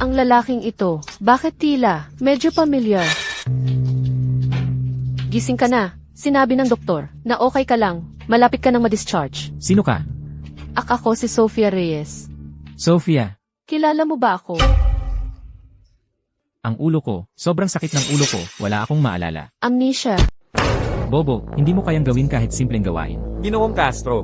Ang lalaking ito, bakit tila? Medyo pamilyar. Gising ka na. Sinabi ng doktor na okay ka lang. Malapit ka nang ma-discharge. Sino ka? Ako si Sofia Reyes. Sophia. Kilala mo ba ako? Ang ulo ko. Sobrang sakit ng ulo ko. Wala akong maalala. Amnesia. Bobo, hindi mo kayang gawin kahit simpleng gawain. Ginoong Castro.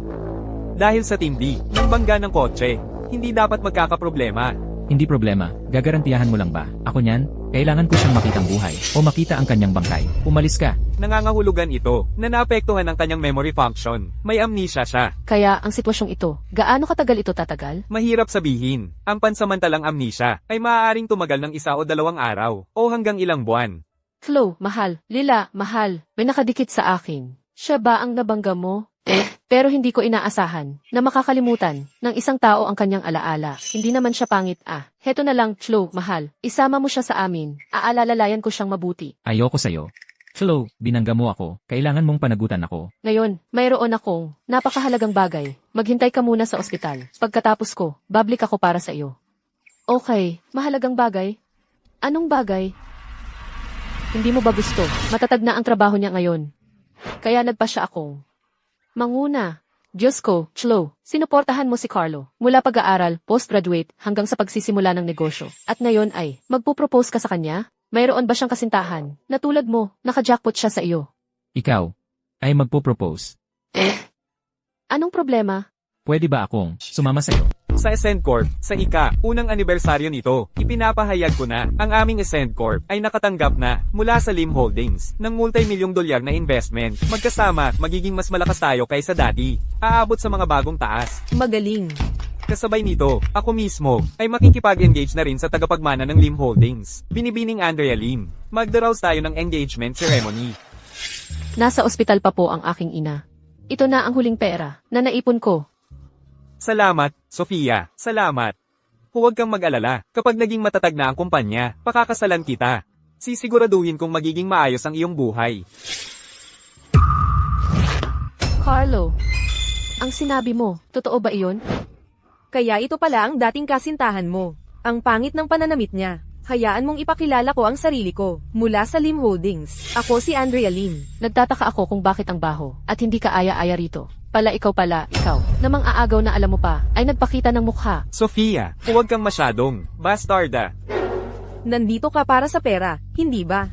Dahil sa tindi, ng bangga ng kotse, hindi dapat magkakaproblema. Hindi problema. Gagarantiyahan mo lang ba? Ako niyan, kailangan ko siyang makitang buhay. O makita ang kanyang bangkay. Umalis ka. Nangangahulugan ito na naapektuhan ang kanyang memory function. May amnesia siya. Kaya ang sitwasyong ito, gaano katagal ito tatagal? Mahirap sabihin. Ang pansamantalang amnesia ay maaaring tumagal ng 1 o 2 araw o hanggang ilang buwan. Flo, mahal. Lila, mahal. May nakadikit sa akin. Siya ba ang nabangga mo? Pero hindi ko inaasahan na makakalimutan ng isang tao ang kanyang alaala. Hindi naman siya pangit Heto na lang, Flo, mahal. Isama mo siya sa amin. Aalalalayan ko siyang mabuti. Ayoko sa'yo. Flo, binangga mo ako. Kailangan mong panagutan ako. Ngayon, mayroon akong napakahalagang bagay. Maghintay ka muna sa ospital. Pagkatapos ko, babalik ako para sa iyo. Okay, mahalagang bagay? Anong bagay? Hindi mo ba gusto? Matatag na ang trabaho niya ngayon. Kaya nagpa siya akong manguna. Diyos ko, Flo, sinuportahan mo si Carlo. Mula pag-aaral, postgraduate, hanggang sa pagsisimula ng negosyo. At ngayon ay, magpo-propose ka sa kanya? Mayroon ba siyang kasintahan? Na tulad mo, naka-jackpot siya sa iyo. Ikaw, ay magpo-propose. Anong problema? Pwede ba akong sumama sa'yo? Sa Ascend Corp, sa unang anibersaryo nito, ipinapahayag ko na ang aming Ascend Corp ay nakatanggap na mula sa Lim Holdings ng multi-milyong dolyar na investment. Magkasama, magiging mas malakas tayo kaysa dati. Aabot sa mga bagong taas. Magaling. Kasabay nito, ako mismo ay makikipag-engage na rin sa tagapagmana ng Lim Holdings. Binibining Andrea Lim. Magdaraos tayo ng engagement ceremony. Nasa ospital pa po ang aking ina. Ito na ang huling pera na naipon ko. Salamat, Sofia. Salamat. Huwag kang mag-alala. Kapag naging matatag na ang kumpanya, pakakasalan kita. Sisiguraduhin kong magiging maayos ang iyong buhay. Carlo, ang sinabi mo, totoo ba iyon? Kaya ito pala ang dating kasintahan mo. Ang pangit ng pananamit niya. Hayaan mong ipakilala ko ang sarili ko. Mula sa Lim Holdings. Ako si Andrea Lim. Nagtataka ako kung bakit ang baho at hindi ka aya-aya rito. Ikaw, namang aagaw na alam mo pa, ay nagpakita ng mukha. Sofia, huwag kang masyadong bastarda. Nandito ka para sa pera, hindi ba?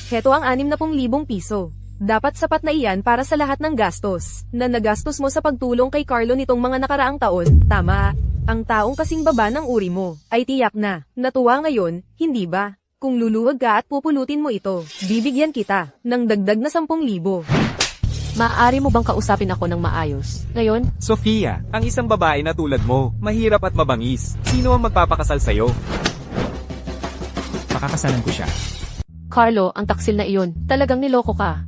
Heto ang 60,000 piso. Dapat sapat na iyan para sa lahat ng gastos na nagastos mo sa pagtulong kay Carlo nitong mga nakaraang taon. Tama. Ang taong kasing baba ng uri mo ay tiyak na natuwa ngayon, hindi ba? Kung luluwag ka at pupulutin mo ito, bibigyan kita ng dagdag na 10,000. Maaari mo bang kausapin ako ng maayos? Ngayon, Sofia, ang isang babae na tulad mo, mahirap at mabangis. Sino ang magpapakasal sa'yo? Pakakasalan ko siya. Carlo, ang taksil na iyon, talagang niloko ka.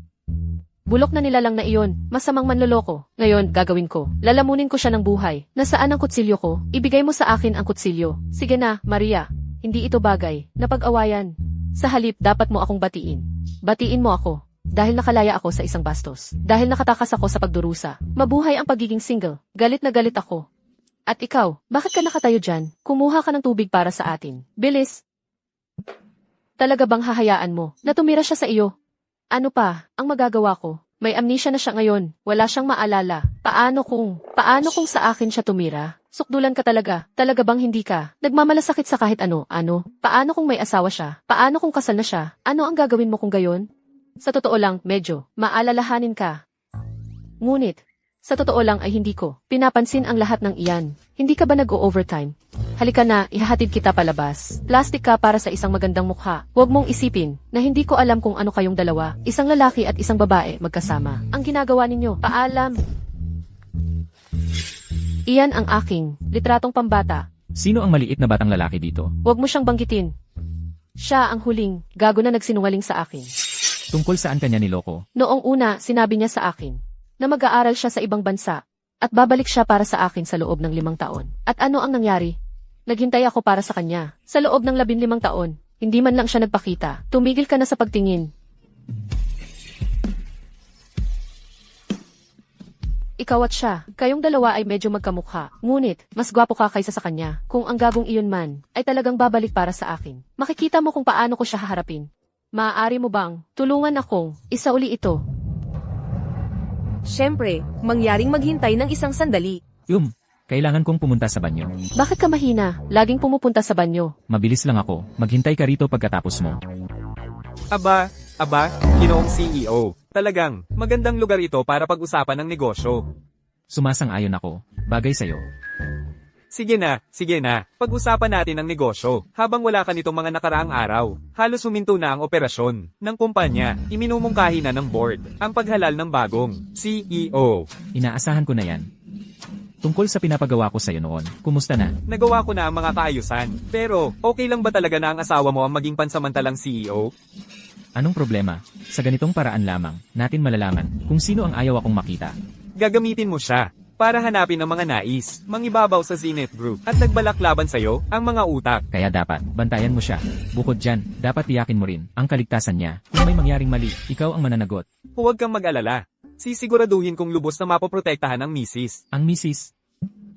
Bulok na nilalang na iyon, masamang manloloko. Ngayon, gagawin ko. Lalamunin ko siya ng buhay. Nasaan ang kutsilyo ko? Ibigay mo sa akin ang kutsilyo. Sige na, Maria. Hindi ito bagay. Napag-awayan. Sa halip, dapat mo akong batiin. Batiin mo ako. Dahil nakalaya ako sa isang bastos. Dahil nakatakas ako sa pagdurusa. Mabuhay ang pagiging single. Galit na galit ako. At ikaw, bakit ka nakatayo dyan? Kumuha ka ng tubig para sa atin. Bilis! Talaga bang hahayaan mo na tumira siya sa iyo? Ano pa, ang magagawa ko? May amnesia na siya ngayon. Wala siyang maalala. Paano kung sa akin siya tumira? Sukdulan ka talaga. Talaga bang hindi ka? Nagmamalasakit sa kahit ano? Paano kung may asawa siya? Paano kung kasal na siya? Ano ang gagawin mo kung gayon? Sa totoo lang, medyo maalalahanin ka. Ngunit, sa totoo lang ay hindi ko pinapansin ang lahat ng iyan. Hindi ka ba nag-o-overtime? Halika na, ihahatid kita palabas. Plastic ka para sa isang magandang mukha. Huwag mong isipin na hindi ko alam kung ano kayong dalawa. Isang lalaki at isang babae magkasama. Ang ginagawa ninyo, paalam. Iyan ang aking litratong pambata. Sino ang maliit na batang lalaki dito? Huwag mo siyang banggitin. Siya ang huling gago na nagsinungaling sa akin. Tungkol saan kanya niloko? Noong una, sinabi niya sa akin na mag-aaral siya sa ibang bansa at babalik siya para sa akin sa loob ng 5 taon. At ano ang nangyari? Naghintay ako para sa kanya. Sa loob ng 15 taon, hindi man lang siya nagpakita. Tumigil ka na sa pagtingin. Ikaw at siya, kayong dalawa ay medyo magkamukha. Ngunit, mas gwapo ka kaysa sa kanya. Kung ang gagong iyon man, ay talagang babalik para sa akin. Makikita mo kung paano ko siya haharapin. Maaari mo bang, tulungan akong, isa uli ito. Siyempre, mangyaring maghintay ng isang sandali. Kailangan kong pumunta sa banyo. Bakit ka mahina? Laging pumupunta sa banyo. Mabilis lang ako, maghintay ka rito pagkatapos mo. Aba, ginoong CEO. Talagang, magandang lugar ito para pag-usapan ng negosyo. Sumasang-ayon ako, bagay sa'yo. Sige na. Pag-usapan natin ang negosyo. Habang wala ka nitong mga nakaraang araw, halos huminto na ang operasyon ng kumpanya. Iminumungkahi na ng board ang paghalal ng bagong CEO. Inaasahan ko na yan. Tungkol sa pinapagawa ko sa'yo noon, kumusta na? Nagawa ko na ang mga kaayusan. Pero, okay lang ba talaga na ang asawa mo ang maging pansamantalang CEO? Anong problema? Sa ganitong paraan lamang, natin malalaman kung sino ang ayaw akong makita. Gagamitin mo siya para hanapin ang mga nais, mangibabaw sa Zenith Group at nagbalak laban sa'yo ang mga utak. Kaya dapat, bantayan mo siya. Bukod dyan, dapat tiyakin mo rin ang kaligtasan niya. Kung may mangyaring mali, ikaw ang mananagot. Huwag kang mag-alala. Sisiguraduhin kong lubos na mapoprotektahan ang misis. Ang misis.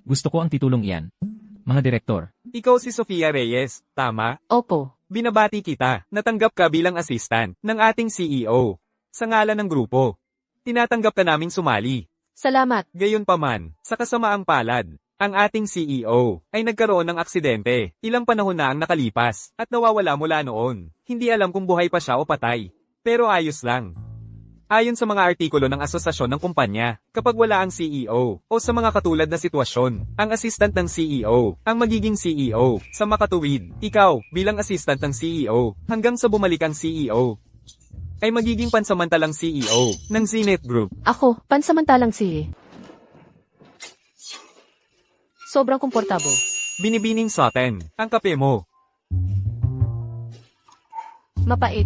Gusto ko ang titulong iyan. Mga direktor, Ikaw si Sofia Reyes, tama? Opo. Binabati kita, natanggap ka bilang assistant ng ating CEO. Sa ngalan ng grupo. Tinatanggap ka naming sumali. Salamat. Gayunpaman, sa kasamaang palad, ang ating CEO ay nagkaroon ng aksidente. Ilang panahon na ang nakalipas at nawawala mula noon. Hindi alam kung buhay pa siya o patay. Pero ayos lang. Ayon sa mga artikulo ng asosasyon ng kumpanya, kapag wala ang CEO o sa mga katulad na sitwasyon, ang assistant ng CEO ang magiging CEO. Sa makatuwid, ikaw bilang assistant ng CEO hanggang sa bumalik ang CEO ay magiging pansamantalang CEO ng Zenith Group. Ako, pansamantalang sobrang komportable. Binibining Soten, ang kape mo. Mapait.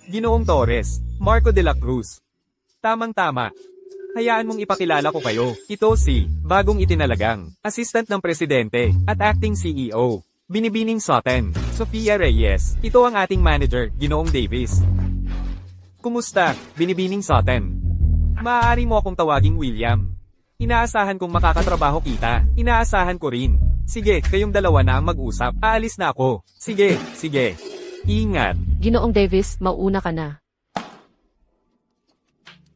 Ginoong Torres, Marco de la Cruz. Tamang-tama. Hayaan mong ipakilala ko kayo. Ito si, bagong itinalagang, assistant ng presidente, at acting CEO. Binibining Soten, Sofia Reyes. Ito ang ating manager, Ginoong Davis. Kumusta, Binibining Soten? Maaari mo akong tawaging William. Inaasahan kong makakatrabaho kita. Inaasahan ko rin. Sige, kayong dalawa na ang mag-usap. Aalis na ako. Sige. Ingat. Ginoong Davis, mauuna ka na.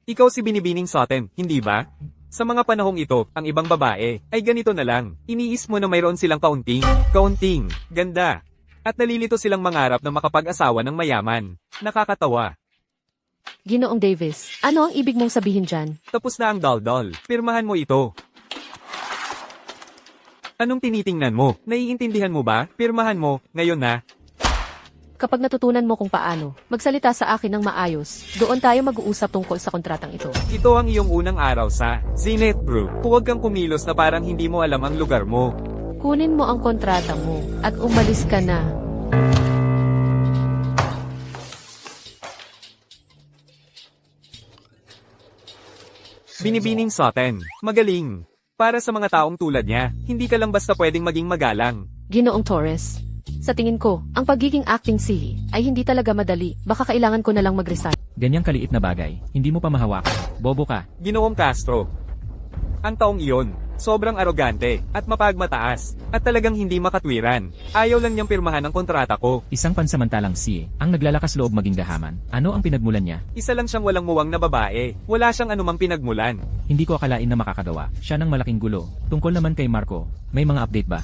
Ikaw si Binibining Soten, hindi ba? Sa mga panahong ito, ang ibang babae, ay ganito na lang. Iniis mo na mayroon silang kaunting, ganda. At nalilito silang mangarap na makapag-asawa ng mayaman. Nakakatawa. Ginoong Davis, ano ang ibig mong sabihin dyan? Tapos na ang daldal. Pirmahan mo ito. Anong tinitingnan mo? Naiintindihan mo ba? Pirmahan mo, ngayon na. Kapag natutunan mo kung paano magsalita sa akin ng maayos, doon tayo mag-uusap tungkol sa kontratang ito. Ito ang iyong unang araw sa Zenith Group. Huwag kang kumilos na parang hindi mo alam ang lugar mo. Kunin mo ang kontrata mo at umalis ka na. Binibining Soten, magaling. Para sa mga taong tulad niya, hindi ka lang basta pwedeng maging magalang. Ginoong Torres, sa tingin ko, ang pagiging acting CEO ay hindi talaga madali. Baka kailangan ko na lang mag-resign. Ganyang kaliit na bagay, hindi mo pa mahawakan. Bobo ka. Ginoong Castro. Ang taong iyon, sobrang arogante at mapagmataas at talagang hindi makatwiran. Ayaw lang niyang pirmahan ang kontrata ko. Isang pansamantalang CEO, ang naglalakas loob maging gahaman. Ano ang pinagmulan niya? Isa lang siyang walang muwang na babae. Wala siyang anumang pinagmulan. Hindi ko akalain na makakagawa. Siya ng malaking gulo. Tungkol naman kay Marco, may mga update ba?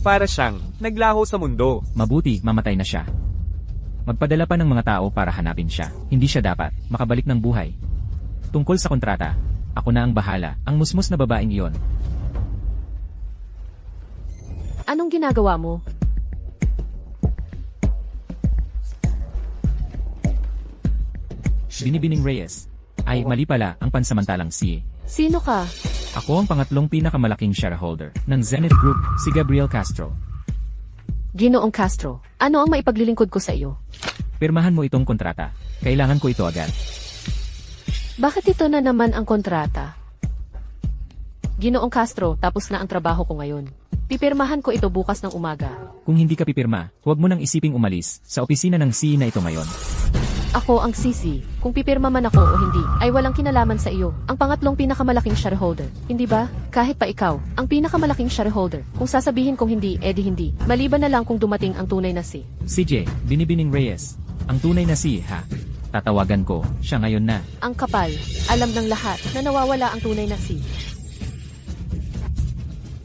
Para siyang naglaho sa mundo. Mabuti, mamatay na siya. Magpadala pa ng mga tao para hanapin siya. Hindi siya dapat makabalik ng buhay. Tungkol sa kontrata, ako na ang bahala, ang musmus na babaeng iyon. Anong ginagawa mo? Binibining Reyes. Ay, mali pala ang pansamantalang CEO. Sino ka? Ako ang pangatlong pinakamalaking shareholder ng Zenith Group, si Gabriel Castro. Ginoong Castro, ano ang maipaglilingkod ko sa iyo? Pirmahan mo itong kontrata. Kailangan ko ito agad. Bakit ito na naman ang kontrata? Ginoong Castro, tapos na ang trabaho ko ngayon. Pipirmahan ko ito bukas ng umaga. Kung hindi ka pipirma, huwag mo nang isiping umalis sa opisina ng CEO na ito ngayon. Ako ang Sisi. Kung pipirma man ako o hindi, ay walang kinalaman sa iyo. Ang pangatlong pinakamalaking shareholder. Hindi ba? Kahit pa ikaw, ang pinakamalaking shareholder. Kung sasabihin kong hindi, edi hindi. Maliban na lang kung dumating ang tunay na si. CJ, Binibining Reyes. Ang tunay na si, ha? Tatawagan ko, siya ngayon na. Ang kapal. Alam ng lahat na nawawala ang tunay na si.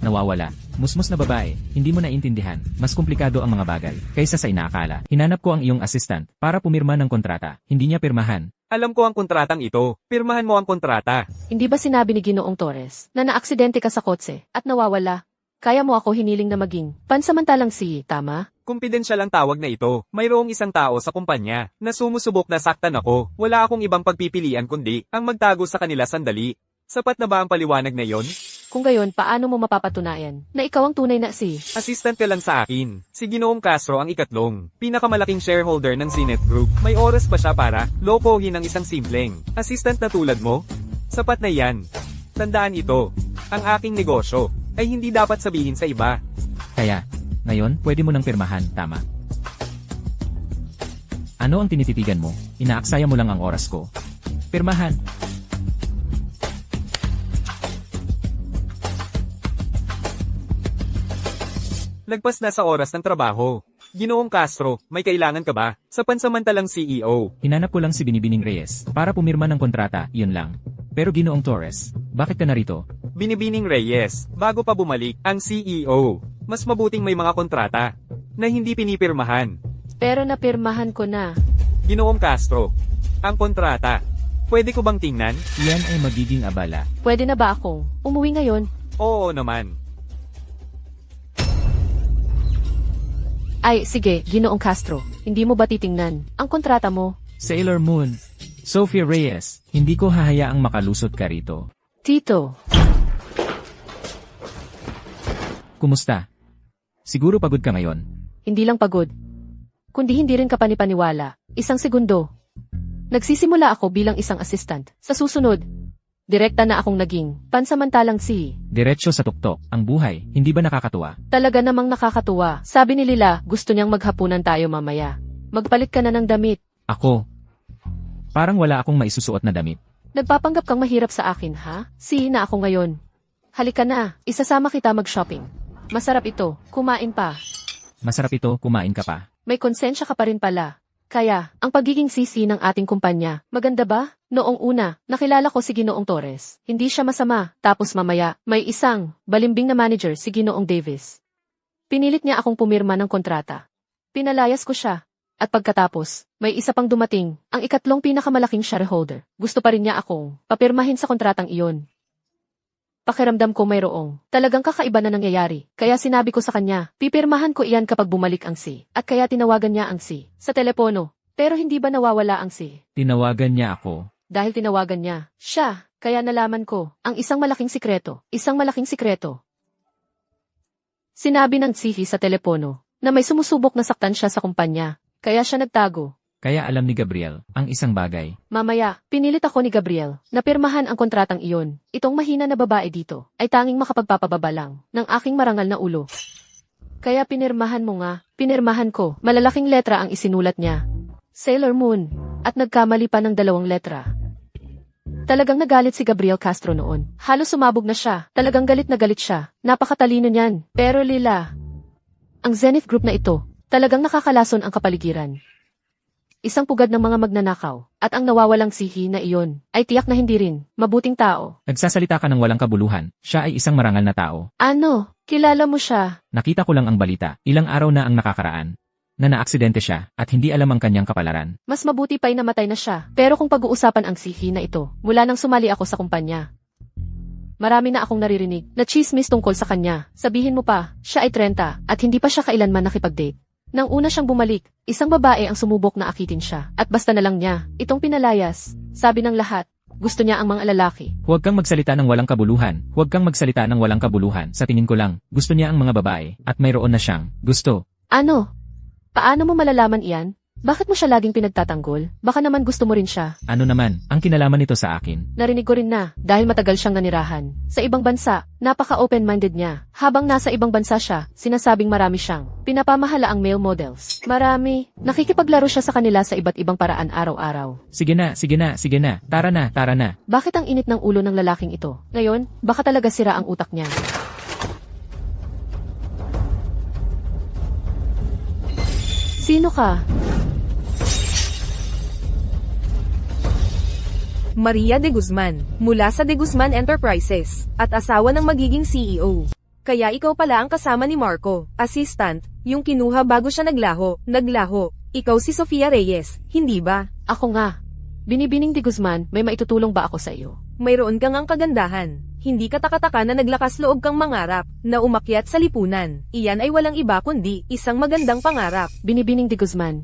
Nawawala. Musmus na babae, hindi mo naintindihan. Mas komplikado ang mga bagay kaysa sa inaakala. Hinanap ko ang iyong assistant para pumirma ng kontrata. Hindi niya pirmahan. Alam ko ang kontratang ito. Pirmahan mo ang kontrata. Hindi ba sinabi ni Ginoong Torres na naaksidente ka sa kotse at nawawala? Kaya mo ako hiniling na maging pansamantalang si, tama? Kumpidensyal ang tawag na ito. Mayroong isang tao sa kumpanya na sumusubok na saktan ako. Wala akong ibang pagpipilian kundi ang magtago sa kanila sandali. Sapat na ba ang paliwanag na yon? Kung gayon, paano mo mapapatunayan na ikaw ang tunay na si? Assistant ka lang sa akin. Si Ginoong Castro ang ikatlong, pinakamalaking shareholder ng Zinet Group. May oras ba siya para lokohin ang isang simpleng assistant na tulad mo? Sapat na yan. Tandaan ito. Ang aking negosyo ay hindi dapat sabihin sa iba. Kaya, ngayon, pwede mo nang pirmahan, tama? Ano ang tinititigan mo? Inaaksaya mo lang ang oras ko. Pirmahan. Lagpas na sa oras ng trabaho. Ginoong Castro, may kailangan ka ba? Sa pansamantalang CEO. Hinanap ko lang si Binibining Reyes para pumirma ng kontrata, yun lang. Pero Ginoong Torres, bakit ka narito? Binibining Reyes, bago pa bumalik ang CEO. Mas mabuting may mga kontrata na hindi pinipirmahan. Pero napirmahan ko na. Ginoong Castro, ang kontrata. Pwede ko bang tingnan? Iyan ay magiging abala. Pwede na ba akong umuwi ngayon? Oo naman. Ay, sige, Ginoong Castro. Hindi mo ba titingnan ang kontrata mo? Sailor Moon, Sophia Reyes, hindi ko hahayaang makalusot ka rito. Tito, Kumusta? Siguro pagod ka ngayon. hindi lang pagod. Kundi hindi rin ka panipaniwala. Isang segundo. Nagsisimula ako bilang isang assistant. Sa susunod, direkta na akong naging pansamantalang si. Diretso sa tuktok, ang buhay, hindi ba nakakatuwa? Talaga namang nakakatuwa. Sabi ni Lila, gusto niyang maghapunan tayo mamaya. Magpalit ka na ng damit. Ako. Parang wala akong maisusuot na damit. Nagpapanggap kang mahirap sa akin, ha? Si na ako ngayon. Halika na, isasama kita mag-shopping. Masarap ito, kumain pa. Masarap ito, kumain ka pa. May konsensya ka pa rin pala. Kaya, ang pagiging sisi ng ating kumpanya, maganda ba? Noong una, nakilala ko si Ginoong Torres. Hindi siya masama, tapos mamaya, may isang balimbing na manager si Ginoong Davis. Pinilit niya akong pumirma ng kontrata. Pinalayas ko siya. At pagkatapos, may isa pang dumating, ang ikatlong pinakamalaking shareholder. Gusto pa rin niya akong papirmahin sa kontratang iyon. Pakiramdam ko mayroong talagang kakaiba na nangyayari. Kaya sinabi ko sa kanya, pipirmahan ko iyan kapag bumalik ang si. At kaya tinawagan niya ang si sa telepono. Pero hindi ba nawawala ang si? Tinawagan niya ako. Dahil tinawagan niya siya, kaya nalaman ko ang isang malaking sikreto. Isang malaking sikreto. Sinabi ng sihi sa telepono na may sumusubok na saktan siya sa kumpanya. Kaya siya nagtago. Kaya alam ni Gabriel, ang isang bagay. Mamaya, pinilit ako ni Gabriel na pirmahan ang kontratang iyon. Itong mahina na babae dito ay tanging makapagpapababa lang ng aking marangal na ulo. Kaya pinirmahan mo nga, pinirmahan ko. Malalaking letra ang isinulat niya. Sailor Moon. At nagkamali pa ng 2 letra. Talagang nagalit si Gabriel Castro noon. Halos sumabog na siya. Talagang galit na galit siya. Napakatalino niyan. Pero Lila, ang Zenith Group na ito, talagang nakakalason ang kapaligiran. Isang pugad ng mga magnanakaw, at ang nawawalang sihi na iyon, ay tiyak na hindi rin mabuting tao. Nagsasalita ka ng walang kabuluhan, siya ay isang marangal na tao. Ano? Kilala mo siya? Nakita ko lang ang balita, ilang araw na ang nakakaraan. Na naaksidente siya, at hindi alam ang kanyang kapalaran. Mas mabuti pa'y namatay na siya. Pero kung pag-uusapan ang sihi na ito, mula nang sumali ako sa kumpanya. Marami na akong naririnig na chismis tungkol sa kanya. Sabihin mo pa, siya ay 30 at hindi pa siya kailanman nakipag-date. Nang una siyang bumalik, isang babae ang sumubok na akitin siya. At basta na lang niya, itong pinalayas. Sabi ng lahat, gusto niya ang mga lalaki. Huwag kang magsalita ng walang kabuluhan, huwag kang magsalita ng walang kabuluhan. Sa tingin ko lang, gusto niya ang mga babae, at mayroon na siyang gusto. Ano? Paano mo malalaman iyan? Bakit mo siya laging pinagtatanggol? Baka naman gusto mo rin siya. Ano naman, ang kinalaman nito sa akin? Narinig ko rin na, dahil matagal siyang nanirahan. Sa ibang bansa, napaka-open-minded niya. Habang nasa ibang bansa siya, sinasabing marami siyang pinapamahala ang male models. Marami. Nakikipaglaro siya sa kanila sa iba't ibang paraan araw-araw. Sige na, sige na, sige na. Tara na, tara na. Bakit ang init ng ulo ng lalaking ito? Ngayon, baka talaga sira ang utak niya. Sino ka? Maria de Guzman, mula sa De Guzman Enterprises, at asawa ng magiging CEO. Kaya ikaw pala ang kasama ni Marco, assistant, yung kinuha bago siya naglaho. Ikaw si Sofia Reyes, hindi ba? Ako nga. Binibining de Guzman, may maitutulong ba ako sa iyo? Mayroon kang ang kagandahan. Hindi ka takataka na naglakas loob kang mangarap, na umakyat sa lipunan. Iyan ay walang iba kundi isang magandang pangarap. Binibining de Guzman.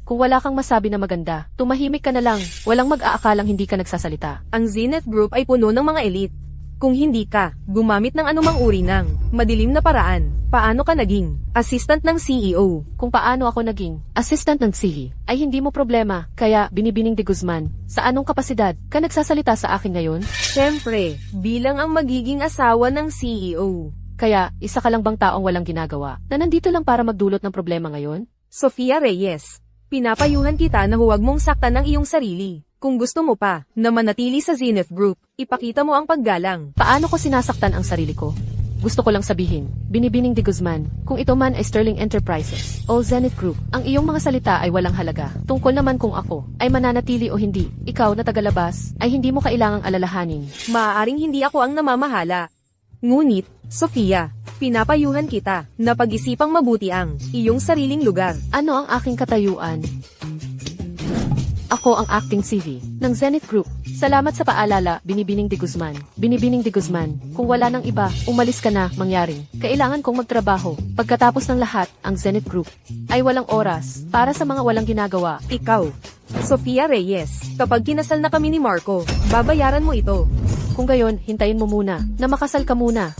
Kung wala kang masabi na maganda, tumahimik ka na lang. Walang mag-aakalang hindi ka nagsasalita. Ang Zenith Group ay puno ng mga elite. Kung hindi ka gumamit ng anumang uri ng madilim na paraan, paano ka naging assistant ng CEO? Kung paano ako naging assistant ng CEO, ay hindi mo problema. Kaya, Binibining de Guzman, sa anong kapasidad ka nagsasalita sa akin ngayon? Siyempre, bilang ang magiging asawa ng CEO. Kaya, isa ka lang bang taong walang ginagawa, na nandito lang para magdulot ng problema ngayon? Sofia Reyes, pinapayuhan kita na huwag mong saktan ang iyong sarili. Kung gusto mo pa na manatili sa Zenith Group, ipakita mo ang paggalang. Paano ko sinasaktan ang sarili ko? Gusto ko lang sabihin, Binibining de Guzman, kung ito man ay Sterling Enterprises o Zenith Group, ang iyong mga salita ay walang halaga. Tungkol naman kung ako ay mananatili o hindi, ikaw na tagalabas ay hindi mo kailangang alalahanin. Maaaring hindi ako ang namamahala. Ngunit, Sofia, pinapayuhan kita na pag-isipang mabuti ang iyong sariling lugar. Ano ang aking katayuan? Ako ang acting CV ng Zenith Group. Salamat sa paalala, Binibining de Guzman. Binibining de Guzman, kung wala nang iba, umalis ka na, mangyaring. Kailangan kong magtrabaho. Pagkatapos ng lahat, ang Zenith Group ay walang oras para sa mga walang ginagawa. Ikaw, Sofia Reyes, kapag kinasal na kami ni Marco, babayaran mo ito. Kung gayon, hintayin mo muna na makasal ka muna.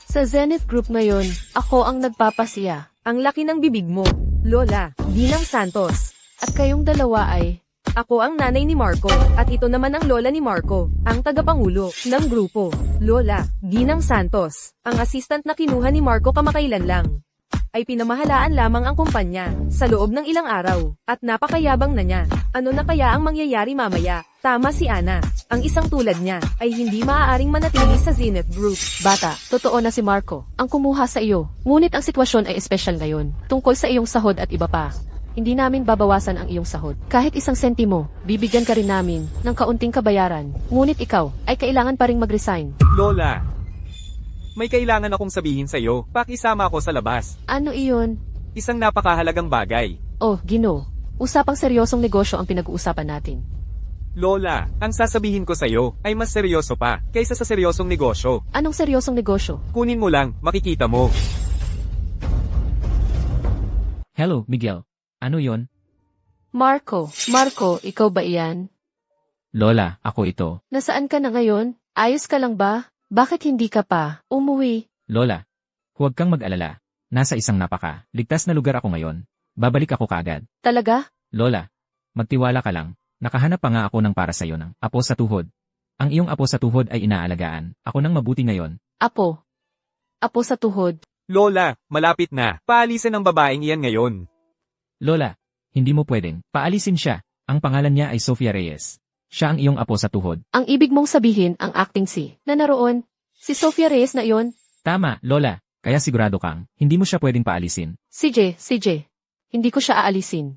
Sa Zenith Group ngayon, ako ang nagpapasiya. Ang laki ng bibig mo, Lola, Ginang Santos. At kayong dalawa ay Ako ang nanay ni Marco, at ito naman ang lola ni Marco, ang tagapangulo ng grupo. Lola, Ginang Santos, ang assistant na kinuha ni Marco kamakailan lang, ay pinamahalaan lamang ang kumpanya sa loob ng ilang araw, at napakayabang na niya. Ano na kaya ang mangyayari mamaya? Tama si Ana, ang isang tulad niya ay hindi maaaring manatili sa Zenith Group. bata. Totoo na si Marco ang kumuha sa iyo. Ngunit ang sitwasyon ay espesyal ngayon, tungkol sa iyong sahod at iba pa. Hindi namin babawasan ang iyong sahod. Kahit isang sentimo, bibigyan ka rin namin ng kaunting kabayaran. Ngunit ikaw ay kailangan pa ring mag-resign. Lola, may kailangan akong sabihin sa'yo. Pakisama ako sa labas. Ano iyon? Isang napakahalagang bagay. Oh, Gino. Usapang seryosong negosyo ang pinag-uusapan natin. Lola, ang sasabihin ko sa'yo ay mas seryoso pa kaysa sa seryosong negosyo. Anong seryosong negosyo? Kunin mo lang, makikita mo. Hello, Miguel. Ano yon? Marco, ikaw ba iyan? Lola, ako ito. Nasaan ka na ngayon? Ayos ka lang ba? Bakit hindi ka pa umuwi? Lola, huwag kang mag-alala. Nasa isang ligtas na lugar ako ngayon. Babalik ako kaagad. Talaga? Lola, magtiwala ka lang. Nakahanap pa nga ako ng para sa'yo ng apo sa tuhod. Ang iyong apo sa tuhod ay inaalagaan. Ako nang mabuti ngayon. Apo. Apo sa tuhod. Lola, malapit na. Paalisin ang babaeng iyan ngayon. Lola, hindi mo pwedeng. Paalisin siya. Ang pangalan niya ay Sofia Reyes. Siya ang iyong apo sa tuhod. Ang ibig mong sabihin ang acting na naroon. Si Sofia Reyes na iyon. Tama, Lola. Kaya sigurado kang, hindi mo siya pwedeng paalisin. CJ. Hindi ko siya aalisin.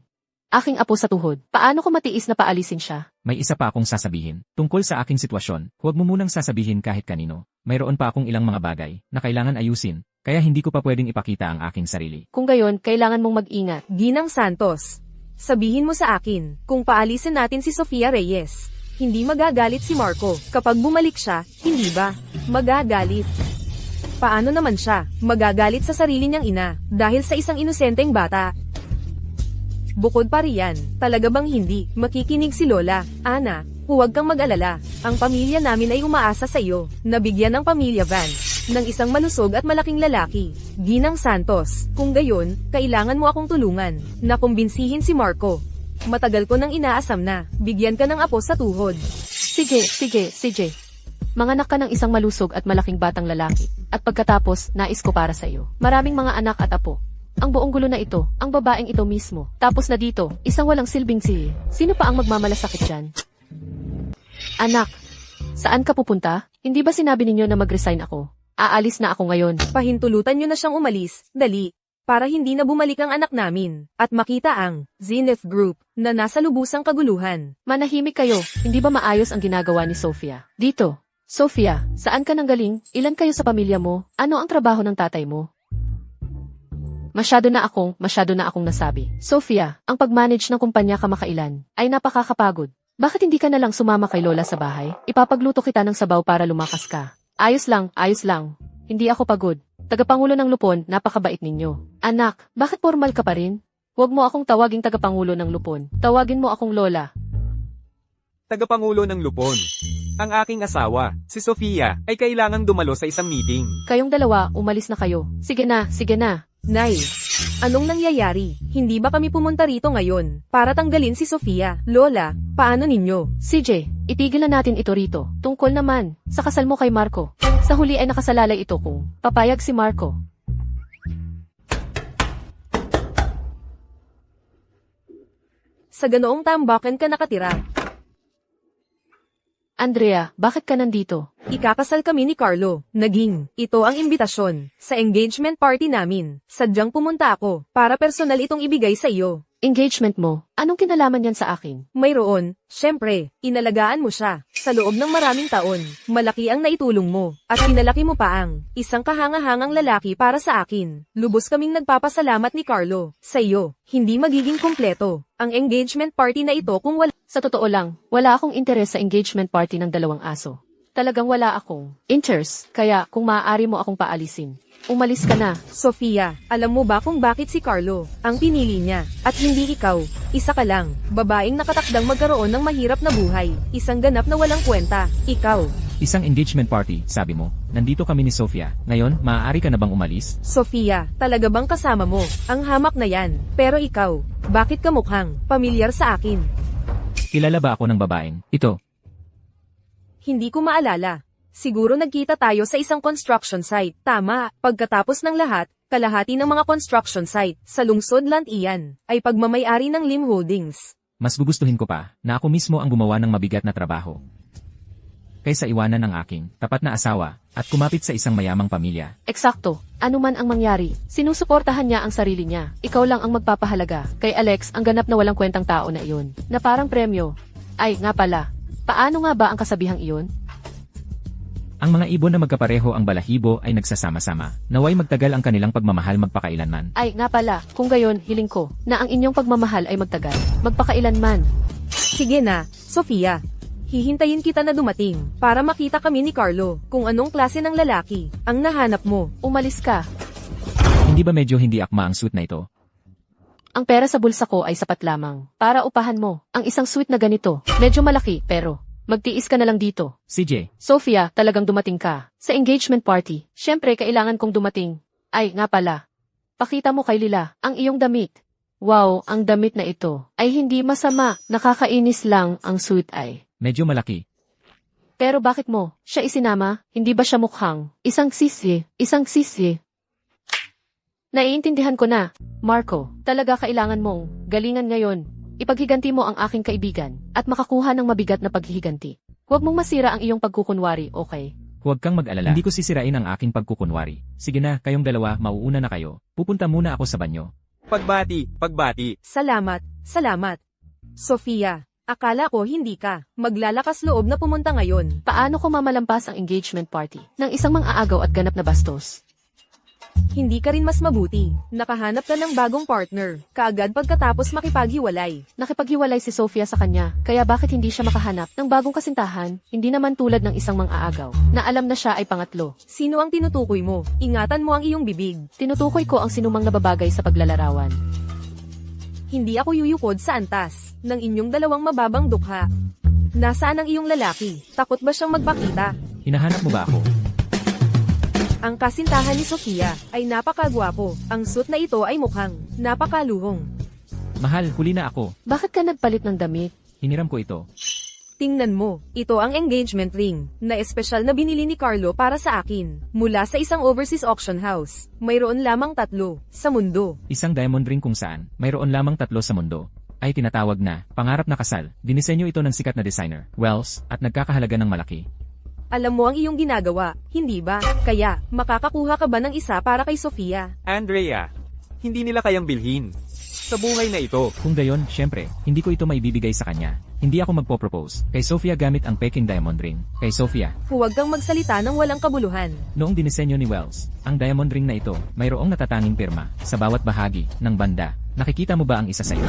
Aking apo sa tuhod. Paano ko matiis na paalisin siya? May isa pa akong sasabihin. Tungkol sa aking sitwasyon, huwag mo munang sasabihin kahit kanino. Mayroon pa akong ilang mga bagay na kailangan ayusin. Kaya hindi ko pa pwedeng ipakita ang aking sarili. Kung gayon, kailangan mong mag-ingat. Ginang Santos, sabihin mo sa akin, kung paalisin natin si Sofia Reyes, hindi magagalit si Marco. Kapag bumalik siya, hindi ba? Magagalit. Paano naman siya magagalit sa sarili niyang ina dahil sa isang inosenteng bata? Bukod pa riyan, talaga bang hindi makikinig si Lola, Ana, Huwag kang mag-alala. Ang pamilya namin ay umaasa sa iyo. Nabigyan ng pamilya Van ng isang malusog at malaking lalaki, Ginang Santos. Kung gayon, kailangan mo akong tulungan na kumbinsihin si Marco. Matagal ko nang inaasam na bigyan ka ng apo sa tuhod. Sige, CJ. Manganak ka ng isang malusog at malaking batang lalaki. At pagkatapos, nais ko para sa iyo. Maraming mga anak at apo. Ang buong gulo na ito, ang babaeng ito mismo. Tapos na dito, isang walang silbing sino pa ang magmamalasakit dyan? Anak, saan ka pupunta? Hindi ba sinabi ninyo na mag-resign ako? Aalis na ako ngayon. Pahintulutan nyo na siyang umalis, dali. Para hindi na bumalik ang anak namin, at makita ang Zenith Group na nasa lubusang kaguluhan. Manahimik kayo, hindi ba maayos ang ginagawa ni Sofia? Dito. Sofia, saan ka nanggaling? Ilan kayo sa pamilya mo? Ano ang trabaho ng tatay mo? Masyado na akong nasabi. Sofia, ang pag-manage ng kumpanya kamakailan ay napakakapagod. Bakit hindi ka na lang sumama kay Lola sa bahay? Ipapagluto kita ng sabaw para lumakas ka. Ayos lang. Hindi ako pagod. Tagapangulo ng Lupon, napakabait ninyo. Anak, bakit formal ka pa rin? Huwag mo akong tawaging tagapangulo ng Lupon. Tawagin mo akong Lola. Tagapangulo ng Lupon. Ang aking asawa, si Sofia, ay kailangang dumalo sa isang meeting. Kayong dalawa, umalis na kayo. Sige na. Nay, anong nangyayari? Hindi ba kami pumunta rito ngayon para tanggalin si Sofia? Lola, paano ninyo? CJ, itigil na natin ito rito. Tungkol naman, sa kasal mo kay Marco. Sa huli ay nakasalalay ito kung papayag si Marco. Sa ganoong tambakan ka nakatira. Andrea, bakit ka nandito? Ikakasal kami ni Carlo. Ito ang imbitasyon sa engagement party namin. Sadyang pumunta ako para personal itong ibigay sa iyo. Engagement mo, anong kinalaman yan sa akin? Mayroon, syempre, inalagaan mo siya. Sa loob ng maraming taon, malaki ang naitulong mo. At pinalaki mo pa ang isang kahangahangang lalaki para sa akin. Lubos kaming nagpapasalamat ni Carlo. Sa iyo, hindi magiging kompleto ang engagement party na ito kung wala. Sa totoo lang, wala akong interes sa engagement party ng dalawang aso. Talagang wala akong interest, kaya kung maaari mo akong paalisin. Umalis ka na. Sofia, alam mo ba kung bakit si Carlo ang pinili niya at hindi ikaw? Isa ka lang, babaeng nakatakdang magkaroon ng mahirap na buhay, isang ganap na walang kwenta, ikaw. Isang engagement party, sabi mo. Nandito kami ni Sofia. Ngayon, maaari ka na bang umalis? Sofia, talaga bang kasama mo ang hamak na yan? Pero ikaw, bakit ka mukhang pamilyar sa akin? Kilala ba ako ng babaeng ito? Hindi ko maalala. Siguro nagkita tayo sa isang construction site. Tama, pagkatapos ng lahat, kalahati ng mga construction site sa lungsod Lantian ay pagmamayari ng Lim Holdings. Mas gugustuhin ko pa na ako mismo ang gumawa ng mabigat na trabaho kaysa iwanan ng aking tapat na asawa at kumapit sa isang mayamang pamilya. Eksakto. Ano man ang mangyari, sinusuportahan niya ang sarili niya. Ikaw lang ang magpapahalaga. Kay Alex, ang ganap na walang kwentang tao na iyon. Na parang premyo. Ay, nga pala. Paano nga ba ang kasabihang iyon? Ang mga ibon na magkapareho ang balahibo ay nagsasama-sama. Naway magtagal ang kanilang pagmamahal magpakailanman. Ay, nga pala. Kung gayon, hiling ko na ang inyong pagmamahal ay magtagal. Magpakailanman. Sige na, Sofia. Hihintayin kita na dumating para makita kami ni Carlo kung anong klase ng lalaki ang nahanap mo. Umalis ka. Hindi ba medyo hindi akma ang suit na ito? Ang pera sa bulsa ko ay sapat lamang para upahan mo ang isang suite na ganito. Medyo malaki, pero magtiis ka na lang dito. CJ, Sofia, talagang dumating ka sa engagement party. Siyempre, kailangan kong dumating. Ay, nga pala. Pakita mo kay Lila ang iyong damit. Wow, ang damit na ito ay hindi masama. Nakakainis lang ang suit ay. medyo malaki. Pero bakit mo siya isinama? Hindi ba siya mukhang isang sisi? Naiintindihan ko na. Marco, talaga kailangan mong galingan ngayon. Ipaghiganti mo ang aking kaibigan at makakuha ng mabigat na paghihiganti. Huwag mong masira ang iyong pagkukunwari, okay? Huwag kang mag-alala. Hindi ko sisirain ang aking pagkukunwari. Sige na, kayong dalawa, mauuna na kayo. Pupunta muna ako sa banyo. Pagbati. Salamat. Sofia, akala ko hindi ka maglalakas loob na pumunta ngayon. Paano ko mamalampas ang engagement party ng isang mang-aagaw at ganap na bastos? Hindi ka rin mas mabuti. Nakahanap ka ng bagong partner, kaagad pagkatapos makipaghiwalay. Nakipaghiwalay si Sofia sa kanya, kaya bakit hindi siya makahanap ng bagong kasintahan? Hindi naman tulad ng isang mang-aagaw, na alam na siya ay pangatlo. Sino ang tinutukoy mo? Ingatan mo ang iyong bibig. Tinutukoy ko ang sinumang nababagay sa paglalarawan. Hindi ako yuyukod sa antas ng inyong dalawang mababang dukha. Nasaan ang iyong lalaki? Takot ba siyang magpakita? Hinahanap mo ba ako? Ang kasintahan ni Sofia ay napakagwapo. Ang suit na ito ay mukhang napakaluhong. Mahal, huli na ako. Bakit ka nagpalit ng damit? Hiniram ko ito. Tingnan mo, ito ang engagement ring na espesyal na binili ni Carlo para sa akin. Mula sa isang overseas auction house. Mayroon lamang 3 sa mundo. Isang diamond ring kung saan, mayroon lamang 3 sa mundo. Ay tinatawag na, pangarap na kasal. Dinisenyo ito ng sikat na designer, Wells, at nagkakahalaga ng malaki. Alam mo ang iyong ginagawa, hindi ba? Kaya, makakakuha ka ba ng isa para kay Sofia? Andrea, hindi nila kayang bilhin. Sa buhay na ito, Kung gayon, syempre, hindi ko ito maibibigay sa kanya. Hindi ako magpo-propose. Kay Sofia gamit ang peking diamond ring. Kay Sofia. Huwag kang magsalita ng walang kabuluhan. Noong dinisenyo ni Wells, ang diamond ring na ito, mayroong natatanging pirma sa bawat bahagi ng banda. Nakikita mo ba ang isa sa iyo?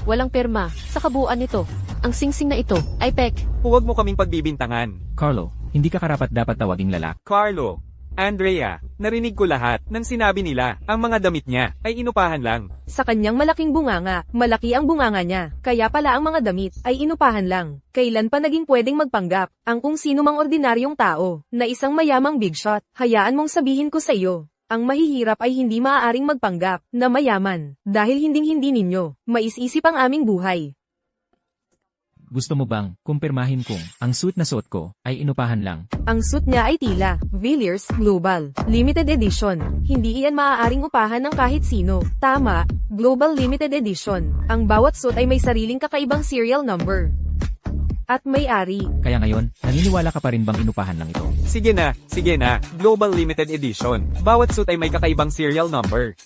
Walang pirma sa kabuuan nito. Ang singsing na ito ay pek. huwag mo kaming pagbibintangan. Carlo, hindi ka karapat dapat tawaging lalaki. Carlo, Andrea, narinig ko lahat ng sinabi nila. Ang mga damit niya ay inupahan lang. Sa kanyang malaking bunganga, malaki ang bunganga niya. Kaya pala ang mga damit ay inupahan lang. Kailan pa naging pwedeng magpanggap ang kung sino mang ordinaryong tao na isang mayamang big shot? Hayaan mong sabihin ko sa iyo. Ang mahihirap ay hindi maaaring magpanggap na mayaman dahil hinding-hindi ninyo maisisip ang aming buhay. Gusto mo bang kumpirmahin kung ang suit na suot ko ay inupahan lang? Ang suit niya ay tila, Villiers Global, Limited Edition. Hindi iyan maaaring upahan ng kahit sino. Tama, Global Limited Edition. Ang bawat suit ay may sariling kakaibang serial number. At may-ari. Kaya ngayon, naniniwala ka pa rin bang inupahan lang ito? Sige na, Global Limited Edition. Bawat suit ay may kakaibang serial number.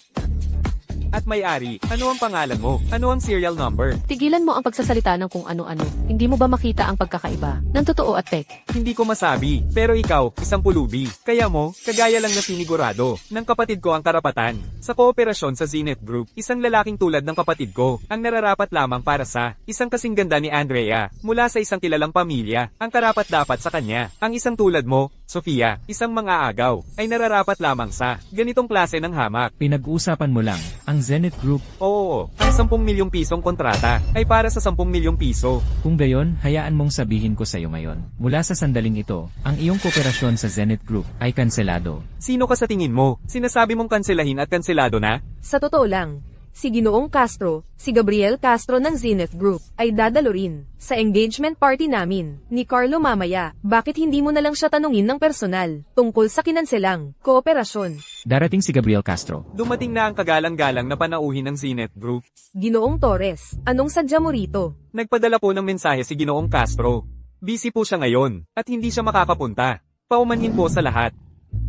At may-ari, ano ang pangalan mo? Ano ang serial number? Tigilan mo ang pagsasalita ng kung ano-ano. Hindi mo ba makita ang pagkakaiba ng totoo at pek? Hindi ko masabi, pero ikaw, isang pulubi. Kaya mo, kagaya lang na sinigurado, ng kapatid ko ang karapatan. Sa kooperasyon sa Zenith Group, isang lalaking tulad ng kapatid ko, ang nararapat lamang para sa isang kasing ganda ni Andrea, mula sa isang kilalang pamilya, ang karapat-dapat sa kanya. Ang isang tulad mo, Sofia, isang mang-aagaw, ay nararapat lamang sa ganitong klase ng hamak. Pinag-uusapan mo lang ang Zenith Group. Oo, ang 10 milyong pisong kontrata ay para sa 10 milyong piso. Kung gayon, hayaan mong sabihin ko sa iyo ngayon. Mula sa sandaling ito, ang iyong kooperasyon sa Zenith Group ay kanselado. Sino ka sa tingin mo? Sinasabi mong kanselahin at kanselado na? Sa totoo lang, si Ginoong Castro, si Gabriel Castro ng Zenith Group, ay dadalo rin sa engagement party namin ni Carlo mamaya. Bakit hindi mo na lang siya tanungin ng personal tungkol sa kinanselang kooperasyon? Darating si Gabriel Castro. Dumating na ang kagalang-galang na panauhin ng Zenith Group. Ginoong Torres, anong sadya mo rito? Nagpadala po ng mensahe si Ginoong Castro. Busy po siya ngayon, at hindi siya makakapunta. Paumanhin po sa lahat.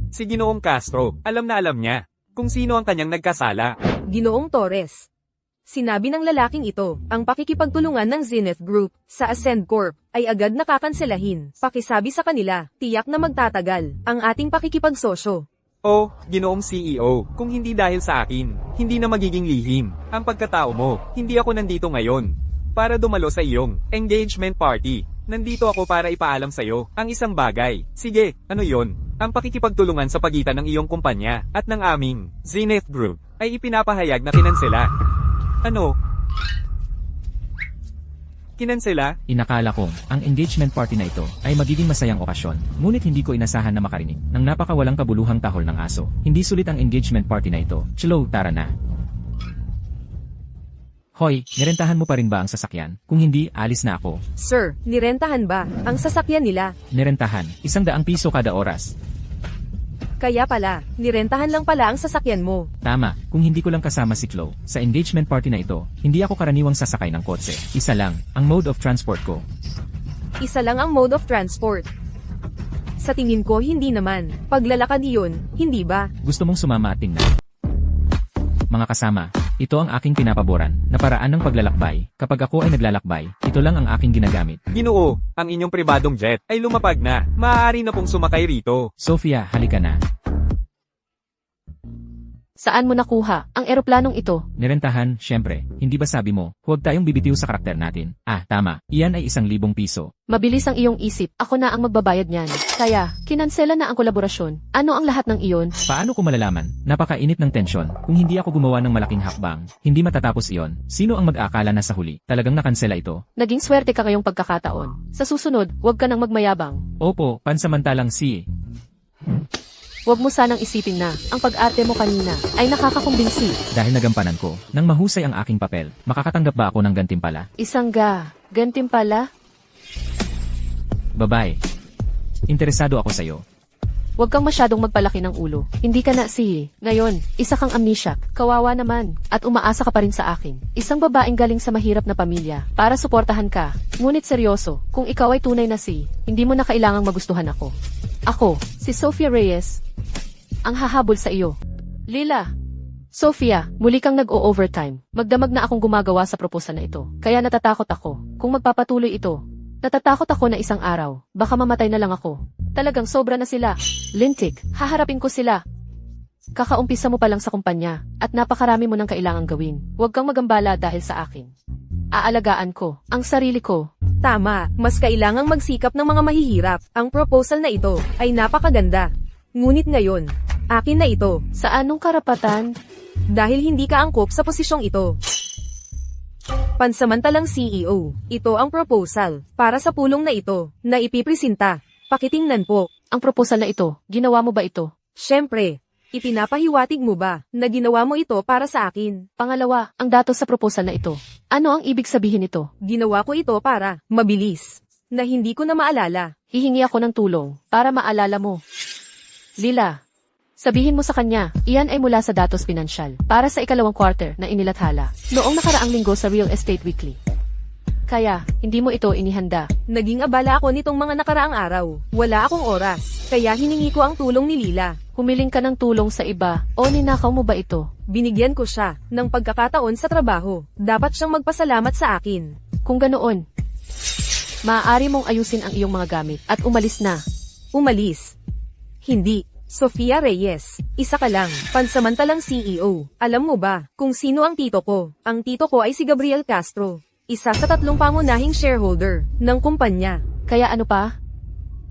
Si Ginoong Castro, alam na alam niya kung sino ang kanyang nagkasala. Ginoong Torres. Sinabi ng lalaking ito, ang pakikipagtulungan ng Zenith Group sa Ascend Corp ay agad nakakanselahin. Pakisabi sa kanila, tiyak na magtatagal ang ating pakikipagsosyo. Oh, Ginoong CEO, kung hindi dahil sa akin, hindi na magiging lihim ang pagkatao mo. Hindi ako nandito ngayon para dumalo sa iyong engagement party. Nandito ako para ipaalam sa iyo ang isang bagay. Sige, ano yon? Ang pakikipagtulungan sa pagitan ng iyong kumpanya at ng aming Zenith Group ay ipinapahayag na kinansela. Ano? Kinansela? Inakala ko, ang engagement party na ito ay magiging masayang okasyon. Ngunit hindi ko inasahan na makarinig ng napakawalang kabuluhang tahol ng aso. Hindi sulit ang engagement party na ito. Chlo, tara na. Hoy, nirentahan mo pa rin ba ang sasakyan? Kung hindi, alis na ako. Sir, nirentahan ba ang sasakyan nila? Nirentahan, 100 piso kada oras. Kaya pala, nirentahan lang pala ang sasakyan mo. Tama, kung hindi ko lang kasama si Chlo, sa engagement party na ito, hindi ako karaniwang sasakay ng kotse. Isa lang, ang mode of transport ko. Isa lang ang mode of transport. Sa tingin ko hindi naman. Paglalakad iyon, hindi ba? Gusto mong sumama at tingnan? Mga kasama, ito ang aking pinapaboran na paraan ng paglalakbay. Kapag ako ay naglalakbay, ito lang ang aking ginagamit. Ginoo, ang inyong pribadong jet ay lumapag na. Maaari na pong sumakay rito. Sofia, halika na. Saan mo nakuha ang eroplanong ito? Nirentahan, syempre. Hindi ba sabi mo, huwag tayong bibitiw sa karakter natin? Ah, tama. Iyan ay 1,000 piso. Mabilis ang iyong isip. Ako na ang magbabayad niyan. Kaya, kinansela na ang kolaborasyon. Ano ang lahat ng iyon? Paano ko malalaman? Napakainit ng tensyon. Kung hindi ako gumawa ng malaking hakbang, hindi matatapos iyon. Sino ang mag-aakala na sa huli? Talagang nakansela ito. Naging swerte ka ngayong pagkakataon. Sa susunod, huwag ka nang magmayabang. Opo, pansamantalang si... Huwag mo sanang isipin na, ang pag-arte mo kanina, ay nakakakumbinsi. Dahil nagampanan ko, nang mahusay ang aking papel, makakatanggap ba ako ng gantimpala? Gantimpala? Babae. Interesado ako sa'yo. Huwag kang masyadong magpalaki ng ulo. Hindi ka na si. Ngayon, isa kang amnesyak. Kawawa naman. At umaasa ka pa rin sa akin. Isang babaeng galing sa mahirap na pamilya. Para suportahan ka. Ngunit seryoso, kung ikaw ay tunay na si, hindi mo na kailangang magustuhan ako. Ako, si Sofia Reyes. Ang hahabol sa iyo. Lila. Sofia, muli kang nag-o-overtime. Magdamag na akong gumagawa sa proposal na ito. Kaya natatakot ako. Kung magpapatuloy ito, natatakot ako na isang araw, baka mamatay na lang ako. Talagang sobra na sila. Lintik, haharapin ko sila. Kakaumpisa mo pa lang sa kumpanya, at napakarami mo nang kailangang gawin. Huwag kang magambala dahil sa akin. Aalagaan ko, ang sarili ko. Tama, mas kailangang magsikap ng mga mahihirap. Ang proposal na ito ay napakaganda. Ngunit ngayon, akin na ito. Sa anong karapatan? Dahil hindi ka angkop sa posisyong ito. Pansamantalang CEO, ito ang proposal para sa pulong na ito na ipipresenta. Pakitingnan po. Ang proposal na ito, ginawa mo ba ito? Siyempre, ipinapahiwatig mo ba na ginawa mo ito para sa akin? Pangalawa, ang datos sa proposal na ito. Ano ang ibig sabihin nito? Ginawa ko ito para mabilis, na hindi ko na maalala. Hihingi ako ng tulong para maalala mo. Lila, sabihin mo sa kanya, iyan ay mula sa datos pinansyal para sa ikalawang quarter na inilathala noong nakaraang linggo sa Real Estate Weekly. Kaya, hindi mo ito inihanda. Naging abala ako nitong mga nakaraang araw. Wala akong oras, kaya hiningi ko ang tulong ni Lila. Humiling ka ng tulong sa iba o ninakaw mo ba ito? Binigyan ko siya ng pagkakataon sa trabaho. Dapat siyang magpasalamat sa akin. Kung ganoon, maaari mong ayusin ang iyong mga gamit at umalis na. Umalis. Hindi. Sofia Reyes, isa ka lang, pansamantalang CEO. Alam mo ba kung sino ang tito ko? Ang tito ko ay si Gabriel Castro, isa sa 3 pangunahing shareholder ng kumpanya. Kaya ano pa?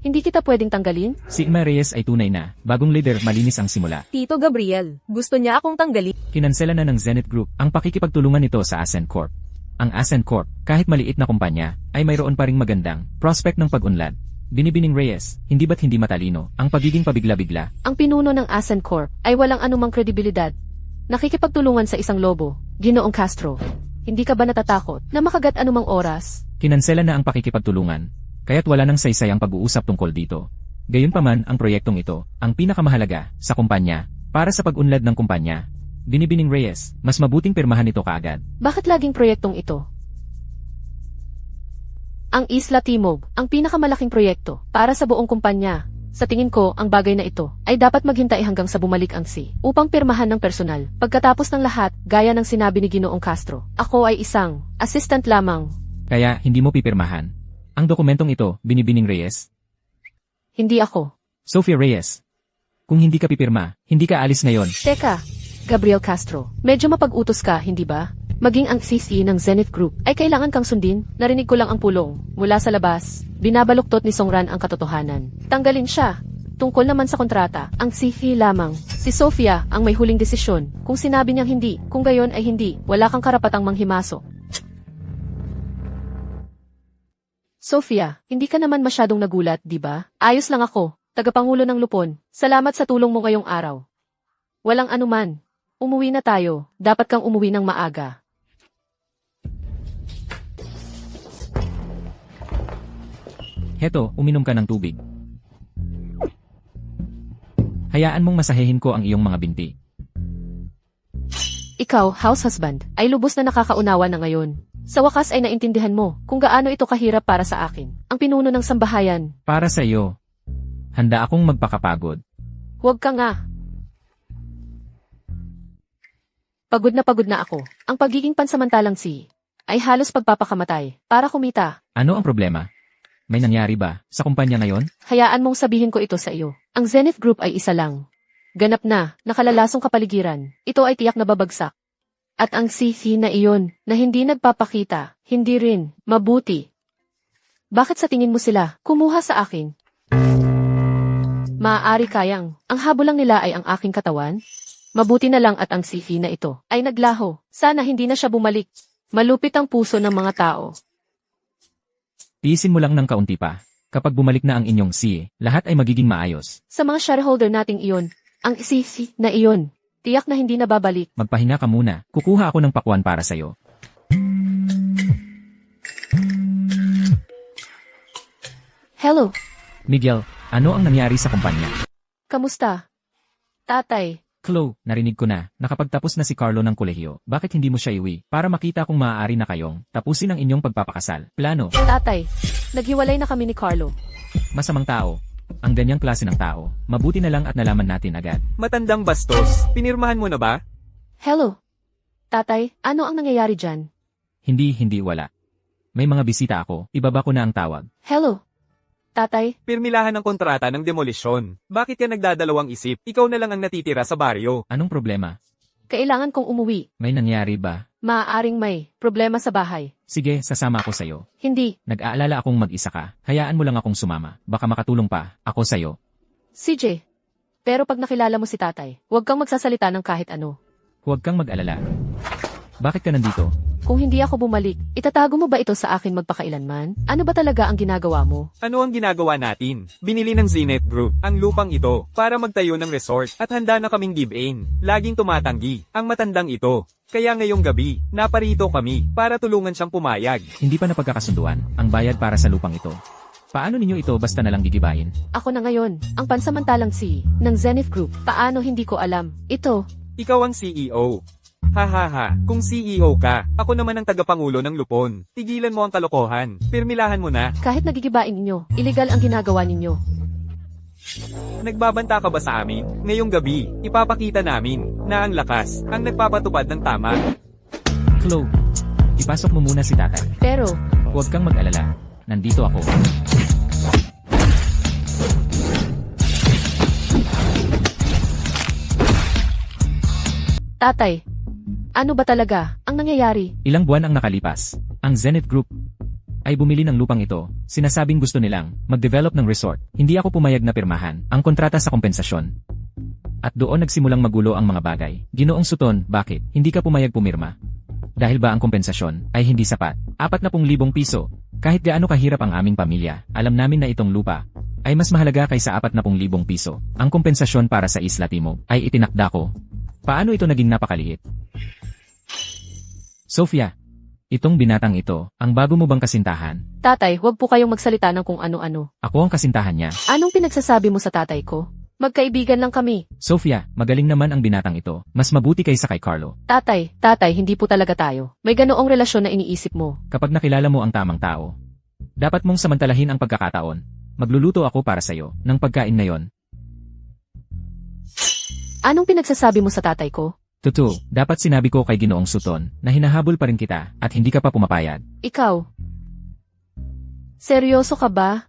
Hindi kita pwedeng tanggalin? Sigma Reyes ay tunay na, bagong leader, malinis ang simula. Tito Gabriel, gusto niya akong tanggalin. Kinansela na ng Zenith Group ang pakikipagtulungan nito sa Ascent Corp. Ang Ascent Corp, kahit maliit na kumpanya, ay mayroon pa ring magandang prospect ng pag-unlad. Binibining Reyes, hindi ba't hindi matalino ang pagiging pabigla-bigla? Ang pinuno ng Ascent Corp ay walang anumang kredibilidad. Nakikipagtulungan sa isang lobo, Ginoong Castro. Hindi ka ba natatakot na makagat anumang oras? Kinansela na ang pakikipagtulungan, kaya't wala nang saysay ang pag-uusap tungkol dito. Gayunpaman ang proyektong ito, ang pinakamahalaga sa kumpanya, para sa pag-unlad ng kumpanya. Binibining Reyes, mas mabuting pirmahan ito kaagad. Bakit laging proyektong ito? Ang Isla Timog, ang pinakamalaking proyekto para sa buong kumpanya. Sa tingin ko, ang bagay na ito ay dapat maghintay hanggang sa bumalik ang si upang pirmahan ng personal. Pagkatapos ng lahat, gaya ng sinabi ni Ginoong Castro, ako ay isang assistant lamang. Kaya hindi mo pipirmahan. Ang dokumentong ito, Binibining Reyes. Hindi ako. Sofia Reyes. Kung hindi ka pipirma, hindi ka alis ngayon. Teka, Gabriel Castro, medyo mapag-utos ka, hindi ba? Maging ang CC ng Zenith Group ay kailangan kang sundin. Narinig ko lang ang pulong. Mula sa labas, binabaluktot ni Songran ang katotohanan. Tanggalin siya. Tungkol naman sa kontrata, ang CC lamang. Si Sofia ang may huling desisyon. Kung sinabi niyang hindi, kung gayon ay hindi, wala kang karapatang manghimaso. Sofia, hindi ka naman masyadong nagulat, di ba? Ayos lang ako, tagapangulo ng Lupon. Salamat sa tulong mo ngayong araw. Walang anuman. Umuwi na tayo. Dapat kang umuwi ng maaga. Heto, uminom ka ng tubig. Hayaan mong masahehin ko ang iyong mga binti. Ikaw, house husband, ay lubos na nakakaunawa na ngayon. Sa wakas ay naintindihan mo kung gaano ito kahirap para sa akin. Ang pinuno ng sambahayan. Para sa iyo, handa akong magpakapagod. Huwag ka nga. Pagod na ako. Ang pagiging pansamantalang si ay halos pagpapakamatay para kumita. Ano ang problema? May nangyari ba sa kumpanya ngayon? Hayaan mong sabihin ko ito sa iyo. Ang Zenith Group ay isa lang. Ganap na, nakalalasong kapaligiran. Ito ay tiyak na babagsak. At ang CC na iyon, na hindi nagpapakita, hindi rin, mabuti. Bakit sa tingin mo sila, kumuha sa akin? Maaari kayang, ang habol lang nila ay ang aking katawan? Mabuti na lang at ang CC na ito ay naglaho. Sana hindi na siya bumalik. Malupit ang puso ng mga tao. Tiisin mo lang ng kaunti pa. Kapag bumalik na ang inyong CE, lahat ay magiging maayos. Sa mga shareholder nating iyon, ang CC na iyon, tiyak na hindi na babalik. Magpahinga ka muna. Kukuha ako ng pakwan para sa'yo. Hello, Miguel, ano ang nangyari sa kumpanya? kamusta? Tatay, Chloe, narinig ko na, nakapagtapos na si Carlo ng kolehiyo. Bakit hindi mo siya iwi? Para makita kung maaari na kayong tapusin ang inyong pagpapakasal. Plano, tatay, naghiwalay na kami ni Carlo. masamang tao. Ang ganyang klase ng tao, mabuti na lang at nalaman natin agad. Matandang bastos, pinirmahan mo na ba? Hello, tatay, ano ang nangyayari dyan? Hindi wala. May mga bisita ako, ibaba ko na ang tawag. Hello, tatay, Pirmilahan ng kontrata ng demolisyon. Bakit ka nagdadalawang isip? Ikaw na lang ang natitira sa baryo. Anong problema? kailangan kong umuwi. May nangyari ba? Maaaring may problema sa bahay. Sige, sasama ako sa'yo. Hindi, Nag-aalala akong mag-isa ka. Hayaan mo lang akong sumama. Baka makatulong pa ako sa'yo. CJ. Pero pag nakilala mo si tatay, huwag kang magsasalita ng kahit ano. Huwag kang mag-alala. Bakit ka nandito? Kung hindi ako bumalik, itatago mo ba ito sa akin magpakailanman? Ano ba talaga ang ginagawa mo? Ano ang ginagawa natin? Binili ng Zenith Group ang lupang ito para magtayo ng resort at handa na kaming give-in. Laging tumatanggi ang matandang ito. Kaya ngayong gabi, naparito kami para tulungan siyang pumayag. Hindi pa napagkakasunduan ang bayad para sa lupang ito. Paano ninyo ito basta na lang gigibayin? Ako na ngayon, ang pansamantalang CEO ng Zenith Group. Paano hindi ko alam? Ito, Ikaw ang CEO. Hahaha, kung CEO ka, ako naman ang tagapangulo ng lupon. Tigilan mo ang kalokohan. Pirmilahan mo na. kahit nagigibain ninyo, illegal ang ginagawa ninyo. Nagbabanta ka ba sa amin? Ngayong gabi, ipapakita namin na ang lakas ang nagpapatupad ng tama. Chloe, ipasok mo muna si tatay. Pero, Huwag kang mag-alala. Nandito ako. tatay, ano ba talaga ang nangyayari? Ilang buwan ang nakalipas. Ang Zenith Group ay bumili ng lupang ito. Sinasabing gusto nilang mag-develop ng resort. Hindi ako pumayag na pirmahan ang kontrata sa kompensasyon. At doon nagsimulang magulo ang mga bagay. Ginoong Suton, bakit hindi ka pumayag pumirma? Dahil ba ang kompensasyon ay hindi sapat? 40,000 piso. Kahit gaano kahirap ang aming pamilya, alam namin na itong lupa ay mas mahalaga kaysa 40,000 piso. Ang kompensasyon para sa Isla Timog ay itinakda ko. Paano ito naging napakaliit? Sophia, itong binatang ito, ang bago mo bang kasintahan? Tatay, huwag po kayong magsalita ng kung ano-ano. Ako ang kasintahan niya. Anong pinagsasabi mo sa tatay ko? Magkaibigan lang kami. Sophia, magaling naman ang binatang ito. Mas mabuti kaysa kay Carlo. Tatay, hindi po talaga tayo. May ganoong relasyon na iniisip mo. Kapag nakilala mo ang tamang tao, dapat mong samantalahin ang pagkakataon. Magluluto ako para sa'yo ng pagkain ngayon. Anong pinagsasabi mo sa tatay ko? Totoo, dapat sinabi ko kay Ginoong Suton na hinahabol pa rin kita at hindi ka pa pumapayag. Ikaw? Seryoso ka ba?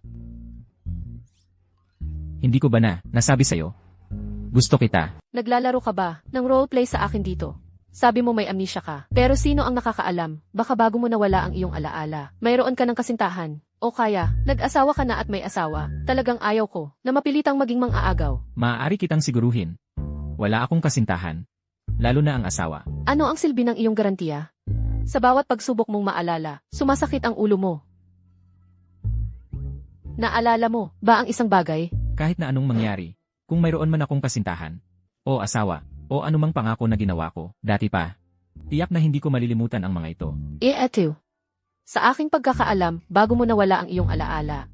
Hindi ko ba na nasabi sa'yo? Gusto kita. Naglalaro ka ba ng roleplay sa akin dito? Sabi mo may amnesia ka. Pero sino ang nakakaalam? Baka bago mo nawala ang iyong alaala. Mayroon ka ng kasintahan. O kaya, nag-asawa ka na at may asawa. Talagang ayaw ko na mapilitang maging mang-aagaw. Maaari kitang siguruhin. Wala akong kasintahan. Lalo na ang asawa. Ano ang silbi ng iyong garantiya? Sa bawat pagsubok mong maalala, sumasakit ang ulo mo. Naalala mo ba ang isang bagay? Kahit na anong mangyari, kung mayroon man akong kasintahan, o asawa, o anumang pangako na ginawa ko, dati pa, tiyak na hindi ko malilimutan ang mga ito. Eto. Sa aking pagkakaalam, bago mo nawala ang iyong alaala.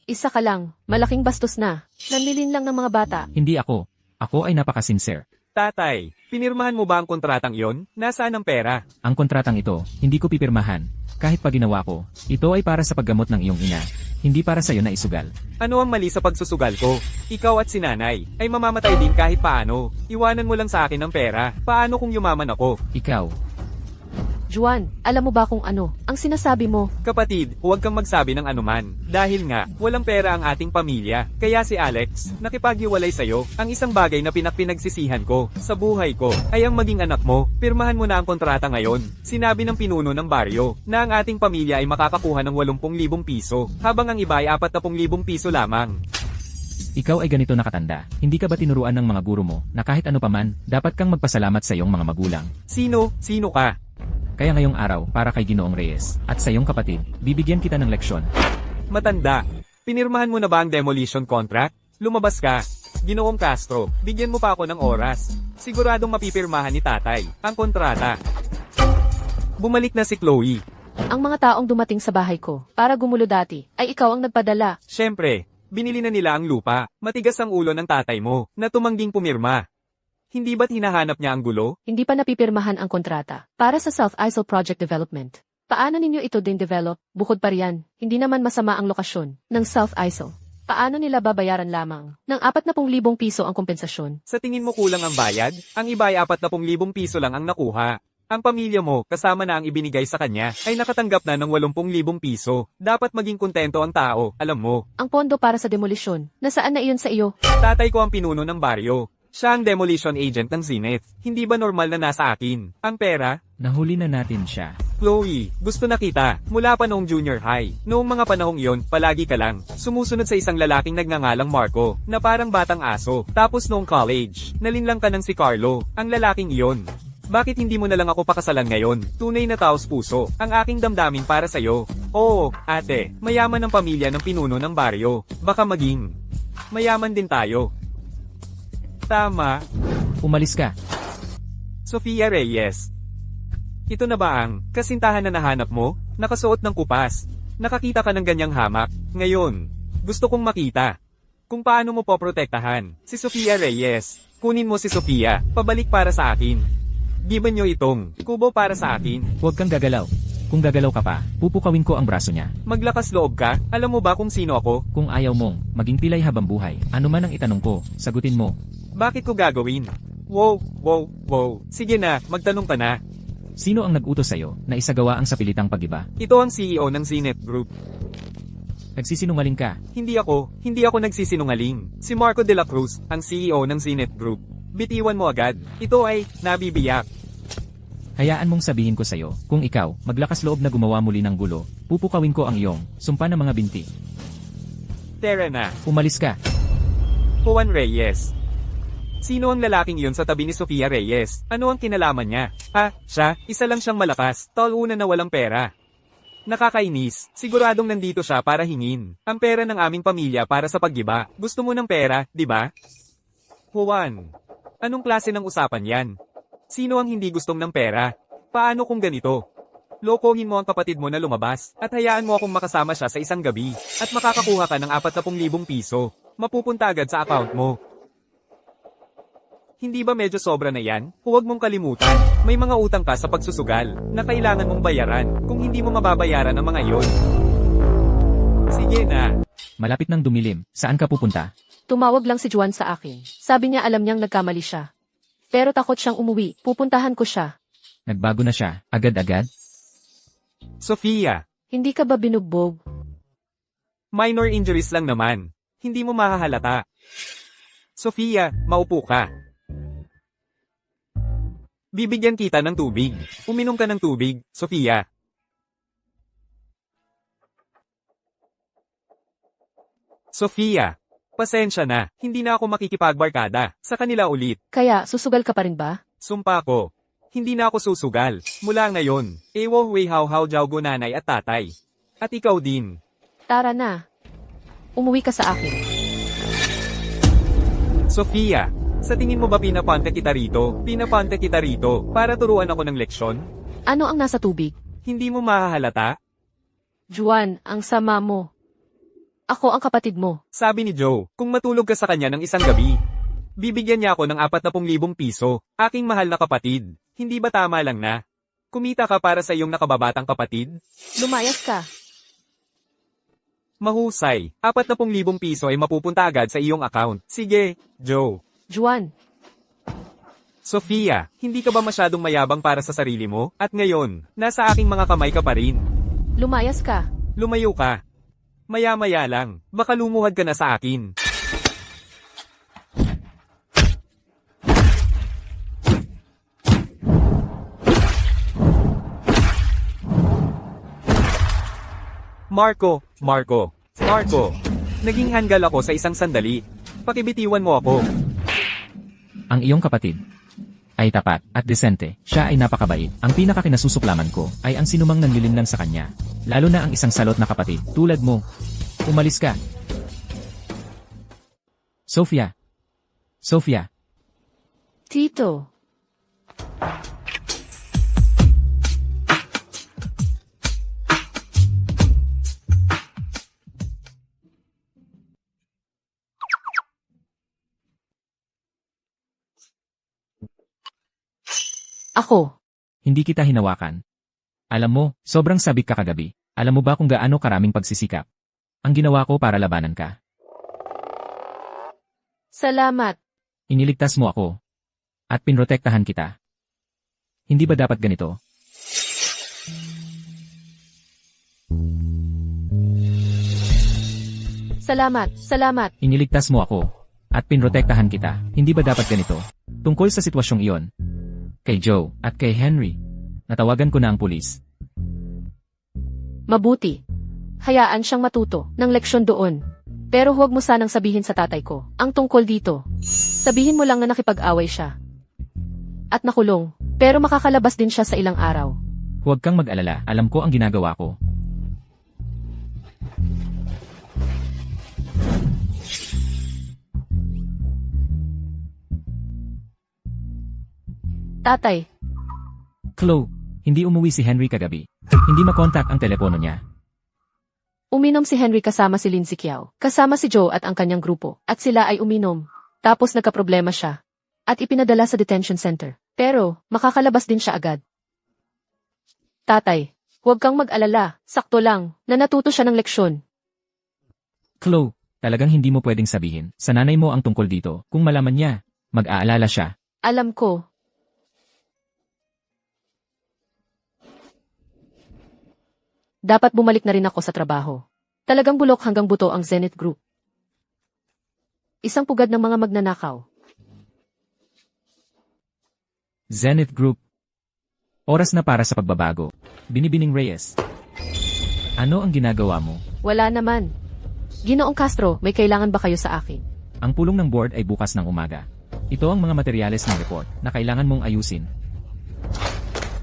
Isa ka lang, malaking bastos na. Nanlilin lang ng mga bata. Hindi ako. Ako ay napaka-sincere. Tatay, pinirmahan mo ba ang kontratang iyon? Nasaan ang pera? Ang kontratang ito, hindi ko pipirmahan. Kahit pa ginawa ko, ito ay para sa paggamot ng iyong ina. Hindi para sa iyo na isugal. Ano ang mali sa pagsusugal ko? Ikaw at si nanay ay mamamatay din kahit paano. Iwanan mo lang sa akin ang pera. Paano kung yumaman ako? Ikaw. Juan, alam mo ba kung ano ang sinasabi mo? Kapatid, huwag kang magsabi ng anuman. Dahil nga, walang pera ang ating pamilya. Kaya si Alex, nakipaghiwalay sa'yo. Ang isang bagay na pinagsissihan ko sa buhay ko ay ang maging anak mo. Pirmahan mo na ang kontrata ngayon. Sinabi ng pinuno ng baryo na ang ating pamilya ay makakakuha ng 80,000 piso, habang ang iba ay 40,000 piso lamang. Ikaw ay ganito nakatanda. Hindi ka ba tinuruan ng mga guro mo na kahit ano paman, dapat kang magpasalamat sa iyong mga magulang? Sino? Sino ka? Kaya ngayong araw, para kay Ginoong Reyes, at sa iyong kapatid, bibigyan kita ng leksyon. Matanda. Pinirmahan mo na ba ang demolition contract? Lumabas ka. Ginoong Castro, bigyan mo pa ako ng oras. Siguradong mapipirmahan ni tatay ang kontrata. Bumalik na si Chloe. Ang mga taong dumating sa bahay ko para gumulo dati ay ikaw ang nagpadala. Siyempre, binili na nila ang lupa. Matigas ang ulo ng tatay mo na tumangging pumirma. Hindi ba't hinahanap niya ang gulo? Hindi pa napipirmahan ang kontrata para sa South Isle Project Development. Paano ninyo ito din develop? Bukod pa riyan, hindi naman masama ang lokasyon ng South Isle. Paano nila babayaran lamang ng 40,000 piso ang kompensasyon? Sa tingin mo kulang ang bayad? Ang iba ay 40,000 piso lang ang nakuha. Ang pamilya mo, kasama na ang ibinigay sa kanya, ay nakatanggap na ng 80,000 piso. Dapat maging kontento ang tao, alam mo. Ang pondo para sa demolisyon, nasaan na iyon sa iyo? Tatay ko ang pinuno ng baryo. Siya ang demolition agent ng Zenith. Hindi ba normal na nasa akin? Ang pera? Nahuli na natin siya. Chloe, gusto na kita. Mula pa noong junior high. Noong mga panahong iyon, palagi ka lang sumusunod sa isang lalaking nagngangalang Marco, na parang batang aso. Tapos noong college, nalinlang ka ng si Carlo, ang lalaking iyon. Bakit hindi mo na lang ako pakasalan ngayon? Tunay na taos puso, ang aking damdamin para sa'yo. Oo, ate, mayaman ang pamilya ng pinuno ng baryo. Baka maging mayaman din tayo. Tama. Umalis ka. Sofia Reyes. Ito na ba ang kasintahan na nahanap mo? Nakasuot ng kupas. Nakakita ka ng ganyang hamak. Ngayon, gusto kong makita kung paano mo poprotektahan si Sofia Reyes. Kunin mo si Sofia, pabalik para sa akin. Giban nyo itong kubo para sa akin. Huwag kang gagalaw. Kung gagalaw ka pa, pupukawin ko ang braso niya. Maglakas loob ka, alam mo ba kung sino ako? Kung ayaw mong maging pilay habang buhay, ano man ang itanong ko, sagutin mo. Bakit ko gagawin? Wow, wow, wow. Sige na, magtanong ka na. Sino ang nag-utos sa'yo na isagawa ang sapilitang pag-iba? Ito ang CEO ng Zenith Group. Nagsisinungaling ka. Hindi ako nagsisinungaling. Si Marco de la Cruz, ang CEO ng Zenith Group. Bitiwan mo agad. Ito ay nabibiyak. Hayaan mong sabihin ko sa'yo, kung ikaw, maglakas loob na gumawa muli ng gulo, pupukawin ko ang iyong sumpa ng mga binti. Tara na. Umalis ka. Juan Reyes. Sino ang lalaking iyon sa tabi ni Sofia Reyes? Ano ang kinalaman niya? Siya, isa lang siyang malakas, tauna na walang pera. Nakakainis, siguradong nandito siya para hingin ang pera ng aming pamilya para sa paggiba. Gusto mo ng pera, di ba? Juan, anong klase ng usapan yan? Sino ang hindi gustong ng pera? Paano kung ganito? Lokohin mo ang kapatid mo na lumabas, at hayaan mo akong makasama siya sa isang gabi, at makakakuha ka ng 40,000 piso. Mapupunta agad sa account mo. Hindi ba medyo sobra na yan? Huwag mong kalimutan, may mga utang ka sa pagsusugal, na kailangan mong bayaran, kung hindi mo mababayaran ang mga yon. Sige na. Malapit nang dumilim, saan ka pupunta? Tumawag lang si Juan sa akin. Sabi niya alam niyang nagkamali siya. Pero takot siyang umuwi, pupuntahan ko siya. Nagbago na siya, agad-agad? Sofia, Hindi ka ba binugbog? minor injuries lang naman. Hindi mo mahahalata. Sofia, maupo ka. Bibigyan kita ng tubig. Uminom ka ng tubig, Sofia. Sofia, pasensya na. Hindi na ako makikipagbarkada sa kanila ulit. Kaya, susugal ka pa rin ba? Sumpa ko. Hindi na ako susugal. Mula ngayon, ewo hui how jaw go nanay at tatay. At ikaw din. Tara na. Umuwi ka sa akin. Sofia, sa tingin mo ba pinapante kita rito? Pinapante kita rito para turuan ako ng leksyon? Ano ang nasa tubig? Hindi mo mahahalata? Juan, ang sama mo. Ako ang kapatid mo. Sabi ni Joe, kung matulog ka sa kanya ng isang gabi, bibigyan niya ako ng 40,000 piso. Aking mahal na kapatid, hindi ba tama lang na? Kumita ka para sa iyong nakababatang kapatid? Lumayas ka. Mahusay, 40,000 piso ay mapupunta agad sa iyong account. Sige, Joe. Juan, Sofia, hindi ka ba masyadong mayabang para sa sarili mo? At ngayon, nasa aking mga kamay ka pa rin. Lumayas ka. Lumayo ka. Maya-maya lang, baka lumuhad ka na sa akin. Marco. Naging hanggal ako sa isang sandali. Pakibitiwan mo ako. Ang iyong kapatid ay tapat at desente. Siya ay napakabait. Ang pinakakinasusuklaman ko ay ang sinumang nanlilinlang sa kanya. Lalo na ang isang salot na kapatid, tulad mo. Umalis ka. Sophia. Tito. Ako. Hindi kita hinawakan. Alam mo, sobrang sabik ka kagabi. Alam mo ba kung gaano karaming pagsisikap ang ginawa ko para labanan ka? Salamat. Iniligtas mo ako. At pinrotektahan kita. Hindi ba dapat ganito? Salamat. Iniligtas mo ako. At pinrotektahan kita. Hindi ba dapat ganito? Tungkol sa sitwasyong iyon. Kay Joe at kay Henry. Natawagan ko na ang pulis. Mabuti. Hayaan siyang matuto ng leksyon doon. Pero huwag mo sanang sabihin sa tatay ko ang tungkol dito. Sabihin mo lang na nakipag-away siya. At nakulong. Pero makakalabas din siya sa ilang araw. Huwag kang mag-alala. Alam ko ang ginagawa ko. Tatay, Chloe, hindi umuwi si Henry kagabi. Hindi makontak ang telepono niya. uminom si Henry kasama si Lindsay Kiao, kasama si Joe at ang kanyang grupo, at sila ay uminom. Tapos nagkaproblema siya. At ipinadala sa detention center. Pero, makakalabas din siya agad. Tatay, huwag kang mag-alala, sakto lang, na natuto siya ng leksyon. Chloe, talagang hindi mo pwedeng sabihin sa nanay mo ang tungkol dito. Kung malaman niya, mag-aalala siya. Alam ko. Dapat bumalik na rin ako sa trabaho. Talagang bulok hanggang buto ang Zenith Group. Isang pugad ng mga magnanakaw. Zenith Group. Oras na para sa pagbabago. Binibining Reyes. Ano ang ginagawa mo? Wala naman. Ginoong Castro, may kailangan ba kayo sa akin? Ang pulong ng board ay bukas ng umaga. Ito ang mga materyales ng report na kailangan mong ayusin.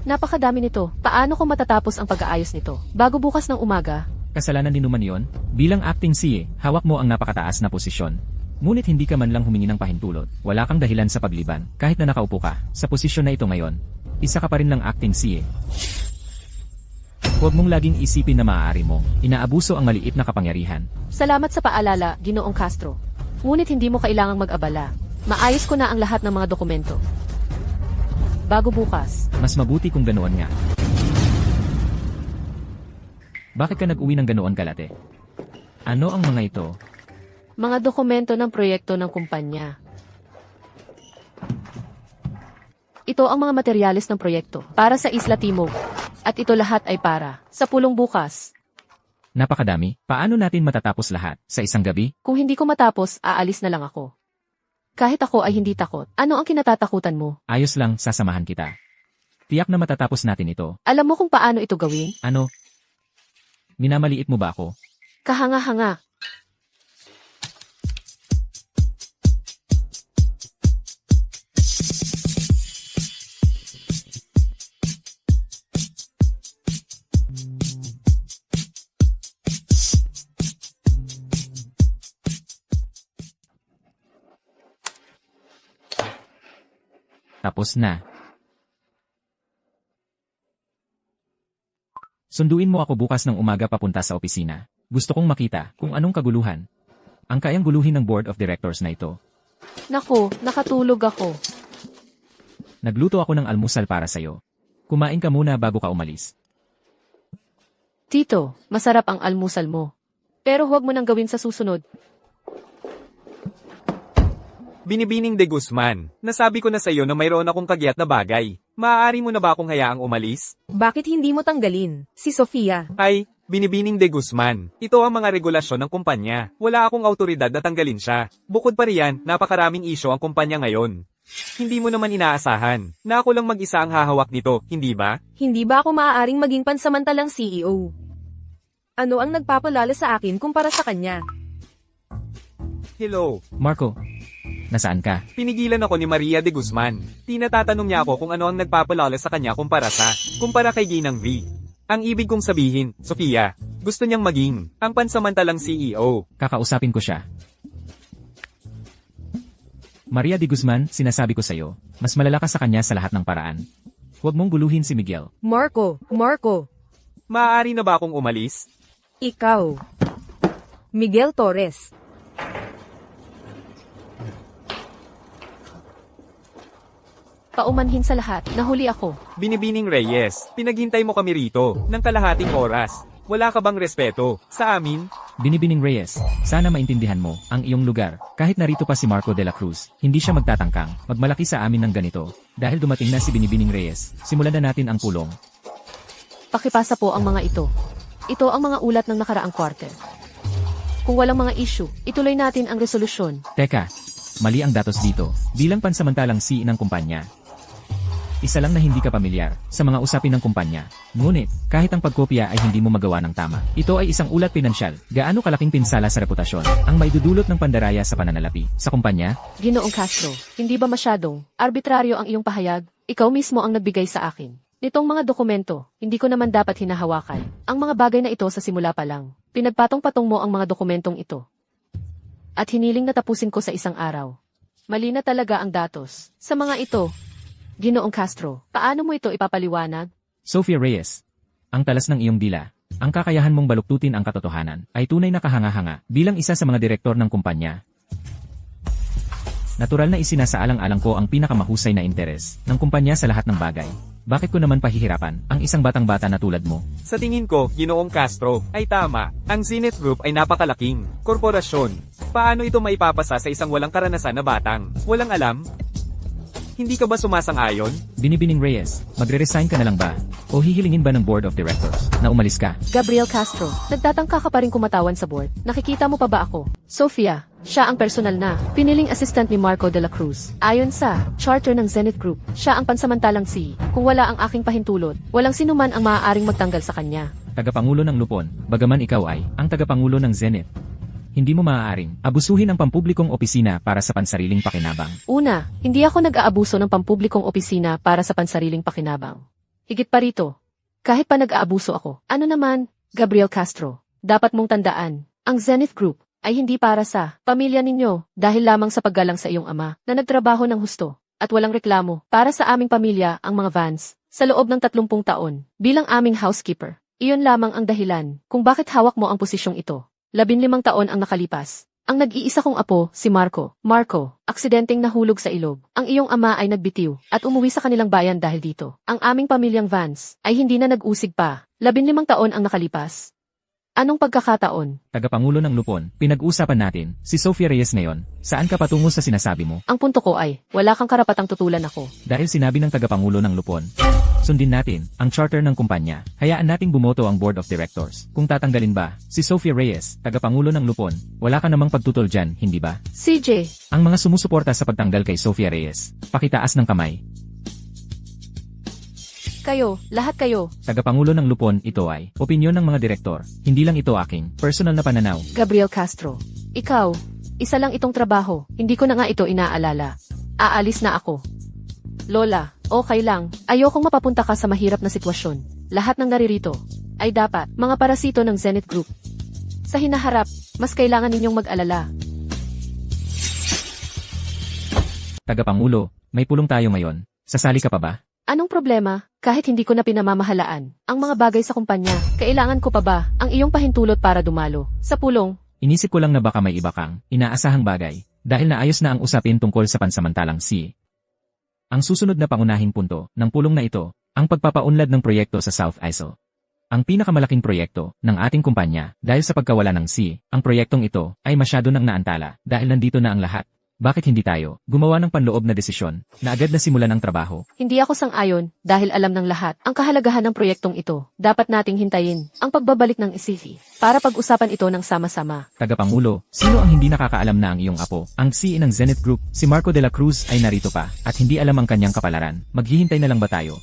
Napakadami nito. Paano ko matatapos ang pag-aayos nito? Bago bukas ng umaga? Kasalanan din naman yon. Bilang acting CA, hawak mo ang napakataas na posisyon. Ngunit hindi ka man lang humingi ng pahintulot. Wala kang dahilan sa pagliban, kahit na nakaupo ka sa posisyon na ito ngayon. Isa ka pa rin lang acting CA. Huwag mong laging isipin na maaari mo inaabuso ang maliit na kapangyarihan. Salamat sa paalala, Ginoong Castro. Ngunit hindi mo kailangang mag-abala. Maayos ko na ang lahat ng mga dokumento. Bago bukas. Mas mabuti kung ganoon nga. Bakit ka nag-uwi ng ganoon kalate? Ano ang mga ito? Mga dokumento ng proyekto ng kumpanya. Ito ang mga materyales ng proyekto para sa Isla Timog. At ito lahat ay para sa pulong bukas. Napakadami. Paano natin matatapos lahat sa isang gabi? Kung hindi ko matapos, aalis na lang ako. Kahit ako ay hindi takot. Ano ang kinatatakutan mo? Ayos lang, sasamahan kita. Tiyak na matatapos natin ito. Alam mo kung paano ito gawin? Ano? Minamaliit mo ba ako? Kahanga-hanga. Tapos na. Sunduin mo ako bukas ng umaga papunta sa opisina. Gusto kong makita kung anong kaguluhan ang kayang guluhin ng board of directors na ito. Naku, nakatulog ako. Nagluto ako ng almusal para sa'yo. Kumain ka muna bago ka umalis. Tito, masarap ang almusal mo. Pero huwag mo nang gawin sa susunod. Binibining de Guzman, nasabi ko na sa iyo na mayroon akong kagyat na bagay. Maaari mo na ba akong hayaang umalis? Bakit hindi mo tanggalin? Si Sofia. Ay, Binibining de Guzman, ito ang mga regulasyon ng kumpanya. Wala akong autoridad na tanggalin siya. Bukod pa riyan, napakaraming isyo ang kumpanya ngayon. Hindi mo naman inaasahan na ako lang mag-isa ang hahawak nito, hindi ba? Hindi ba ako maaaring maging pansamantalang CEO? Ano ang nagpapalala sa akin kumpara sa kanya? Hello, Marco, nasaan ka? pinigilan ako ni Maria de Guzman. Tinatatanong niya ako kung ano ang nagpapalala sa kanya kumpara kay Ginang V. Ang ibig kong sabihin, Sofia, gusto niyang maging ang pansamantalang CEO. Kakausapin ko siya. Maria de Guzman, sinasabi ko sa'yo, mas malala ka sa kanya sa lahat ng paraan. Huwag mong guluhin si Miguel. Marco. Maaari na ba akong umalis? Ikaw. Miguel Torres. Paumanhin sa lahat, nahuli ako. Binibining Reyes, pinaghintay mo kami rito ng kalahating oras. Wala ka bang respeto sa amin? Binibining Reyes, sana maintindihan mo ang iyong lugar. Kahit narito pa si Marco de la Cruz, hindi siya magtatangkang magmalaki sa amin ng ganito. Dahil dumating na si Binibining Reyes, simulan na natin ang pulong. Pakipasa po ang mga ito. Ito ang mga ulat ng nakaraang quarter. Kung walang mga issue, ituloy natin ang resolusyon. Teka, mali ang datos dito. Bilang pansamantalang CEO ng kumpanya, isa lang na hindi ka pamilyar sa mga usapin ng kumpanya. Ngunit, kahit ang pagkopya ay hindi mo magawa ng tama. Ito ay isang ulat pinansyal. Gaano kalaking pinsala sa reputasyon ang may dudulot ng pandaraya sa pananalapi sa kumpanya? Ginoong Castro, hindi ba masyadong arbitraryo ang iyong pahayag? Ikaw mismo ang nagbigay sa akin nitong mga dokumento, hindi ko naman dapat hinahawakan ang mga bagay na ito sa simula pa lang. Pinagpatong-patong mo ang mga dokumentong ito. At hiniling na tapusin ko sa isang araw. Mali na talaga ang datos sa mga ito. Ginoong Castro, paano mo ito ipapaliwanag? Sofia Reyes, ang talas ng iyong dila, ang kakayahan mong baluktutin ang katotohanan, ay tunay na kahanga-hanga bilang isa sa mga direktor ng kumpanya. Natural na isinasaalang-alang ko ang pinakamahusay na interes ng kumpanya sa lahat ng bagay. Bakit ko naman pahihirapan ang isang batang-bata na tulad mo? Sa tingin ko, Ginoong Castro, ay tama. Ang Zenith Group ay napakalaking korporasyon. Paano ito maipapasa sa isang walang karanasan na batang walang alam? Hindi ka ba sumasang-ayon? Binibining Reyes, magre-resign ka na lang ba? O hihilingin ba ng Board of Directors na umalis ka? Gabriel Castro, nagtatangka ka pa rin kumatawan sa board. Nakikita mo pa ba ako? Sofia, siya ang personal na piniling assistant ni Marco de la Cruz. Ayon sa charter ng Zenith Group, siya ang pansamantalang CEO. Kung wala ang aking pahintulot, walang sinuman ang maaaring magtanggal sa kanya. Tagapangulo ng Lupon, bagaman ikaw ay ang tagapangulo ng Zenith. Hindi mo maaaring abusuhin ang pampublikong opisina para sa pansariling pakinabang. Una, hindi ako nag-aabuso ng pampublikong opisina para sa pansariling pakinabang. Higit pa rito, kahit pa nag-aabuso ako, ano naman, Gabriel Castro, dapat mong tandaan, ang Zenith Group ay hindi para sa pamilya ninyo dahil lamang sa paggalang sa iyong ama na nagtrabaho ng husto at walang reklamo para sa aming pamilya ang mga Vance sa loob ng 30 taon bilang aming housekeeper. Iyon lamang ang dahilan kung bakit hawak mo ang posisyong ito. 15 taon ang nakalipas. Ang nag-iisa kong apo, si Marco. Marco, aksidenteng nahulog sa ilog. Ang iyong ama ay nagbitiw at umuwi sa kanilang bayan dahil dito. Ang aming pamilyang Vance ay hindi na nag-usig pa. 15 taon ang nakalipas. Anong pagkakataon? Tagapangulo ng Lupon, pinag-usapan natin, si Sofia Reyes ngayon, saan ka patungo sa sinasabi mo? Ang punto ko ay, wala kang karapatang tutulan ako. Dahil sinabi ng tagapangulo ng Lupon, sundin natin ang charter ng kumpanya. Hayaan nating bumoto ang Board of Directors. Kung tatanggalin ba, si Sofia Reyes, tagapangulo ng Lupon, wala ka namang pagtutol dyan, hindi ba? CJ, Ang mga sumusuporta sa pagtanggal kay Sofia Reyes, pakitaas ng kamay. kayo, lahat kayo. Tagapangulo ng Lupon, ito ay opinyon ng mga direktor. Hindi lang ito aking personal na pananaw. Gabriel Castro, ikaw, isa lang itong trabaho, hindi ko na nga ito inaalala. Aalis na ako. Lola, okay lang, ayokong mapapunta ka sa mahirap na sitwasyon. Lahat ng naririto ay dapat mga parasito ng Zenith Group. Sa hinaharap, mas kailangan ninyong mag-alala. Tagapangulo, may pulong tayo ngayon. Sasali ka pa ba? Anong problema? Kahit hindi ko na pinamamahalaan ang mga bagay sa kumpanya, kailangan ko pa ba ang iyong pahintulot para dumalo sa pulong? Inisip ko lang na baka may iba kang inaasahang bagay dahil naayos na ang usapin tungkol sa pansamantalang CEO. Ang susunod na pangunahing punto ng pulong na ito, ang pagpapaunlad ng proyekto sa South Isle. Ang pinakamalaking proyekto ng ating kumpanya dahil sa pagkawala ng CEO, ang proyektong ito ay masyado nang naantala dahil nandito na ang lahat. bakit hindi tayo gumawa ng panloob na desisyon na agad na simulan ang trabaho? Hindi ako sang-ayon dahil alam ng lahat ang kahalagahan ng proyektong ito. Dapat nating hintayin ang pagbabalik ng ICC para pag-usapan ito ng sama-sama. Tagapangulo, sino ang hindi nakakaalam na ang iyong apo? Ang CEO ng Zenith Group, si Marco de la Cruz ay narito pa at hindi alam ang kanyang kapalaran. Maghihintay na lang ba tayo?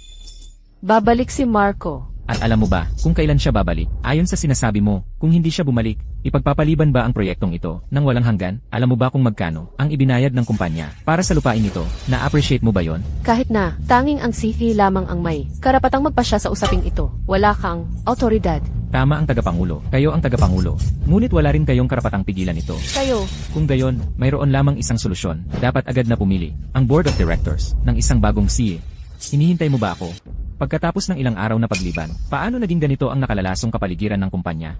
Babalik si Marco. At alam mo ba kung kailan siya babalik? Ayon sa sinasabi mo, kung hindi siya bumalik, ipagpapaliban ba ang proyektong ito ng walang hanggan? Alam mo ba kung magkano ang ibinayad ng kumpanya para sa lupain ito? Na-appreciate mo ba yon? Kahit na, tanging ang CC lamang ang may karapatang magpasya sa usaping ito. Wala kang autoridad. Tama ang tagapangulo. Kayo ang tagapangulo. Ngunit wala rin kayong karapatang pigilan ito. Kayo, Kung gayon, mayroon lamang isang solusyon. Dapat agad na pumili ang Board of Directors ng isang bagong CEO. Hinihintay mo ba ako? Pagkatapos ng ilang araw na pagliban, paano naging ganito ang nakalalasong kapaligiran ng kumpanya?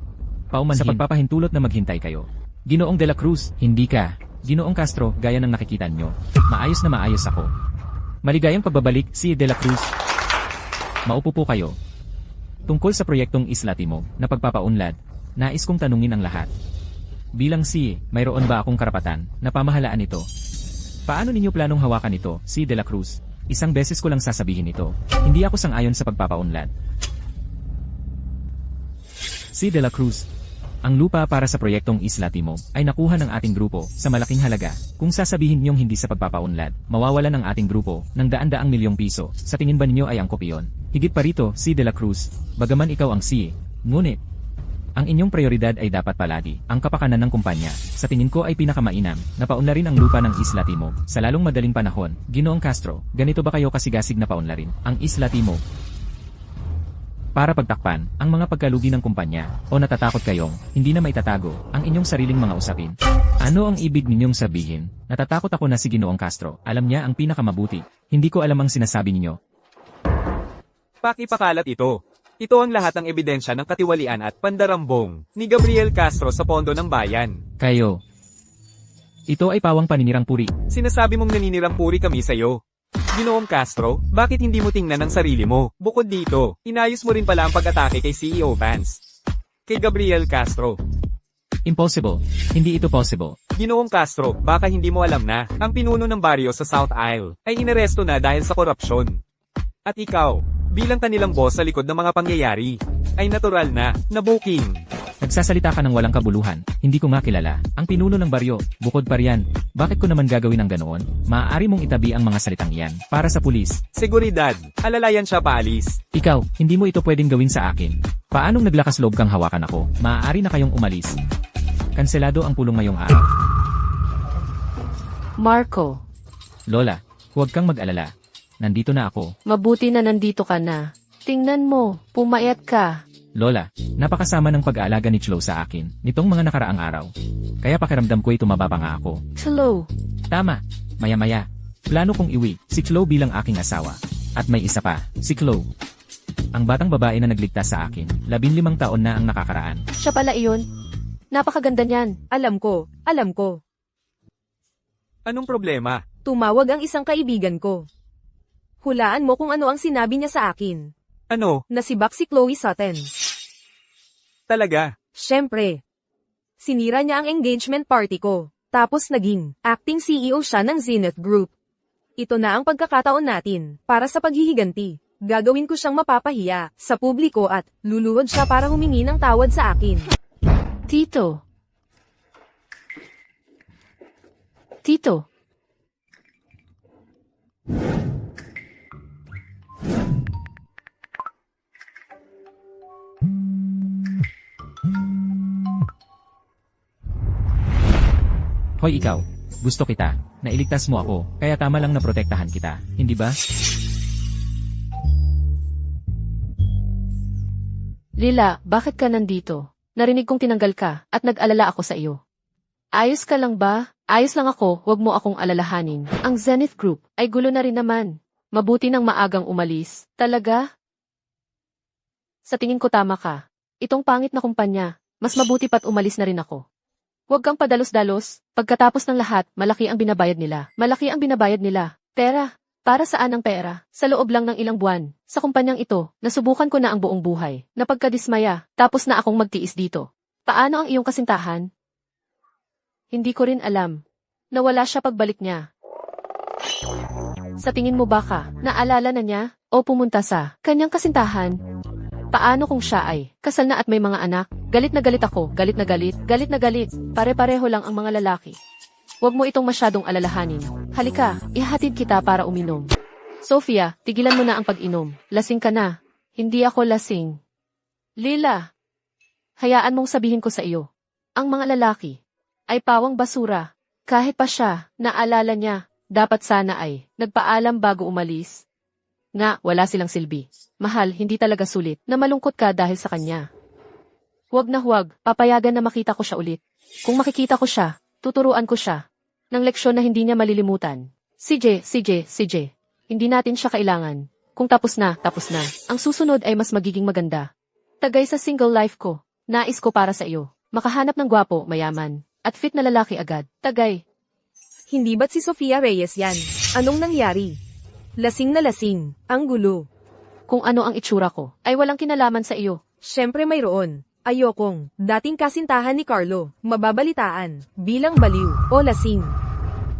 Paumanhin sa pagpapahintulot na maghintay kayo. Ginoong De La Cruz, hindi ka. Ginoong Castro, gaya ng nakikita nyo. Maayos na maayos ako. Maligayang pagbabalik, si De La Cruz. Maupo po kayo. Tungkol sa proyektong Isla Timog na pagpapaunlad, nais kong tanungin ang lahat. Bilang CEO, mayroon ba akong karapatan na pamahalaan ito? Paano ninyo planong hawakan ito, si De La Cruz? Isang beses ko lang sasabihin ito. Hindi ako sang-ayon sa pagpapaunlad. Si De La Cruz, ang lupa para sa proyektong Isla Timog ay nakuha ng ating grupo sa malaking halaga. Kung sasabihin ninyong hindi sa pagpapaunlad, mawawalan ng ating grupo ng daan-daang milyong piso. Sa tingin ba ninyo ay angkop iyon? Higit pa rito, si De La Cruz, bagaman ikaw ang CEO, ngunit ang inyong prioridad ay dapat palagi ang kapakanan ng kumpanya. Sa tingin ko ay pinakamainam na paunlarin ang lupa ng Isla Timog sa lalong madaling panahon. Ginoong Castro, ganito ba kayo kasigasig na paunlarin ang Isla Timog para pagtakpan ang mga pagkalugi ng kumpanya? O natatakot kayong hindi na maitatago ang inyong sariling mga usapin? Ano ang ibig ninyong sabihin? Natatakot ako na si Ginoong Castro alam niya ang pinakamabuti. Hindi ko alam ang sinasabi ninyo. Pakipakalat ito. Ito ang lahat ng ebidensya ng katiwalian at pandarambong ni Gabriel Castro sa pondo ng bayan. Kayo. Ito ay pawang paninirang puri. Sinasabi mong naninirang puri kami sa'yo. Ginoong Castro, bakit hindi mo tingnan ang sarili mo? Bukod dito, inayos mo rin pala ang pag-atake kay CEO Vance. Kay Gabriel Castro. Impossible. Hindi ito possible. Ginoong Castro, baka hindi mo alam na, ang pinuno ng baryo sa South Isle ay inaresto na dahil sa korupsyon. At ikaw, bilang kanilang boss sa likod ng mga pangyayari, ay natural na booking. Nagsasalita ka ng walang kabuluhan, hindi ko nga kilala. Ang pinuno ng baryo, bukod pa riyan, bakit ko naman gagawin ang ganoon? Maaari mong itabi ang mga salitang iyan, para sa pulis. Seguridad, alalayan siya paalis. Ikaw, hindi mo ito pwedeng gawin sa akin. Paanong naglakas loob kang hawakan ako? Maaari na kayong umalis. Kanselado ang pulong ngayong araw. Marco, Lola, huwag kang mag-alala. Nandito na ako. mabuti na nandito ka na. Tingnan mo, pumayat ka. Lola, napakasama ng pag-aalaga ni Chlo sa akin nitong mga nakaraang araw. Kaya pakiramdam ko ay tumaba pa nga ako. Slow. Tama, maya-maya. Plano kong iwi si Chlo bilang aking asawa. At may isa pa, si Chlo. Ang batang babae na nagligtas sa akin, 15 taon na ang nakakaraan. Siya pala iyon. Napakaganda niyan. Alam ko, alam ko. Anong problema? Tumawag ang isang kaibigan ko. Hulaan mo kung ano ang sinabi niya sa akin. Ano? Nasibak si Chloe Sutton. Talaga? Siyempre. Sinira niya ang engagement party ko. Tapos naging acting CEO siya ng Zenith Group. Ito na ang pagkakataon natin para sa paghihiganti. Gagawin ko siyang mapapahiya sa publiko at luluhod siya para humingi ng tawad sa akin. Tito. Tito. Hoy ikaw, gusto kita, nailigtas mo ako, kaya tama lang na protektahan kita, hindi ba? Lila, bakit ka nandito? Narinig kong tinanggal ka at nag-alala ako sa iyo. Ayos ka lang ba? Ayos lang ako, wag mo akong alalahanin. Ang Zenith Group ay gulo na rin naman. Mabuti nang maagang umalis. Talaga? Sa tingin ko tama ka. Itong pangit na kumpanya, mas mabuti pa't umalis na rin ako. Huwag kang padalos-dalos. Pagkatapos ng lahat, malaki ang binabayad nila. Malaki ang binabayad nila. Pera. Para saan ang pera? Sa loob lang ng ilang buwan. Sa kumpanyang ito, nasubukan ko na ang buong buhay. Napagkadismaya, tapos na akong magtiis dito. Paano ang iyong kasintahan? Hindi ko rin alam. Nawala siya pagbalik niya. Sa tingin mo baka, naalala na niya, o pumunta sa kanyang kasintahan? Paano kung siya ay kasal na at may mga anak? Galit na galit ako, galit na galit, galit na galit. Pare-pareho lang ang mga lalaki. Huwag mo itong masyadong alalahanin. Halika, ihatid kita para uminom. Sophia, tigilan mo na ang pag-inom. Lasing ka na. Hindi ako lasing. Lila, hayaan mong sabihin ko sa iyo. Ang mga lalaki ay pawang basura. Kahit pa siya, naalala niya, dapat sana ay nagpaalam bago umalis. Nga, wala silang silbi. Mahal, hindi talaga sulit na malungkot ka dahil sa kanya. Huwag na huwag, papayagan na makita ko siya ulit. Kung makikita ko siya, tuturuan ko siya ng leksyon na hindi niya malilimutan. CJ, hindi natin siya kailangan. Kung tapos na, tapos na. Ang susunod ay mas magiging maganda. Tagay sa single life ko, nais ko para sa iyo. Makahanap ng gwapo, mayaman, at fit na lalaki agad. Tagay. Hindi ba't si Sofia Reyes yan? Anong nangyari? Lasing na lasing. Ang gulo. Kung ano ang itsura ko, ay walang kinalaman sa iyo. Siyempre mayroon. Ayokong, dating kasintahan ni Carlo, mababalitaan, bilang baliw, o lasing.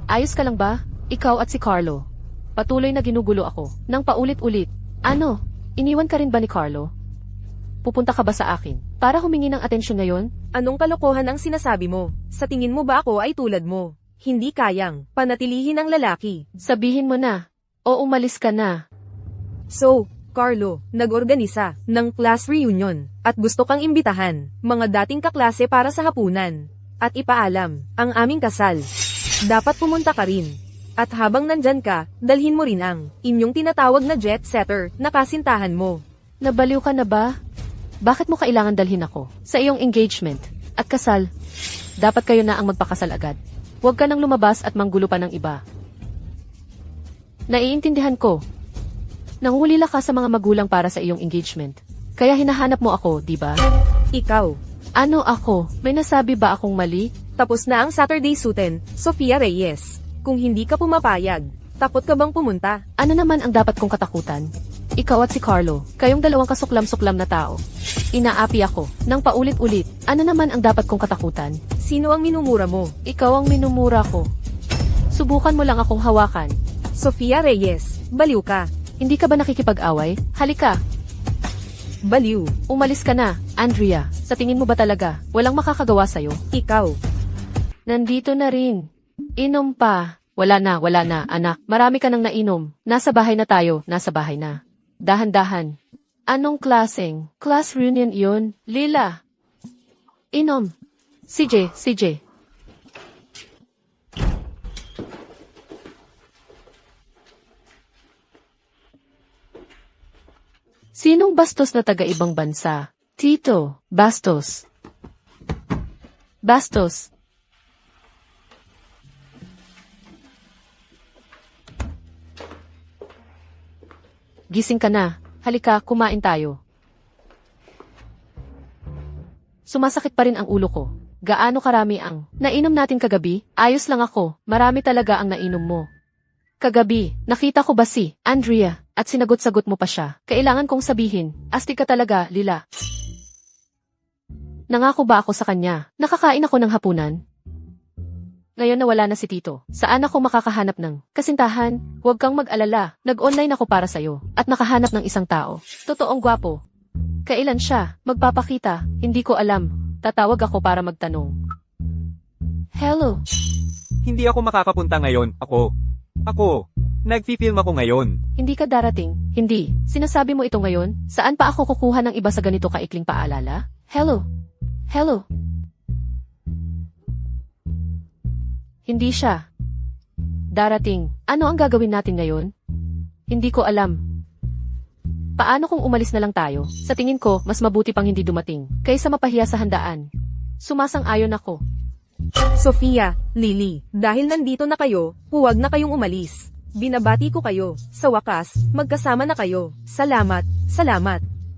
Ayos ka lang ba? Ikaw at si Carlo. Patuloy na ginugulo ako, nang paulit-ulit. Ano? Iniwan ka rin ba ni Carlo? Pupunta ka ba sa akin, para humingi ng atensyon ngayon? Anong kalokohan ang sinasabi mo? Sa tingin mo ba ako ay tulad mo? Hindi kayang, panatilihin ang lalaki. Sabihin mo na, o umalis ka na. So, Carlo, nag-organisa ng class reunion at gusto kang imbitahan mga dating kaklase para sa hapunan at ipaalam ang aming kasal. Dapat pumunta ka rin. At habang nandyan ka, dalhin mo rin ang inyong tinatawag na jet setter na kasintahan mo. Nabaliw ka na ba? Bakit mo kailangan dalhin ako sa iyong engagement at kasal? Dapat kayo na ang magpakasal agad. Huwag ka nang lumabas at manggulo pa ng iba. Naiintindihan ko. Nangulila ka sa mga magulang para sa iyong engagement. Kaya hinahanap mo ako, di ba? Ikaw. Ano ako? May nasabi ba akong mali? Tapos na ang Saturday suiten, Sofia Reyes. Kung hindi ka pumapayag, takot ka bang pumunta? Ano naman ang dapat kong katakutan? Ikaw at si Carlo, kayong dalawang kasuklam-suklam na tao. Inaapi ako, nang paulit-ulit. Ano naman ang dapat kong katakutan? Sino ang minumura mo? Ikaw ang minumura ko. Subukan mo lang akong hawakan. Sofia Reyes, baliw ka. Hindi ka ba nakikipag-away? Halika. Baliw. Umalis ka na, Andrea. Sa tingin mo ba talaga, walang makakagawa sa'yo? Ikaw. Nandito na rin. Inom pa. Wala na, anak. Marami ka nang nainom. Nasa bahay na tayo, nasa bahay na. Dahan-dahan. Anong klaseng? Class reunion iyon? Lila. Inom. CJ. Sinong bastos na taga-ibang bansa? Tito, Bastos. Bastos. Gising ka na. Halika, kumain tayo. Sumasakit pa rin ang ulo ko. Gaano karami ang nainom natin kagabi? Ayos lang ako. Marami talaga ang nainom mo. Kagabi, nakita ko ba si Andrea at sinagot-sagot mo pa siya? Kailangan kong sabihin, astig ka talaga, Lila. Nangako ba ako sa kanya? Nakakain ako ng hapunan? Ngayon na wala na si Tito. Saan ako makakahanap ng kasintahan? Huwag kang mag-alala. Nag-online ako para sa'yo at nakahanap ng isang tao. Totoong gwapo. Kailan siya magpapakita? Hindi ko alam. Tatawag ako para magtanong. Hello. Hindi ako makakapunta ngayon. Ako. Nagfi-film ako ngayon. Hindi ka darating. Hindi. Sinasabi mo ito ngayon? Saan pa ako kukuha ng iba sa ganito kaikling paalala? Hello. Hindi siya darating. Ano ang gagawin natin ngayon? Hindi ko alam. Paano kung umalis na lang tayo? Sa tingin ko, mas mabuti pang hindi dumating, kaysa mapahiya sa handaan. Sumasang-ayon ako. Sofia, Lily, dahil nandito na kayo, huwag na kayong umalis. Binabati ko kayo. Sa wakas, magkasama na kayo. Salamat.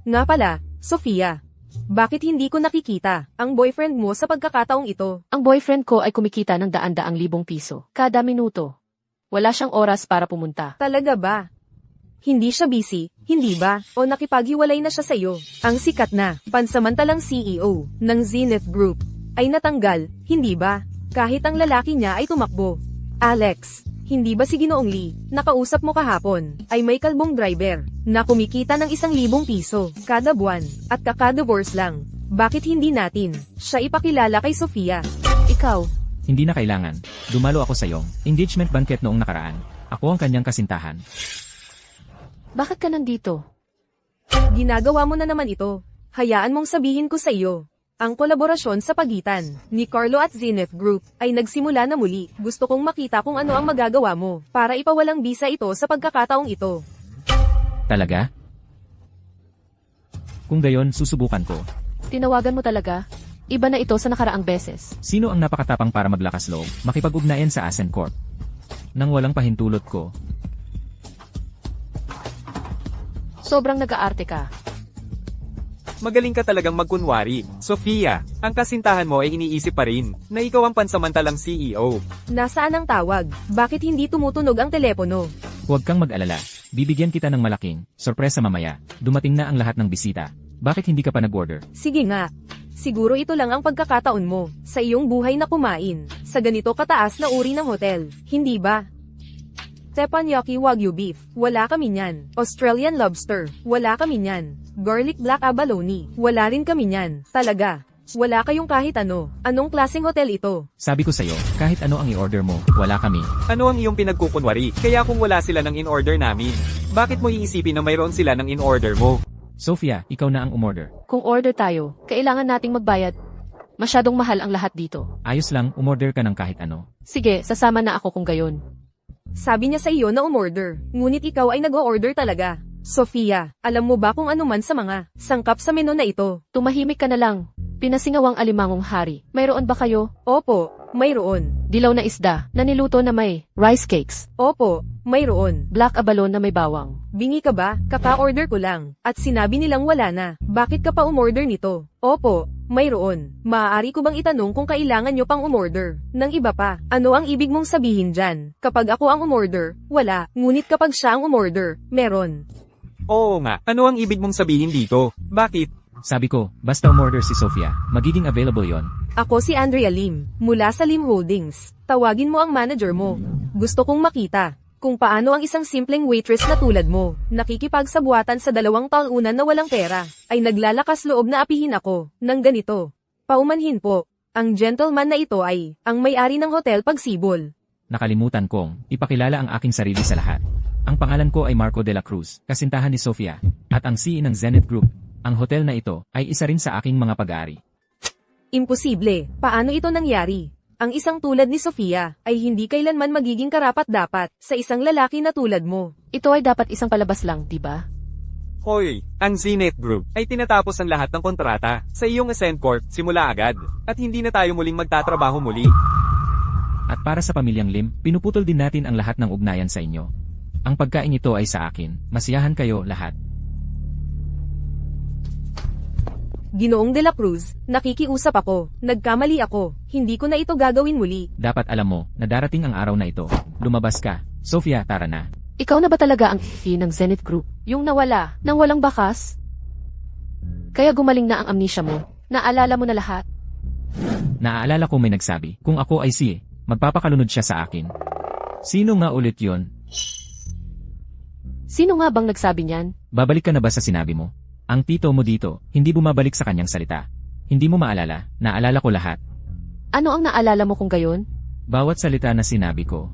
Nga pala, Sofia. Bakit hindi ko nakikita ang boyfriend mo sa pagkakataong ito? Ang boyfriend ko ay kumikita ng daan-daang libong piso kada minuto. Wala siyang oras para pumunta. Talaga ba? Hindi siya busy, hindi ba? O nakipaghiwalay na siya sa iyo? Ang sikat na, pansamantalang CEO ng Zenith Group ay natanggal, hindi ba? kahit ang lalaki niya ay tumakbo. Alex, hindi ba si Ginoong Lee, nakausap mo kahapon, ay may kalbong driver, na kumikita ng 1,000 piso, kada buwan, at kakadivorce lang. Bakit hindi natin, siya ipakilala kay Sofia? Ikaw, Hindi na kailangan. Dumalo ako sa iyong engagement banquet noong nakaraan. Ako ang kanyang kasintahan. bakit ka nandito? Ginagawa mo na naman ito. Hayaan mong sabihin ko sa iyo. Ang kolaborasyon sa pagitan ni Carlo at Zenith Group ay nagsimula na muli. Gusto kong makita kung ano ang magagawa mo para ipawalang bisa ito sa pagkakataong ito. Talaga? Kung gayon, susubukan ko. Tinawagan mo talaga? Iba na ito sa nakaraang beses. Sino ang napakatapang para maglakas loob, makipag-ugnayan sa Ascent Corp? Nang walang pahintulot ko, Sobrang nag-aarte ka. Magaling ka talagang magkunwari. Sofia, ang kasintahan mo ay iniisip pa rin na ikaw ang pansamantalang CEO. Nasaan ang tawag? Bakit hindi tumutunog ang telepono? huwag kang mag-alala. Bibigyan kita ng malaking sorpresa mamaya. Dumating na ang lahat ng bisita. Bakit hindi ka pa nag-order? Sige nga. Siguro ito lang ang pagkakataon mo sa iyong buhay na kumain sa ganito kataas na uri ng hotel, hindi ba? Teppanyaki Wagyu beef, wala kami niyan. Australian lobster, wala kami niyan. Garlic black abalone, wala rin kami niyan. Talaga, wala kayong kahit ano. Anong klaseng hotel ito? Sabi ko sa'yo, kahit ano ang i-order mo, wala kami. Ano ang iyong pinagkukunwari? Kaya kung wala sila ng in-order namin, bakit mo iisipin na mayroon sila ng in-order mo? Sofia, ikaw na ang umorder. Kung order tayo, kailangan nating magbayad. Masyadong mahal ang lahat dito. Ayos lang, umorder ka ng kahit ano. Sige, sasama na ako kung gayon. Sabi niya sa iyo na umorder, ngunit ikaw ay nag-o-order talaga. Sofia, alam mo ba kung ano man sa mga sangkap sa menu na ito? Tumahimik ka na lang. Pinasingawang alimangong hari. Mayroon ba kayo? Opo, mayroon. Dilaw na isda na niluto na may rice cakes. Opo, mayroon. Black abalone na may bawang. Bingi ka ba? Kaka-order ko lang. At sinabi nilang wala na. Bakit ka pa umorder nito? Opo, mayroon. Maaari ko bang itanong kung kailangan nyo pang umorder? Nang iba pa, ano ang ibig mong sabihin dyan? Kapag ako ang umorder, wala. Ngunit kapag siya ang umorder, meron. Oo nga, ano ang ibig mong sabihin dito? Bakit? Sabi ko, basta umorder si Sofia, magiging available yon. Ako si Andrea Lim, mula sa Lim Holdings. Tawagin mo ang manager mo. Gusto kong makita kung paano ang isang simpleng waitress na tulad mo, nakikipagsabuatan sa 2 talunan na walang pera, ay naglalakas loob na apihin ako ng ganito. Paumanhin po, ang gentleman na ito ay ang may-ari ng Hotel Pagsibol. Nakalimutan kong ipakilala ang aking sarili sa lahat. Ang pangalan ko ay Marco de la Cruz, kasintahan ni Sofia, at ang CEO ng Zenith Group. Ang hotel na ito ay isa rin sa aking mga pag-aari. Imposible, paano ito nangyari? Ang isang tulad ni Sofia ay hindi kailanman magiging karapat-dapat sa isang lalaki na tulad mo. Ito ay dapat isang palabas lang, di ba? Hoy, ang Zenith Group ay tinatapos ang lahat ng kontrata sa iyong Ascent Corp simula agad, at hindi na tayo muling magtatrabaho muli. At para sa pamilyang Lim, pinuputol din natin ang lahat ng ugnayan sa inyo. Ang pagkain ito ay sa akin, masiyahan kayo lahat. Ginoong de la Cruz, nakikiusap ako, nagkamali ako, hindi ko na ito gagawin muli. Dapat alam mo na darating ang araw na ito. Lumabas ka. Sofia, tara na. Ikaw na ba talaga ang fee ng Zenith Group? Yung nawala, nang walang bakas? Kaya gumaling na ang amnesia mo. Naalala mo na lahat. Naaalala ko may nagsabi, kung ako ay si, magpapakalunod siya sa akin. Sino nga ulit yon? Sino nga bang nagsabi niyan? Babalik ka na ba sa sinabi mo? Ang tito mo dito, hindi bumabalik sa kanyang salita. Hindi mo maalala, naalala ko lahat. Ano ang naalala mo kung gayon? Bawat salita na sinabi ko.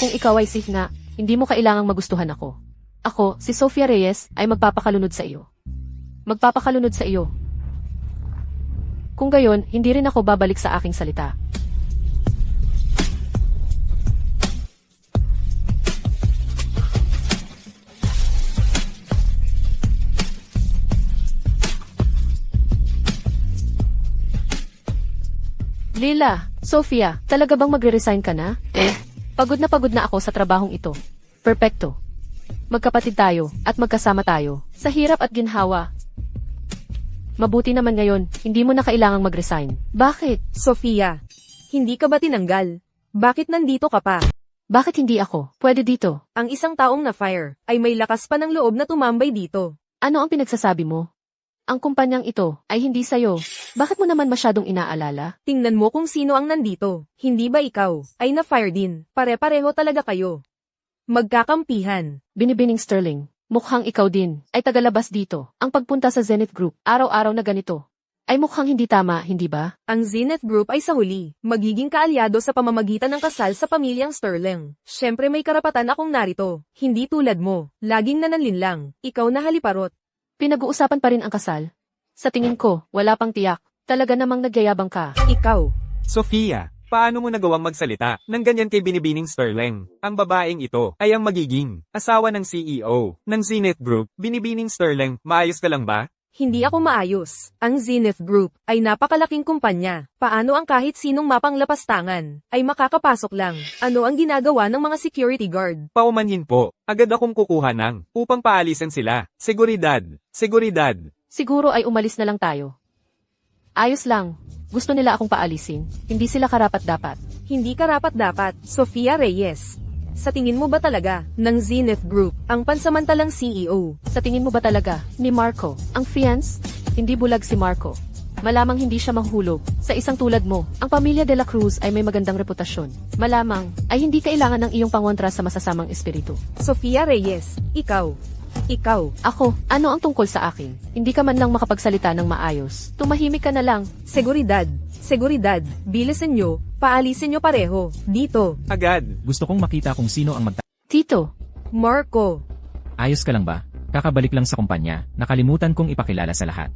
Kung ikaw ay sihna, hindi mo kailangang magustuhan ako. Ako, si Sofia Reyes, ay magpapakalunod sa iyo. Magpapakalunod sa iyo. Kung gayon, hindi rin ako babalik sa aking salita. Lila, Sofia, talaga bang magre-resign ka na? Pagod na ako sa trabahong ito. Perpekto. Magkapatid tayo, at magkasama tayo, sa hirap at ginhawa. Mabuti naman ngayon, hindi mo na kailangang mag-resign. Bakit? Sofia, hindi ka ba tinanggal? Bakit nandito ka pa? Bakit hindi ako? Pwede dito. Ang isang taong na-fire ay may lakas pa ng loob na tumambay dito. Ano ang pinagsasabi mo? Ang kumpanyang ito ay hindi sayo. Bakit mo naman masyadong inaalala? Tingnan mo kung sino ang nandito. Hindi ba ikaw ay na-fire din? Pare-pareho talaga kayo. Magkakampihan. Binibining Sterling, mukhang ikaw din ay tagalabas dito. Ang pagpunta sa Zenith Group, araw-araw na ganito, ay mukhang hindi tama, hindi ba? Ang Zenith Group ay sa huli, magiging kaalyado sa pamamagitan ng kasal sa pamilyang Sterling. Siyempre may karapatan akong narito. Hindi tulad mo. Laging nananlinlang. Ikaw na haliparot. Pinag-uusapan pa rin ang kasal. Sa tingin ko, wala pang tiyak. Talaga namang nagyayabang ka. Ikaw. Sofia, paano mo nagawang magsalita ng ganyan kay Binibining Sterling? Ang babaeng ito ay ang magiging asawa ng CEO ng Zenith Group. Binibining Sterling, maayos ka lang ba? Hindi ako maayos. Ang Zenith Group ay napakalaking kumpanya. Paano ang kahit sinong mapanglapastangan ay makakapasok lang? Ano ang ginagawa ng mga security guard? Paumanhin po, agad akong kukuha ng upang paalisan sila. Seguridad, seguridad. Siguro ay umalis na lang tayo. Ayos lang. Gusto nila akong paalisin. Hindi sila karapat-dapat. Hindi karapat-dapat. Sofia Reyes. Sa tingin mo ba talaga, ng Zenith Group, ang pansamantalang CEO? Sa tingin mo ba talaga, ni Marco, ang fiance? Hindi bulag si Marco. Malamang hindi siya mahulog. Sa isang tulad mo, ang pamilya de la Cruz ay may magandang reputasyon. Malamang, ay hindi kailangan ng iyong pangontra sa masasamang espiritu. Sofia Reyes, ikaw. Ikaw. Ako, ano ang tungkol sa akin? Hindi ka man lang makapagsalita ng maayos. Tumahimik ka na lang. Seguridad. Seguridad. Bilisan nyo. Paalisin nyo pareho. Dito. Agad. Gusto kong makita kung sino ang Tito, Marco. Ayos ka lang ba? Kakabalik lang sa kumpanya, nakalimutan kong ipakilala sa lahat.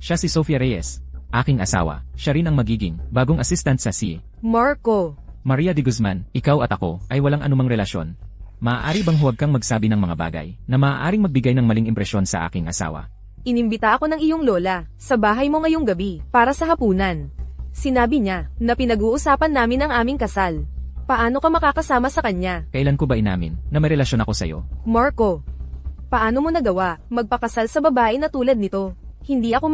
Siya si Sofia Reyes, aking asawa. Siya rin ang magiging bagong assistant sa si Marco. Maria de Guzman. Ikaw at ako ay walang anumang relasyon. Maaari bang huwag kang magsabi ng mga bagay na maaaring magbigay ng maling impresyon sa aking asawa? Inimbita ako ng iyong lola sa bahay mo ngayong gabi para sa hapunan. Sinabi niya na pinag-uusapan namin ang aming kasal. Paano ka makakasama sa kanya? Kailan ko ba inamin na may relasyon ako sa'yo? Marco, paano mo nagawa magpakasal sa babae na tulad nito? Hindi ako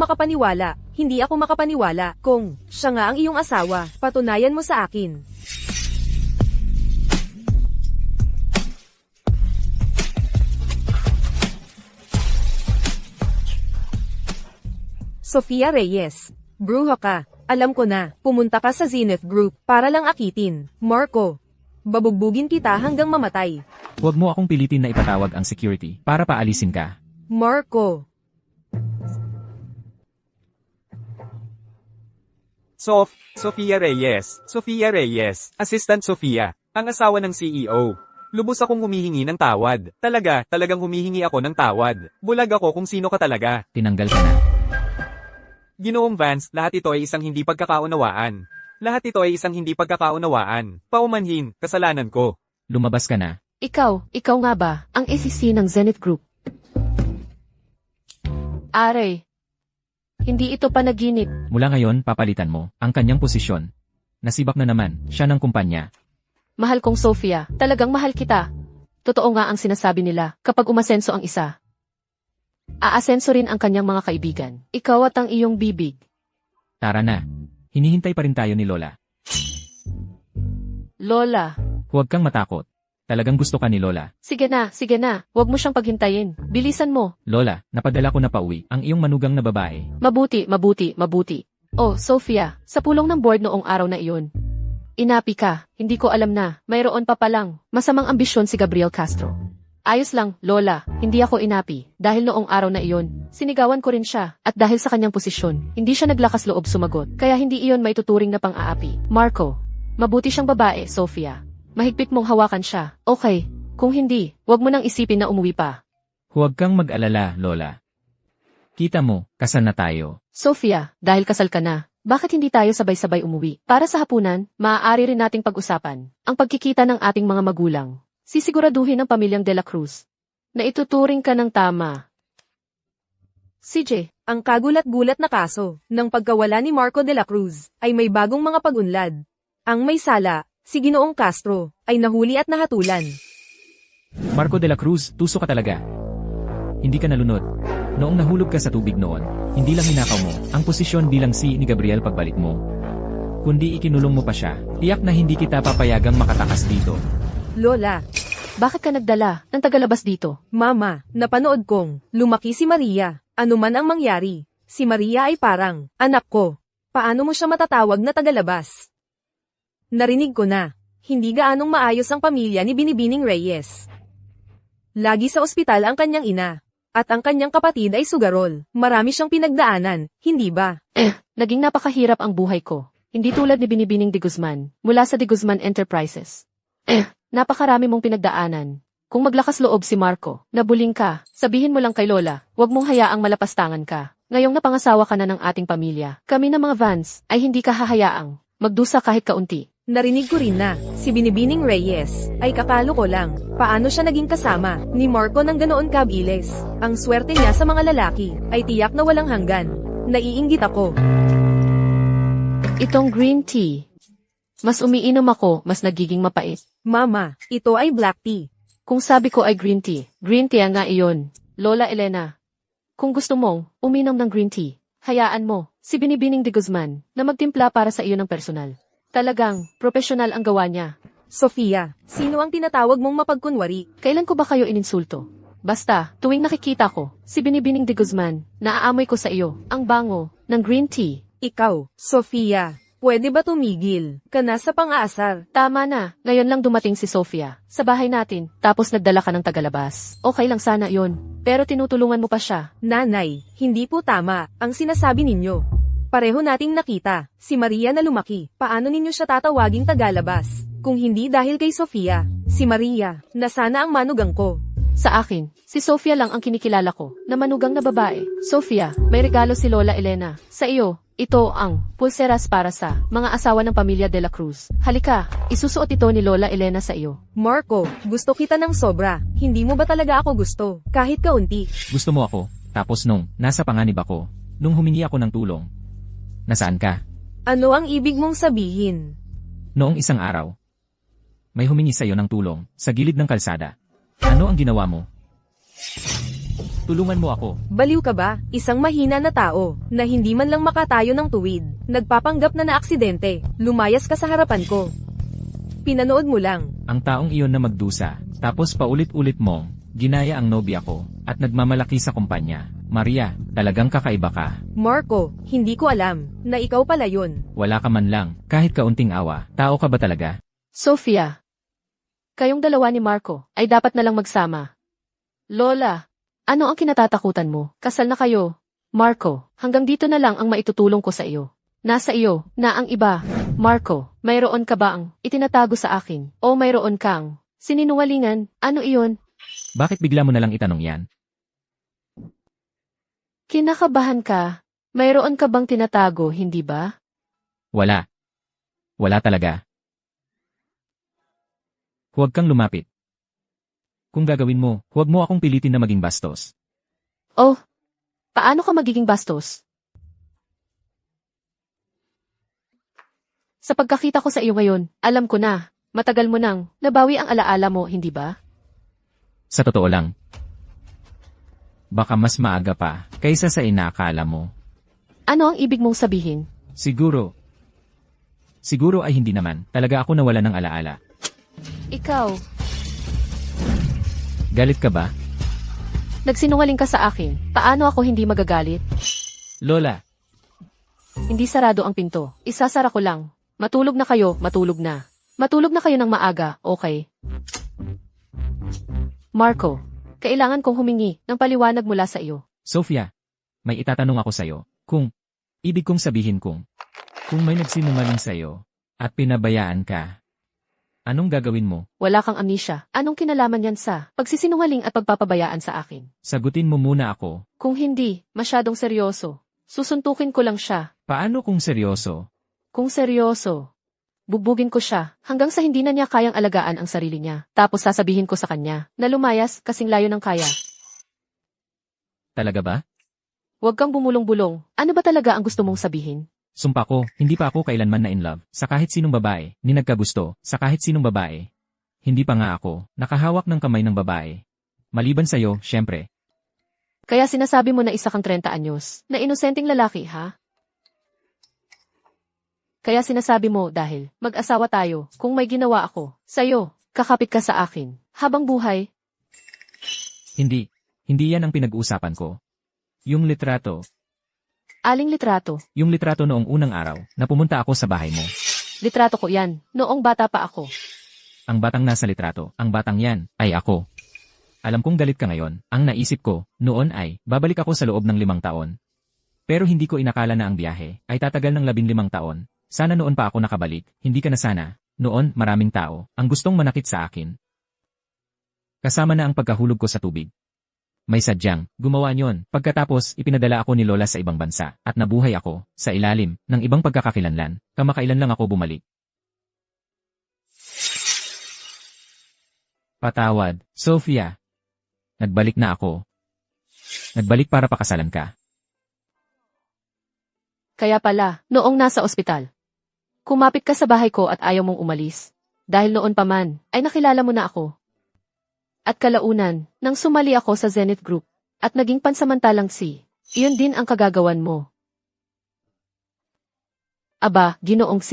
makapaniwala kung siya nga ang iyong asawa. Patunayan mo sa akin. Sofia Reyes, bruha ka. Alam ko na, pumunta ka sa Zenith Group para lang akitin. Marco, babugbugin kita hanggang mamatay. Huwag mo akong pilitin na ipatawag ang security para paalisin ka. Marco. Sofia Reyes. Sofia Reyes. Assistant Sofia. Ang asawa ng CEO. Lubos akong humihingi ng tawad. Talagang humihingi ako ng tawad. Bulag ako kung sino ka talaga. Tinanggal ka na. Ginoong Vance, lahat ito ay isang hindi pagkakaunawaan. Paumanhin, kasalanan ko. Lumabas ka na. ikaw nga ba, ang SEC ng Zenith Group? Aray, hindi ito panaginip. Mula ngayon, papalitan mo ang kanyang posisyon. Nasibak na naman siya ng kumpanya. Mahal kong Sofia, talagang mahal kita. Totoo nga ang sinasabi nila, kapag umasenso ang isa, aasenso rin ang kanyang mga kaibigan. Ikaw at ang iyong bibig. Tara na. Hinihintay pa rin tayo ni Lola. Lola, Huwag kang matakot. Talagang gusto ka ni Lola. sige na, huwag mo siyang paghintayin. Bilisan mo. Lola, napadala ko na pauwi ang iyong manugang na babae. Mabuti. Oh, Sofia, sa pulong ng board noong araw na iyon. Inapi ka, hindi ko alam na, mayroon pa palang masamang ambisyon si Gabriel Castro. Ayos lang, Lola, hindi ako inapi. Dahil noong araw na iyon, sinigawan ko rin siya. At dahil sa kanyang posisyon, hindi siya naglakas loob sumagot. Kaya hindi iyon maituturing na pang-aapi. Marco, mabuti siyang babae, Sofia. Mahigpit mong hawakan siya. Okay, kung hindi, wag mo nang isipin na umuwi pa. Huwag kang mag-alala, Lola. Kita mo, kasal na tayo. Sofia, dahil kasal ka na, bakit hindi tayo sabay-sabay umuwi? Para sa hapunan, maaari rin nating pag-usapan ang pagkikita ng ating mga magulang. Sisiguraduhin ng pamilyang De La Cruz na ituturing ka ng tama. CJ, Ang kagulat-gulat na kaso ng pagkawala ni Marco de la Cruz ay may bagong mga pag-unlad. Ang may sala, si Ginoong Castro, ay nahuli at nahatulan. Marco de la Cruz, tuso ka talaga. Hindi ka nalunod. Noong nahulog ka sa tubig noon, hindi lang hinakaw mo ang posisyon bilang si ni Gabriel pagbalik mo. Kundi ikinulong mo pa siya. Tiyak na hindi kita papayagang makatakas dito. Lola, bakit ka nagdala ng tagalabas dito? Mama, napanood kong lumaki si Maria. Ano man ang mangyari, Si Maria ay parang, anak ko. Paano mo siya matatawag na tagalabas? Narinig ko na. Hindi gaanong maayos ang pamilya ni Binibining Reyes. Lagi sa ospital ang kanyang ina. At ang kanyang kapatid ay sugarol. Marami siyang pinagdaanan, hindi ba? Naging napakahirap ang buhay ko. Hindi tulad ni Binibining de Guzman, mula sa de Guzman Enterprises. Napakarami mong pinagdaanan. Kung maglakas loob si Marco, nabuling ka, sabihin mo lang kay Lola, huwag mong hayaang malapastangan ka. Ngayong napangasawa ka na ng ating pamilya, kami na mga Vance, ay hindi ka hahayaang magdusa kahit kaunti. Narinig ko rin na, si Binibining Reyes, ay kakalo ko lang. Paano siya naging kasama, ni Marco ng ganoon kabilis? Ang swerte niya sa mga lalaki, ay tiyak na walang hanggan. Naiinggit ako. Itong green tea. Mas umiinom ako, mas nagiging mapait. Mama, ito ay black tea. Kung sabi ko ay green tea nga iyon. Lola Elena. Kung gusto mong uminom ng green tea, hayaan mo, si Binibining de Guzman, na magtimpla para sa iyo ng personal. Talagang, profesional ang gawa niya. Sofia, sino ang tinatawag mong mapagkunwari? Kailan ko ba kayo ininsulto? Basta, tuwing nakikita ko, si Binibining de Guzman, naaamoy ko sa iyo, ang bango, ng green tea. Ikaw, Sofia, pwede ba tumigil? Ka na sa pang-aasar. Tama na, ngayon lang dumating si Sofia, sa bahay natin, tapos nagdala ka ng tagalabas. Okay lang sana yon, pero tinutulungan mo pa siya. Nanay, hindi po tama, ang sinasabi ninyo. Pareho nating nakita, si Maria na lumaki. Paano ninyo siya tatawaging tagalabas? Kung hindi dahil kay Sofia, si Maria, nasana ang manugang ko. Sa akin, si Sofia lang ang kinikilala ko, na manugang na babae. Sofia, may regalo si Lola Elena. Sa iyo, ito ang pulseras para sa mga asawa ng pamilya de la Cruz. Halika, isusuot ito ni Lola Elena sa iyo. Marco, gusto kita ng sobra. Hindi mo ba talaga ako gusto? Kahit kaunti. Gusto mo ako, tapos nung nasa panganib ako, nung humingi ako ng tulong. Nasaan ka? Ano ang ibig mong sabihin? Noong isang araw, may humingi sa'yo ng tulong sa gilid ng kalsada. Ano ang ginawa mo? Tulungan mo ako. Baliw ka ba? Isang mahina na tao, na hindi man lang makatayo ng tuwid. Nagpapanggap na naaksidente. Lumayas ka sa harapan ko. Pinanood mo lang. Ang taong iyon na magdusa, tapos paulit-ulit mong ginaya ang nobya ko, at nagmamalaki sa kumpanya. Maria, talagang kakaiba ka. Marco, hindi ko alam, na ikaw pala yun. Wala ka man lang, kahit kaunting awa. Tao ka ba talaga? Sofia, kayong dalawa ni Marco, ay dapat na lang magsama. Lola, ano ang kinatatakutan mo? Kasal na kayo. Marco, hanggang dito na lang ang maitutulong ko sa iyo. Nasa iyo, na ang iba. Marco, mayroon ka ba ang itinatago sa akin? O mayroon kang sininungalingan? Ano iyon? Bakit bigla mo na lang itanong yan? Kinakabahan ka. Mayroon ka bang tinatago, hindi ba? Wala. Wala talaga. Huwag kang lumapit. Kung gagawin mo, huwag mo akong pilitin na maging bastos. Oh, paano ka magiging bastos? Sa pagkakita ko sa iyo ngayon, alam ko na, matagal mo nang nabawi ang alaala mo, hindi ba? Sa totoo lang. Baka mas maaga pa, kaysa sa inaakala mo. Ano ang ibig mong sabihin? Siguro. Siguro ay hindi naman. Talaga ako nawala ng alaala. Ikaw, Galit ka ba? nagsinungaling ka sa akin. Paano ako hindi magagalit? Lola, Hindi sarado ang pinto. Isasara ko lang. Matulog na kayo, matulog na. Matulog na kayo ng maaga, okay? Marco, kailangan kong humingi ng paliwanag mula sa iyo. Sofia, may itatanong ako sa'yo. Ibig kong sabihin kung may nagsinungaling sa'yo, at pinabayaan ka, anong gagawin mo? Wala kang amnesia. Anong kinalaman yan sa pagsisinungaling at pagpapabayaan sa akin? Sagutin mo muna ako. Kung hindi, masyadong seryoso. Susuntukin ko lang siya. Paano kung seryoso? Kung seryoso, bubugin ko siya hanggang sa hindi na niya kayang alagaan ang sarili niya. Tapos sasabihin ko sa kanya na lumayas kasing layo ng kaya. Talaga ba? Huwag kang bumulong-bulong. Ano ba talaga ang gusto mong sabihin? Sumpa ko, hindi pa ako kailanman na in love, sa kahit sinong babae, ni nagkagusto, sa kahit sinong babae. Hindi pa nga ako, nakahawak ng kamay ng babae. Maliban sa'yo, syempre. Kaya sinasabi mo na isa kang 30 anyos, na inosenteng lalaki, ha? Kaya sinasabi mo dahil mag-asawa tayo, kung may ginawa ako, sa'yo, kakapit ka sa akin, habang buhay. Hindi yan ang pinag-uusapan ko. Yung litrato. Aling litrato? Yung litrato noong unang araw na pumunta ako sa bahay mo. Litrato ko yan. Noong bata pa ako. Ang batang nasa litrato, ang batang yan, ay ako. Alam kong galit ka ngayon. Ang naisip ko, noon ay, babalik ako sa loob ng 5 taon. Pero hindi ko inakala na ang biyahe ay tatagal ng 15 taon. Sana noon pa ako nakabalik, hindi ka na sana. Noon, maraming tao ang gustong manakit sa akin. Kasama na ang pagkahulog ko sa tubig. May sadyang, gumawa niyon. Pagkatapos, ipinadala ako ni Lola sa ibang bansa at nabuhay ako sa ilalim ng ibang pagkakakilanlan. Kamakailan lang ako bumalik. Patawad, Sophia. Nagbalik na ako. Nagbalik para pakasalan ka. Kaya pala, noong nasa ospital. Kumapit ka sa bahay ko at ayaw mong umalis. Dahil noon pa man, ay nakilala mo na ako. At kalaunan, nang sumali ako sa Zenith Group, at naging pansamantalang iyon din ang kagagawan mo. Aba, Ginoong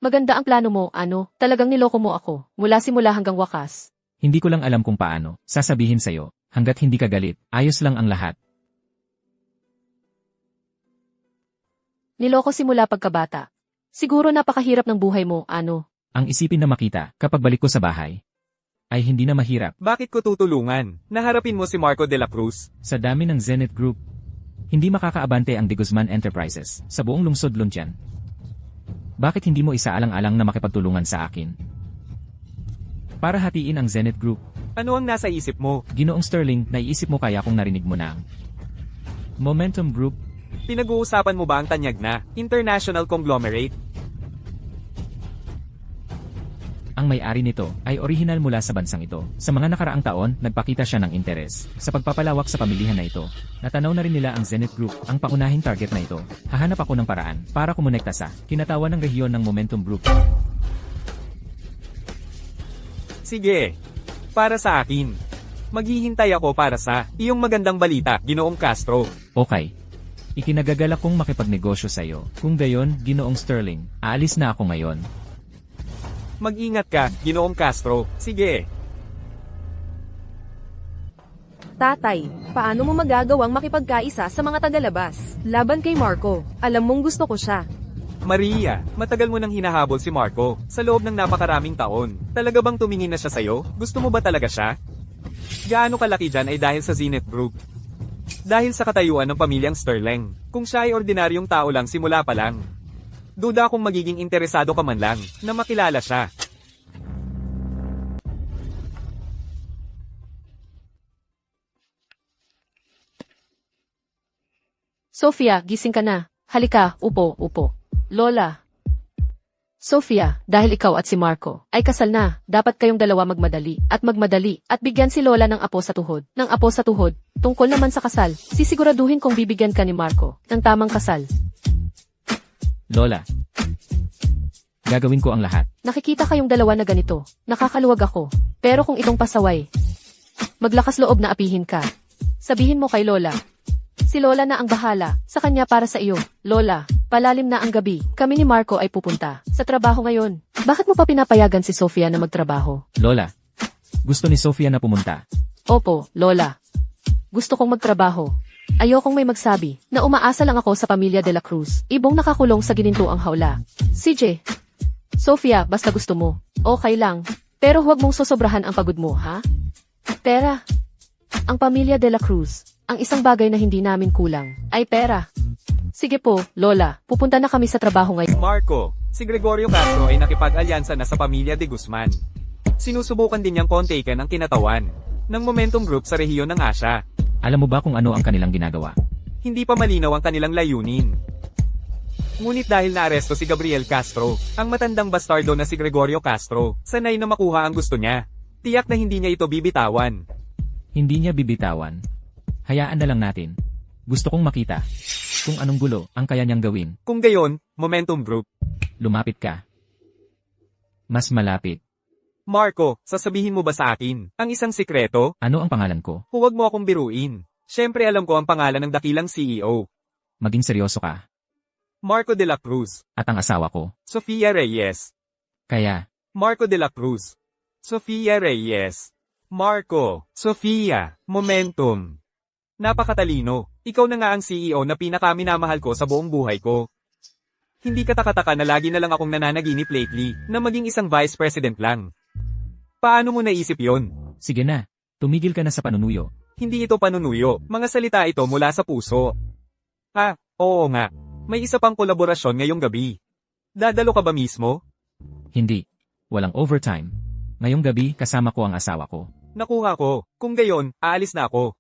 maganda ang plano mo, talagang niloko mo ako, mula simula hanggang wakas. Hindi ko lang alam kung paano sasabihin sa'yo, hanggat hindi ka galit, ayos lang ang lahat. Niloko simula pagkabata. Siguro napakahirap ng buhay mo, Ang isipin na makita kapag balik ko sa bahay, ay hindi na mahirap. Bakit ko tutulungan? Naharapin mo si Marco de la Cruz. Sa dami ng Zenith Group, hindi makakaabante ang De Guzman Enterprises sa buong lungsod Luntian. Bakit hindi mo isaalang-alang na makipagtulungan sa akin? Para hatiin ang Zenith Group. Ano ang nasa isip mo? Ginoong Sterling, naiisip mo kaya kung narinig mo na ang Momentum Group? Pinag-uusapan mo ba ang tanyag na international conglomerate? Ang may-ari nito ay orihinal mula sa bansang ito. Sa mga nakaraang taon, nagpakita siya ng interes sa pagpapalawak sa pamilihan na ito. Natanaw na rin nila ang Zenith Group, ang paunahing target na ito. Hahanap ako ng paraan para kumonekta sa kinatawan ng rehiyon ng Momentum Group. Sige. Para sa akin. Maghihintay ako para sa iyong magandang balita, Ginoong Castro. Okay. Ikinagagalak kong makipagnegosyo sa iyo. Kung gayon, Ginoong Sterling, aalis na ako ngayon. Mag-ingat ka, Ginoong Castro. Sige. Tatay, paano mo magagawang makipagkaisa sa mga tagalabas? Laban kay Marco, alam mong gusto ko siya. Maria, matagal mo nang hinahabol si Marco sa loob ng napakaraming taon. Talaga bang tumingin na siya sa'yo? Gusto mo ba talaga siya? Gaano kalaki dyan ay dahil sa Zenith Group. Dahil sa katayuan ng pamilyang Sterling. Kung siya ay ordinaryong tao lang simula pa lang. Duda kung magiging interesado ka man lang na makilala siya. Sophia, gising ka na. Halika, upo. Lola. Sophia, dahil ikaw at si Marco ay kasal na, dapat kayong dalawa magmadali at bigyan si Lola ng apo sa tuhod. Tungkol naman sa kasal, sisiguraduhin kong bibigyan ka ni Marco ng tamang kasal. Lola, gagawin ko ang lahat. Nakikita kayong dalawa na ganito, nakakaluwag ako. Pero kung itong pasaway, maglakas loob na apihin ka. Sabihin mo kay Lola. Si Lola na ang bahala, sa kanya para sa iyo. Lola, palalim na ang gabi, kami ni Marco ay pupunta sa trabaho ngayon. Bakit mo pa pinapayagan si Sophia na magtrabaho? Lola, gusto ni Sophia na pumunta. Opo, Lola. Gusto kong magtrabaho. Ayokong may magsabi na umaasa lang ako sa pamilya de la Cruz. Ibong nakakulong sa ginintuang hawla. CJ. Sophia, basta gusto mo. Okay lang. Pero huwag mong sosobrahan ang pagod mo, ha? Pera. Ang pamilya de la Cruz, ang isang bagay na hindi namin kulang, ay pera. Sige po, Lola, pupunta na kami sa trabaho ngayon. Marco, si Gregorio Castro ay nakipag-alyansa na sa pamilya de Guzman. Sinusubukan din niyang kontaken ang kinatawan ng Momentum Group sa rehiyon ng Asia. Alam mo ba kung ano ang kanilang ginagawa? Hindi pa malinaw ang kanilang layunin. Ngunit dahil naaresto si Gabriel Castro, ang matandang bastardo na si Gregorio Castro, sanay na makuha ang gusto niya. Tiyak na hindi niya ito bibitawan. Hindi niya bibitawan. Hayaan na lang natin. Gusto kong makita kung anong gulo ang kaya niyang gawin. Kung gayon, Momentum Group. Lumapit ka. Mas malapit. Marco, sasabihin mo ba sa akin ang isang sikreto? Ano ang pangalan ko? Huwag mo akong biruin. Siyempre alam ko ang pangalan ng dakilang CEO. Maging seryoso ka. Marco de la Cruz. At ang asawa ko. Sofia Reyes. Kaya, Marco de la Cruz. Sofia Reyes. Marco. Sofia. Momentum. Napakatalino. Ikaw na nga ang CEO na pinakaminamahal ko sa buong buhay ko. Hindi katakataka na lagi na lang akong nananaginip lately na maging isang vice president lang. Paano mo naisip yon? Sige na, tumigil ka na sa panunuyo. Hindi ito panunuyo, mga salita ito mula sa puso. Oo nga. May isa pang kolaborasyon ngayong gabi. Dadalo ka ba mismo? Hindi. Walang overtime. Ngayong gabi kasama ko ang asawa ko. Nakuha ko. Kung gayon, aalis na ako.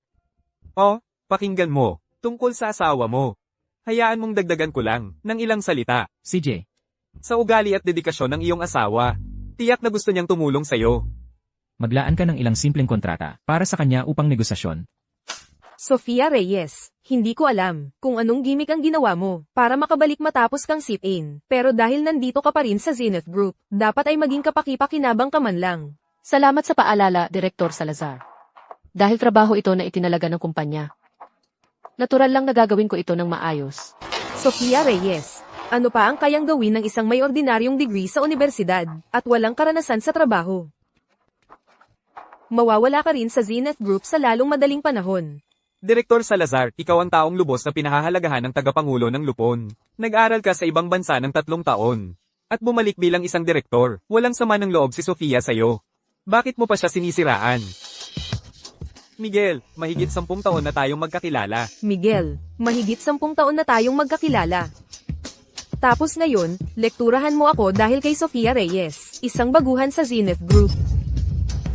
Pakinggan mo. Tungkol sa asawa mo. Hayaan mong dagdagan ko lang ng ilang salita. CJ, Sa ugali at dedikasyon ng iyong asawa, tiyak na gusto niyang tumulong sa'yo. maglaan ka ng ilang simpleng kontrata para sa kanya upang negosasyon. Sofia Reyes, hindi ko alam kung anong gimmick ang ginawa mo para makabalik matapos kang sit-in. Pero dahil nandito ka pa rin sa Zenith Group, dapat ay maging kapaki-pakinabang ka man lang. Salamat sa paalala, Direktor Salazar. Dahil trabaho ito na itinalaga ng kumpanya. Natural lang na gagawin ko ito ng maayos. Sofia Reyes, ano pa ang kayang gawin ng isang may ordinaryong degree sa universidad at walang karanasan sa trabaho? Mawawala ka rin sa Zenith Group sa lalong madaling panahon. Direktor Salazar, ikaw ang taong lubos na pinahahalagahan ng tagapangulo ng Lupon. Nag-aral ka sa ibang bansa ng 3 taon. At bumalik bilang isang direktor. Walang sama ng loob si Sofia sa'yo. Bakit mo pa siya sinisiraan? Miguel, mahigit 10 taon na tayong magkakilala. Miguel, mahigit 10 taon na tayong magkakilala. Tapos ngayon, lekturahan mo ako dahil kay Sofia Reyes, isang baguhan sa Zenith Group.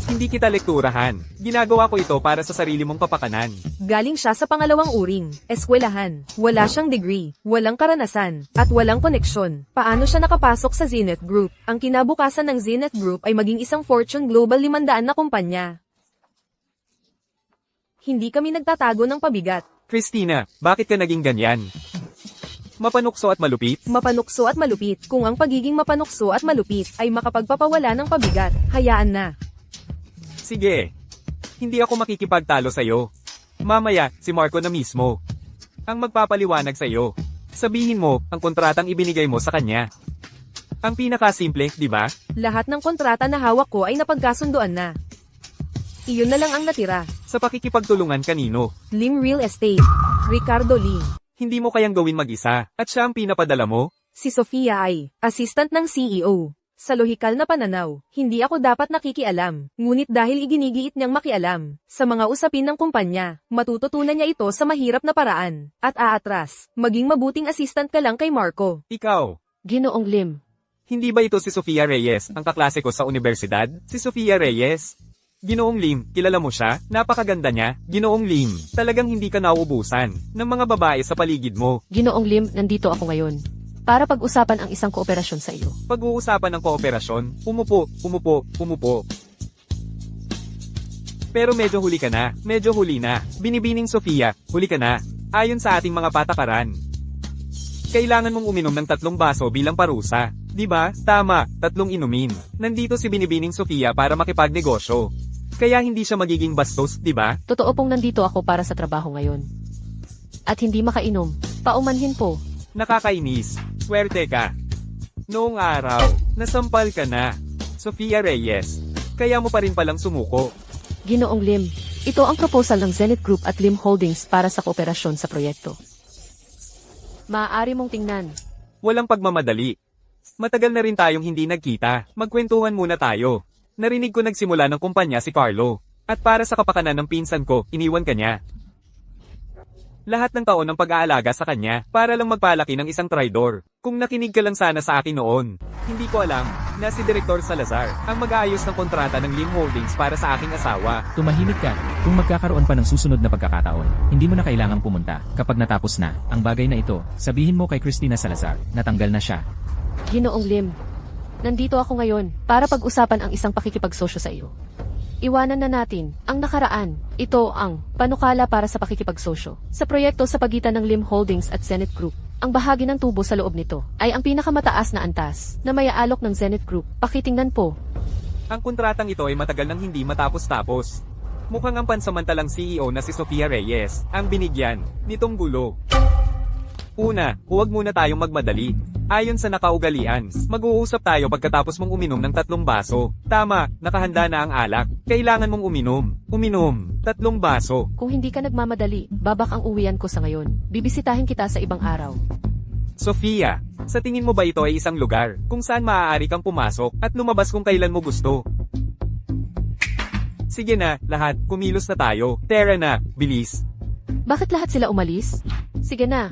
Hindi kita lekturahan. Ginagawa ko ito para sa sarili mong kapakanan. Galing siya sa pangalawang uring, eskwelahan. Wala siyang degree, walang karanasan, at walang koneksyon. Paano siya nakapasok sa Zenith Group? Ang kinabukasan ng Zenith Group ay maging isang Fortune Global 500 na kumpanya. Hindi kami nagtatago ng pabigat. Christina, bakit ka naging ganyan? Mapanukso at malupit? Mapanukso at malupit. Kung ang pagiging mapanukso at malupit ay makapagpapawala ng pabigat, hayaan na. Sige. Hindi ako makikipagtalo sa'yo. Mamaya, si Marco na mismo ang magpapaliwanag sa'yo. Sabihin mo, ang kontratang ibinigay mo sa kanya. Ang pinakasimple, di ba? Lahat ng kontrata na hawak ko ay napagkasunduan na. Iyon na lang ang natira. Sa pakikipagtulungan kanino. Lim Real Estate. Ricardo Lim. Hindi mo kayang gawin mag-isa, at siya ang pinapadala mo? Si Sofia ay assistant ng CEO. Sa lohikal na pananaw, hindi ako dapat nakikialam, ngunit dahil iginigiit niyang makialam sa mga usapin ng kumpanya, matututunan niya ito sa mahirap na paraan, at aatras, maging mabuting assistant ka lang kay Marco. Ikaw. Ginoong Lim. Hindi ba ito si Sofia Reyes, ang kaklase ko sa universidad? Si Sofia Reyes? Ginoong Lim, kilala mo siya? Napakaganda niya. Ginoong Lim, talagang hindi ka nauubusan ng mga babae sa paligid mo. Ginoong Lim, nandito ako ngayon. Para pag-usapan ang isang kooperasyon sa iyo. Pag-uusapan ng kooperasyon, umupo. Pero medyo huli ka na, medyo huli na. Binibining Sofia, huli ka na. Ayon sa ating mga patakaran. Kailangan mong uminom ng 3 baso bilang parusa. Di ba? Tama, 3 inumin. Nandito si Binibining Sofia para makipagnegosyo. Kaya hindi siya magiging bastos, di ba? Totoo pong nandito ako para sa trabaho ngayon. At hindi makainom. Paumanhin po. Nakakainis. Swerte ka. Noong araw, nasampal ka na. Sofia Reyes. Kaya mo pa rin palang sumuko. Ginoong Lim, ito ang proposal ng Zenith Group at Lim Holdings para sa kooperasyon sa proyekto. Maaari mong tingnan. Walang pagmamadali. Matagal na rin tayong hindi nagkita. Magkwentuhan muna tayo. Narinig ko nagsimula ng kumpanya si Carlo. At para sa kapakanan ng pinsan ko, iniwan ka niya. Lahat ng taon ng pag-aalaga sa kanya, para lang magpalaki ng isang traidor. Kung nakinig ka lang sana sa akin noon, hindi ko alam na si Direktor Salazar ang mag-aayos ng kontrata ng Lim Holdings para sa aking asawa. Tumahimik ka. Kung magkakaroon pa ng susunod na pagkakataon, hindi mo na kailangang pumunta. Kapag natapos na ang bagay na ito, sabihin mo kay Christina Salazar, natanggal na siya. Ginoong Lim, nandito ako ngayon para pag-usapan ang isang pakikipagsosyo sa iyo. Iwanan na natin ang nakaraan. Ito ang panukala para sa pakikipagsosyo. Sa proyekto sa pagitan ng Lim Holdings at Zenith Group, ang bahagi ng tubo sa loob nito ay ang pinakamataas na antas na maiaalok ng Zenith Group. Pakitingnan po. Ang kontratang ito ay matagal nang hindi matapos-tapos. Mukhang ang pansamantalang CEO na si Sofia Reyes ang binigyan nitong gulo. Una, huwag muna tayong magmadali. Ayon sa nakaugalian, mag-uusap tayo pagkatapos mong uminom ng 3 baso. Tama, nakahanda na ang alak. Kailangan mong uminom. Uminom. 3 baso. Kung hindi ka nagmamadali, babak ang uwian ko sa ngayon. Bibisitahin kita sa ibang araw. Sofia, sa tingin mo ba ito ay isang lugar kung saan maaari kang pumasok at lumabas kung kailan mo gusto? Sige na, lahat, kumilos na tayo. Tara na, bilis. Bakit lahat sila umalis? Sige na.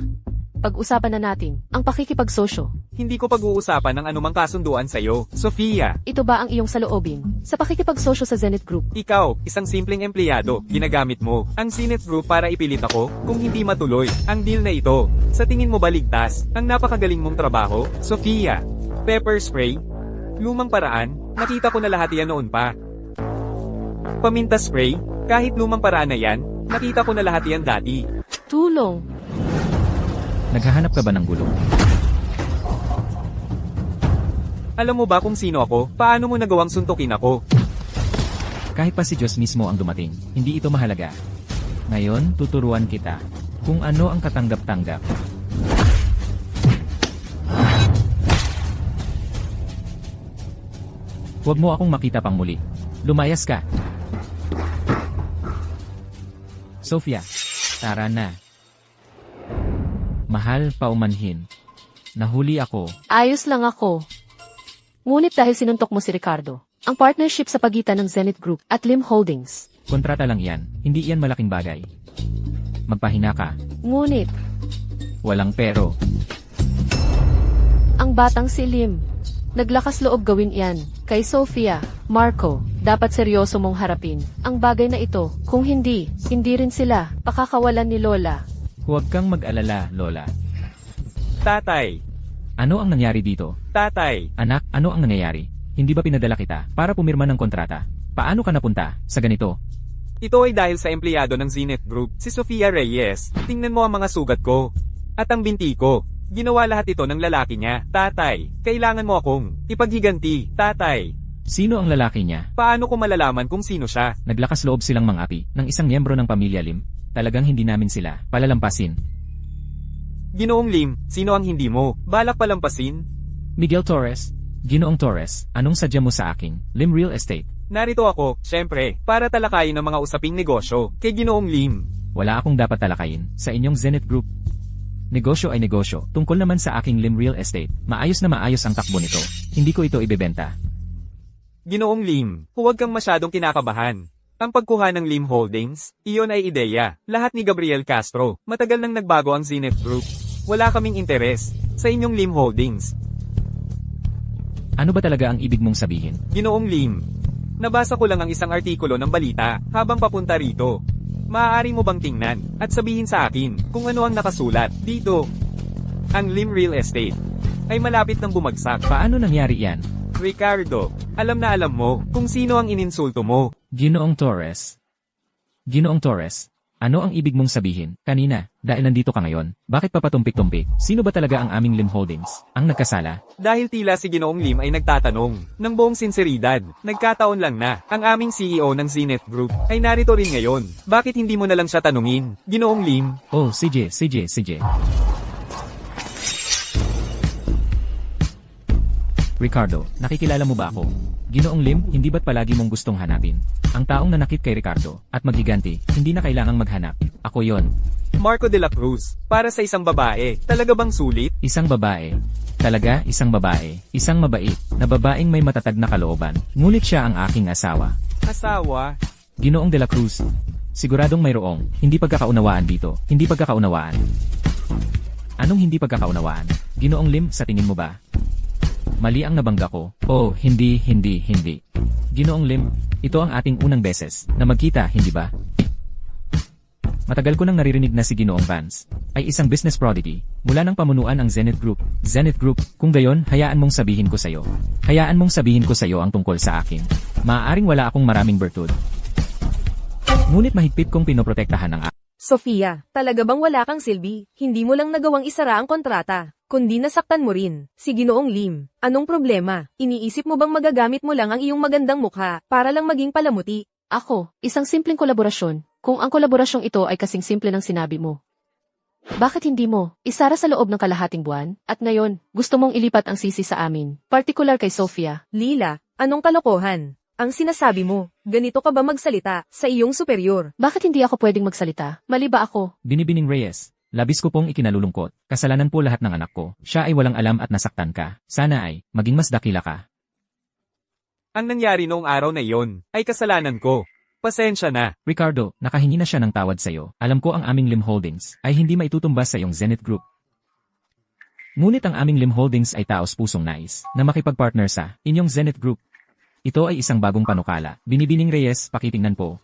Pag-usapan na natin ang pakikipagsosyo. Hindi ko pag-uusapan ng anumang kasunduan sa'yo. Sofia, Ito ba ang iyong saloobin sa pakikipagsosyo sa Zenith Group? ikaw, isang simpleng empleyado, ginagamit mo ang Zenith Group para ipilit ako kung hindi matuloy ang deal na ito. Sa tingin mo ba ligtas ang napakagaling mong trabaho? Sofia, pepper spray? Lumang paraan, nakita ko na lahat yan noon pa. Paminta spray? Kahit lumang paraan na yan, nakita ko na lahat yan dati. Tulong. Naghahanap ka ba ng gulo? Alam mo ba kung sino ako? Paano mo nagawang suntukin ako? Kahit pa si Diyos mismo ang dumating, hindi ito mahalaga. Ngayon, tuturuan kita kung ano ang katanggap-tanggap. Huwag mo akong makita pang muli. Lumayas ka. Sofia, tara na. Mahal, paumanhin. Nahuli ako. Ayos lang ako. Ngunit dahil sinuntok mo si Ricardo, ang partnership sa pagitan ng Zenith Group at Lim Holdings. Kontrata lang yan, hindi yan malaking bagay. Magpahina ka. Ngunit, Walang pero. ang batang si Lim, naglakas loob gawin yan. Kay Sofia, Marco, dapat seryoso mong harapin ang bagay na ito. Kung hindi, hindi rin sila pakakawalan ni Lola. Huwag kang mag-alala, Lola. Tatay, Ano ang nangyari dito? tatay, Anak, ano ang nangyayari? Hindi ba pinadala kita para pumirma ng kontrata? Paano ka napunta sa ganito? ito ay dahil sa empleyado ng Zenith Group, si Sofia Reyes. Tingnan mo ang mga sugat ko. At ang binti ko. Ginawa lahat ito ng lalaki niya. Tatay, kailangan mo akong ipaghiganti. Tatay, Sino ang lalaki niya? paano ko malalaman kung sino siya? Naglakas loob silang mangapi ng isang miyembro ng pamilya Lim. Talagang hindi namin sila palalampasin. Ginoong Lim, sino ang hindi mo? Balak palampasin? Miguel Torres, Ginoong Torres, anong sadya mo sa aking Lim Real Estate? Narito ako, syempre, para talakayin ang mga usaping negosyo kay Ginoong Lim. Wala akong dapat talakayin sa inyong Zenith Group. Negosyo ay negosyo. Tungkol naman sa aking Lim Real Estate, maayos na maayos ang takbo nito. Hindi ko ito ibebenta. Ginoong Lim, huwag kang masyadong kinakabahan. Ang pagkuha ng Lim Holdings, iyon ay ideya. Lahat ni Gabriel Castro. Matagal nang nagbago ang Zenith Group. Wala kaming interes sa inyong Lim Holdings. Ano ba talaga ang ibig mong sabihin? Ginoong Lim, nabasa ko lang ang isang artikulo ng balita habang papunta rito. Maaari mo bang tingnan at sabihin sa akin kung ano ang nakasulat dito? Ang Lim Real Estate ay malapit ng bumagsak. Paano nangyari yan? Ricardo, alam na alam mo kung sino ang ininsulto mo. Ginoong Torres. Ginoong Torres, ano ang ibig mong sabihin? Kanina, dahil nandito ka ngayon, bakit papatumpik-tumpik? Sino ba talaga ang aming Lim Holdings? Ang nagkasala? Dahil tila si Ginoong Lim ay nagtatanong ng buong sinseridad. Nagkataon lang na ang aming CEO ng Zenith Group ay narito rin ngayon. Bakit hindi mo na lang siya tanungin? Ginoong Lim, Oh, CJ. Ricardo, nakikilala mo ba ako? Ginoong Lim, hindi ba't palagi mong gustong hanapin? Ang taong nanakit kay Ricardo, at maghiganti, hindi na kailangang maghanap. Ako yon. Marco de la Cruz, para sa isang babae, talaga bang sulit? Isang babae. Talaga, isang babae. Isang mabait, na babaeng may matatag na kalooban. Ngunit siya ang aking asawa. Asawa? Ginoong de la Cruz. Siguradong mayroong, hindi pagkakaunawaan dito. Hindi pagkakaunawaan. Anong hindi pagkakaunawaan? Ginoong Lim, sa tingin mo ba? Mali ang nabangga ko. Oh, hindi. Ginoong Lim, ito ang ating unang beses na magkita, hindi ba? Matagal ko nang naririnig na si Ginoong Vance ay isang business prodigy mula ng pamunuan ng Zenith Group. Zenith Group, kung gayon, hayaan mong sabihin ko sa'yo. Hayaan mong sabihin ko sa'yo ang tungkol sa akin. Maaaring wala akong maraming bertud. Ngunit mahigpit kong pinoprotektahan ang Sofia, talaga bang wala kang silbi? Hindi mo lang nagawang isara ang kontrata, kundi nasaktan mo rin. Si Ginoong Lim, anong problema? Iniisip mo bang magagamit mo lang ang iyong magandang mukha para lang maging palamuti? Ako, isang simpleng kolaborasyon, kung ang kolaborasyong ito ay kasing simple ng sinabi mo. Bakit hindi mo? Isara sa loob ng kalahating buwan? At ngayon, gusto mong ilipat ang sisi sa amin. Partikular kay Sofia. Lila, anong kalokohan? Ang sinasabi mo, ganito ka ba magsalita sa iyong superior? Bakit hindi ako pwedeng magsalita? Mali ba ako? Binibining Reyes, labis ko pong ikinalulungkot. Kasalanan po lahat ng anak ko. Siya ay walang alam at nasaktan ka. Sana ay, maging mas dakila ka. Ang nangyari noong araw na iyon, ay kasalanan ko. Pasensya na. Ricardo, nakahingi na siya ng tawad sa'yo. Alam ko ang aming Lim Holdings ay hindi maitutumbas sa iyong Zenith Group. Ngunit ang aming Lim Holdings ay taos pusong nais na makipagpartner sa inyong Zenith Group. Ito ay isang bagong panukala. Binibining Reyes, pakitingnan po.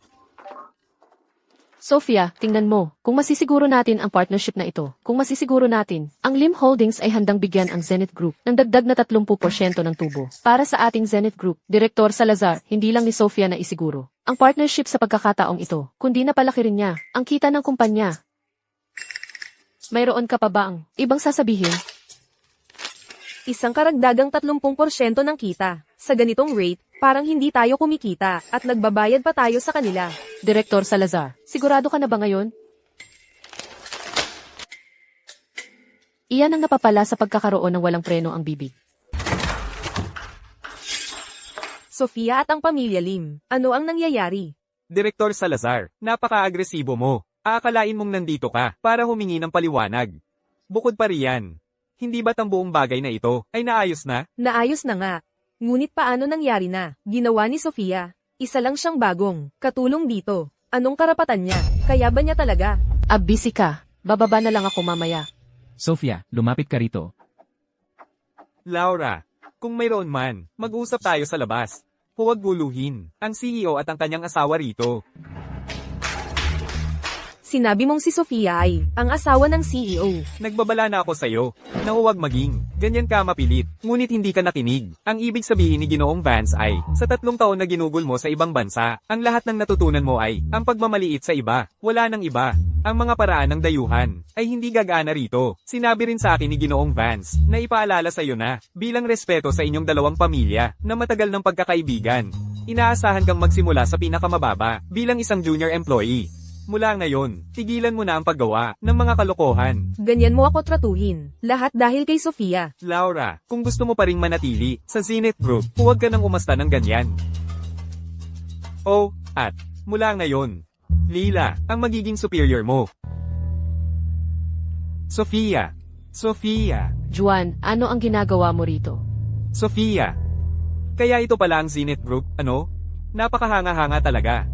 Sofia, tingnan mo, kung masisiguro natin ang partnership na ito, kung masisiguro natin, ang Lim Holdings ay handang bigyan ang Zenith Group ng dagdag na 30% ng tubo. Para sa ating Zenith Group, Direktor Salazar, hindi lang ni Sofia na isiguro ang partnership sa pagkakataong ito, kundi napalaki rin niya ang kita ng kumpanya. Mayroon ka pa ba ang ibang sasabihin? Isang karagdagang 30% ng kita. Sa ganitong rate, parang hindi tayo kumikita at nagbabayad pa tayo sa kanila. Direktor Salazar, sigurado ka na ba ngayon? Iyan ang napapala sa pagkakaroon ng walang preno ang bibig. Sofia at ang pamilya Lim, ano ang nangyayari? Direktor Salazar, napaka-agresibo mo. Aakalain mong nandito ka para humingi ng paliwanag. Bukod pa riyan, hindi ba't ang buong bagay na ito ay naayos na? Naayos na nga. Ngunit paano nangyari na? Ginawa ni Sofia. Isa lang siyang bagong katulong dito. Anong karapatan niya? Kaya ba niya talaga? Busy ka. Bababa na lang ako mamaya. Sofia, lumapit ka rito. Laura, kung mayroon man, mag-usap tayo sa labas. Huwag guluhin ang CEO at ang kanyang asawa rito. Sinabi mong si Sofia ay ang asawa ng CEO. Nagbabala na ako sa'yo na huwag maging ganyan ka mapilit, ngunit hindi ka nakinig. Ang ibig sabihin ni Ginoong Vance ay, sa 3 taon na ginugol mo sa ibang bansa, ang lahat ng natutunan mo ay, ang pagmamaliit sa iba, wala nang iba. Ang mga paraan ng dayuhan ay hindi gagana rito. Sinabi rin sa akin ni Ginoong Vance na ipaalala sa iyo na, bilang respeto sa inyong dalawang pamilya, na matagal ng pagkakaibigan. Inaasahan kang magsimula sa pinakamababa, bilang isang junior employee. Mula ngayon, tigilan mo na ang paggawa ng mga kalokohan. Ganyan mo ako tratuhin. Lahat dahil kay Sofia. Laura, kung gusto mo pa ring manatili sa Zenith Group, huwag ka nang umasta ng ganyan. Oh, at mula ngayon, Lila, ang magiging superior mo. Sofia. Sofia. Juan, ano ang ginagawa mo rito? Sofia. Kaya ito pala ang Zenith Group, ano? Napakahanga-hanga talaga.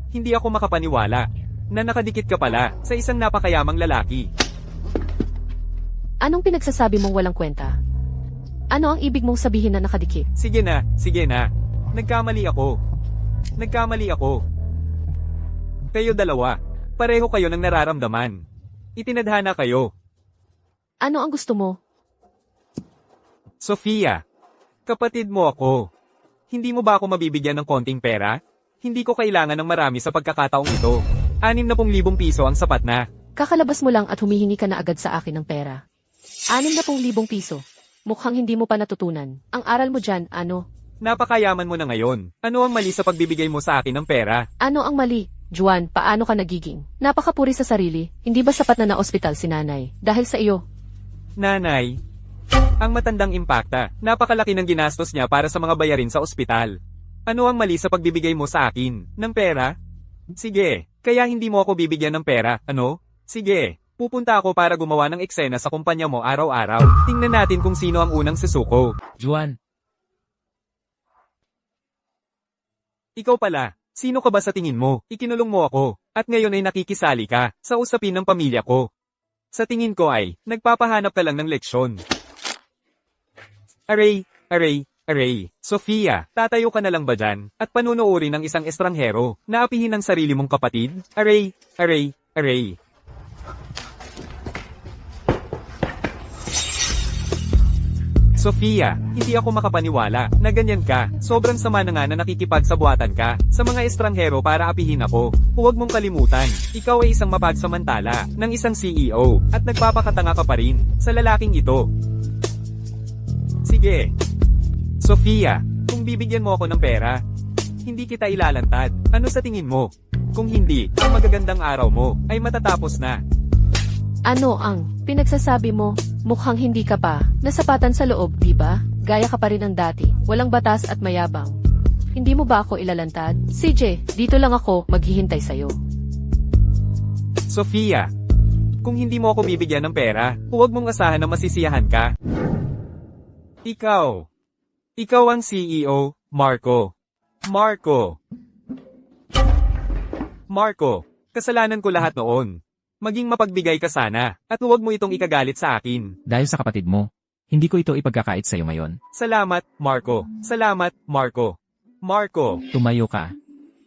Hindi ako makapaniwala na nakadikit ka pala sa isang napakayamang lalaki. Anong pinagsasabi mong walang kwenta? Ano ang ibig mong sabihin na nakadikit? Sige na, sige na. Nagkamali ako. Nagkamali ako. Kayo dalawa, pareho kayo ng nararamdaman. Itinadhana kayo. Ano ang gusto mo? Sofia, kapatid mo ako. Hindi mo ba ako mabibigyan ng konting pera? Hindi ko kailangan ng marami sa pagkakataong ito. 60,000 piso ang sapat na. Kakalabas mo lang at humihingi ka na agad sa akin ng pera. 60,000 piso. Mukhang hindi mo pa natutunan. Ang aral mo dyan, ano? Napakayaman mo na ngayon. Ano ang mali sa pagbibigay mo sa akin ng pera? Ano ang mali? Juan, paano ka nagiging? Napakapuri sa sarili. Hindi ba sapat na na-ospital si nanay? Dahil sa iyo. Nanay, ang matandang impakta, napakalaki ng ginastos niya para sa mga bayarin sa ospital. Ano ang mali sa pagbibigay mo sa akin ng pera? Sige, kaya hindi mo ako bibigyan ng pera, ano? Sige, pupunta ako para gumawa ng eksena sa kumpanya mo araw-araw. Tingnan natin kung sino ang unang susuko. Juan, Ikaw pala, sino ka ba sa tingin mo? Ikinulong mo ako, at ngayon ay nakikisali ka sa usapin ng pamilya ko. Sa tingin ko ay, nagpapahanap ka lang ng leksyon. Aray, aray, aray. Sofia, tatayo ka na lang ba dyan, at panunuorin ng isang estranghero, na apihin ang sarili mong kapatid? Aray, aray, aray. Sofia, hindi ako makapaniwala na ganyan ka. Sobrang sama na nga na nakikipagsabuatan ka sa mga estranghero para apihin ako. Huwag mong kalimutan, ikaw ay isang mapagsamantala ng isang CEO at nagpapakatanga ka pa rin sa lalaking ito. Sige. Sofia, kung bibigyan mo ako ng pera, hindi kita ilalantad. Ano sa tingin mo? Kung hindi, ang magagandang araw mo ay matatapos na. Ano ang pinagsasabi mo? Mukhang hindi ka pa nasapatan sa loob, di ba? Gaya ka pa rin ng dati, walang batas at mayabang. Hindi mo ba ako ilalantad? CJ, dito lang ako maghihintay sa'yo. Sofia, kung hindi mo ako bibigyan ng pera, huwag mong asahan na masisiyahan ka. Ikaw ang CEO, Marco. Marco, kasalanan ko lahat noon. Maging mapagbigay ka sana, at huwag mo itong ikagalit sa akin. Dahil sa kapatid mo, hindi ko ito ipagkakait sa'yo ngayon. Salamat, Marco. Salamat, Marco. Marco, Tumayo ka.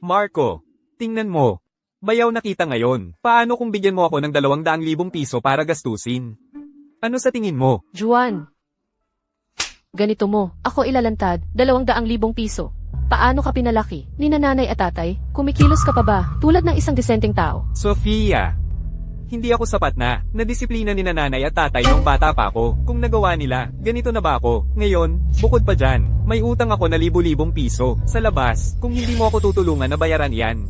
Marco, tingnan mo. Bayaw na kita ngayon. Paano kung bigyan mo ako ng 200,000 piso para gastusin? Ano sa tingin mo? Juan. Ganito mo, ako ilalantad, 200,000 piso. Paano ka pinalaki? Ni nanay at tatay? Kumikilos ka pa ba? Tulad ng isang disenteng tao. Sofia, hindi ako sapat na disiplina ni nanay at tatay nung bata pa ako. Kung nagawa nila, ganito na ba ako? Ngayon, bukod pa dyan, may utang ako na 1,000 piso. Sa labas, kung hindi mo ako tutulungan na bayaran yan,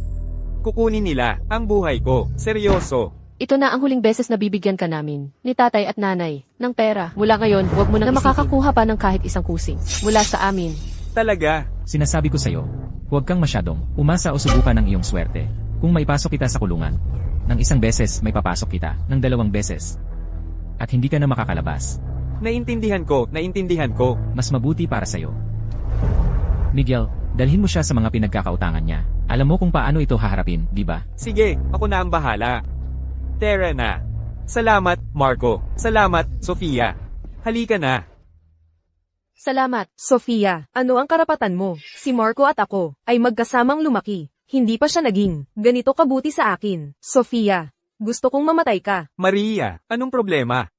kukunin nila ang buhay ko. Seryoso. Ito na ang huling beses na bibigyan ka namin, ni tatay at nanay, ng pera. Mula ngayon, huwag mo na makakakuha pa ng kahit isang kusing. Mula sa amin. Talaga. Sinasabi ko sa'yo, huwag kang masyadong umasa o subukan ng iyong swerte. Kung maipasok kita sa kulungan, ng isang beses may papasok kita, ng 2 beses. At hindi ka na makakalabas. Naintindihan ko. Mas mabuti para sa'yo. Miguel, dalhin mo siya sa mga pinagkakautangan niya. Alam mo kung paano ito haharapin, di ba? Sige, ako na ang bahala. Tara na. Salamat, Marco. Salamat, Sofia. Halika na. Salamat. Sofia, ano ang karapatan mo? Si Marco at ako ay magkasamang lumaki. Hindi pa siya naging ganito kabuti sa akin. Sofia, gusto kong mamatay ka. Maria, anong problema?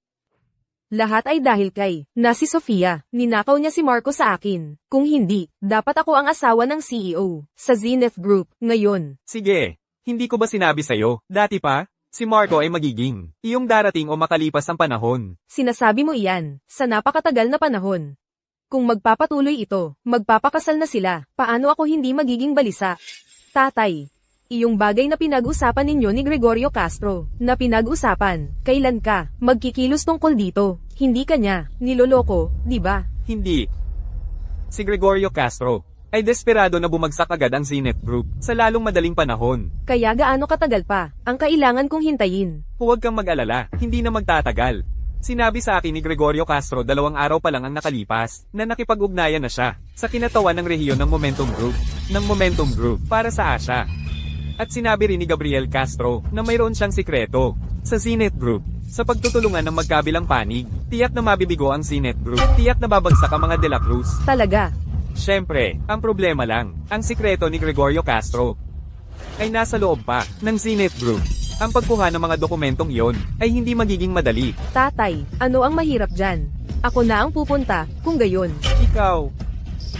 Lahat ay dahil kay na si Sofia. Ninakaw niya si Marco sa akin. Kung hindi, dapat ako ang asawa ng CEO sa Zenith Group ngayon. Sige, hindi ko ba sinabi sa'yo, dati pa? Si Marco ay magiging iyong darating o makalipas ang panahon. Sinasabi mo iyan sa napakatagal na panahon. Kung magpapatuloy ito, magpapakasal na sila. Paano ako hindi magiging balisa? Tatay, iyong bagay na pinag-usapan ninyo ni Gregorio Castro, na pinag-usapan, kailan ka magkikilos tungkol dito? Hindi kanya niloloko, di ba? Hindi. Si Gregorio Castro ay desperado na bumagsak agad ang Zenith Group sa lalong madaling panahon. Kaya gaano katagal pa ang kailangan kong hintayin? Huwag kang mag-alala, hindi na magtatagal. Sinabi sa akin ni Gregorio Castro 2 araw pa lang ang nakalipas na nakipag-ugnayan na siya sa kinatawan ng rehiyon ng Momentum Group para sa Asia. At sinabi rin ni Gabriel Castro na mayroon siyang sikreto sa Zenith Group sa pagtutulungan ng magkabilang panig. Tiyak na mabibigo ang Zenith Group. Tiyak na babagsak ang mga De La Cruz. Talaga? Siyempre, ang problema lang, ang sikreto ni Gregorio Castro ay nasa loob pa ng Zenith Group. Ang pagkuha ng mga dokumentong iyon ay hindi magiging madali. Tatay, ano ang mahirap dyan? Ako na ang pupunta, kung gayon. Ikaw,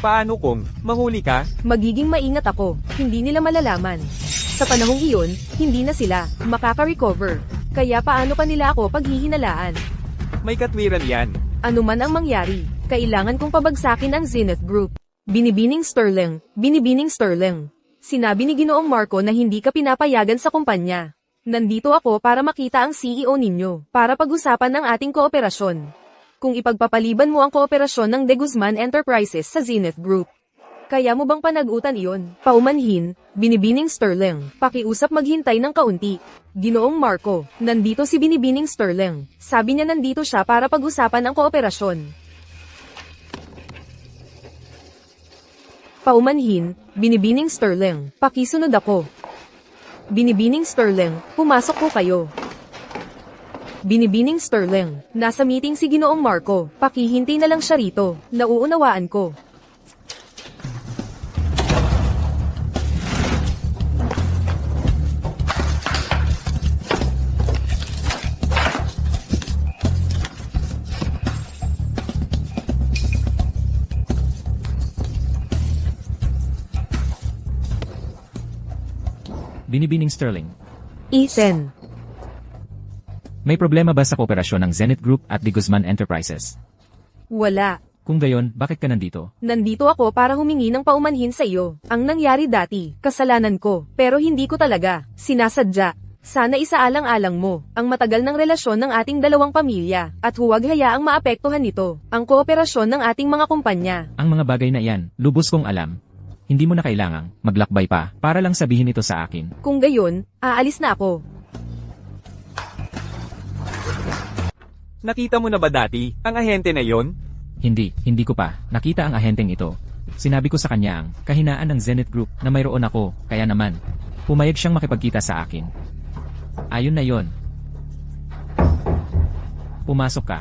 paano kung mahuli ka? Magiging maingat ako, hindi nila malalaman. Sa panahong iyon, hindi na sila makaka-recover. Kaya paano pa nila ako paghihinalaan? May katwiran yan. Ano man ang mangyari, kailangan kong pabagsakin ang Zenith Group. Binibining Sterling. Sinabi ni Ginoong Marco na hindi ka pinapayagan sa kumpanya. Nandito ako para makita ang CEO ninyo, para pag-usapan ng ating kooperasyon. Kung ipagpapaliban mo ang kooperasyon ng De Guzman Enterprises sa Zenith Group. Kaya mo bang panagutan iyon? Paumanhin, Binibining Sterling. Pakiusap maghintay ng kaunti. Ginoong Marco, nandito si Binibining Sterling. Sabi niya nandito siya para pag-usapan ang kooperasyon. Paumanhin, Binibining Sterling. Pakisunod ako. Binibining Sterling, pumasok po kayo. Binibining Sterling, nasa meeting si Ginoong Marco. Pakihintay na lang siya rito. Nauunawaan ko. Binibining Sterling. Ethan, May problema ba sa kooperasyon ng Zenith Group at De Guzman Enterprises? wala. Kung gayon, bakit ka nandito? Nandito ako para humingi ng paumanhin sa iyo. Ang nangyari dati, kasalanan ko, pero hindi ko talaga sinasadya. Sana isaalang-alang mo ang matagal ng relasyon ng ating dalawang pamilya at huwag hayaang maapektuhan nito ang kooperasyon ng ating mga kumpanya. Ang mga bagay na iyan, lubos kong alam. Hindi mo na kailangang maglakbay pa para lang sabihin ito sa akin. Kung gayon, aalis na ako. Nakita mo na ba dati, ang ahente na yon? Hindi ko pa nakita ang ahenteng ito. Sinabi ko sa kanya ang kahinaan ng Zenith Group na mayroon ako, kaya naman, pumayag siyang makipagkita sa akin. Ayun na yon. Pumasok ka.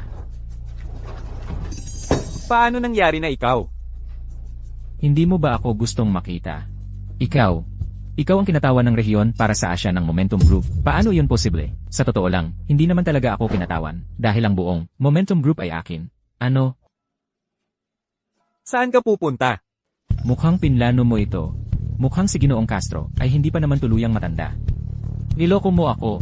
Paano nangyari na ikaw? Hindi mo ba ako gustong makita? Ikaw ang kinatawan ng rehiyon para sa Asya ng Momentum Group. Paano yun posible? Sa totoo lang, hindi naman talaga ako kinatawan, dahil ang buong Momentum Group ay akin. Ano? Saan ka pupunta? Mukhang pinlano mo ito. Mukhang si Ginoong Castro ay hindi pa naman tuluyang matanda. Niloko mo ako.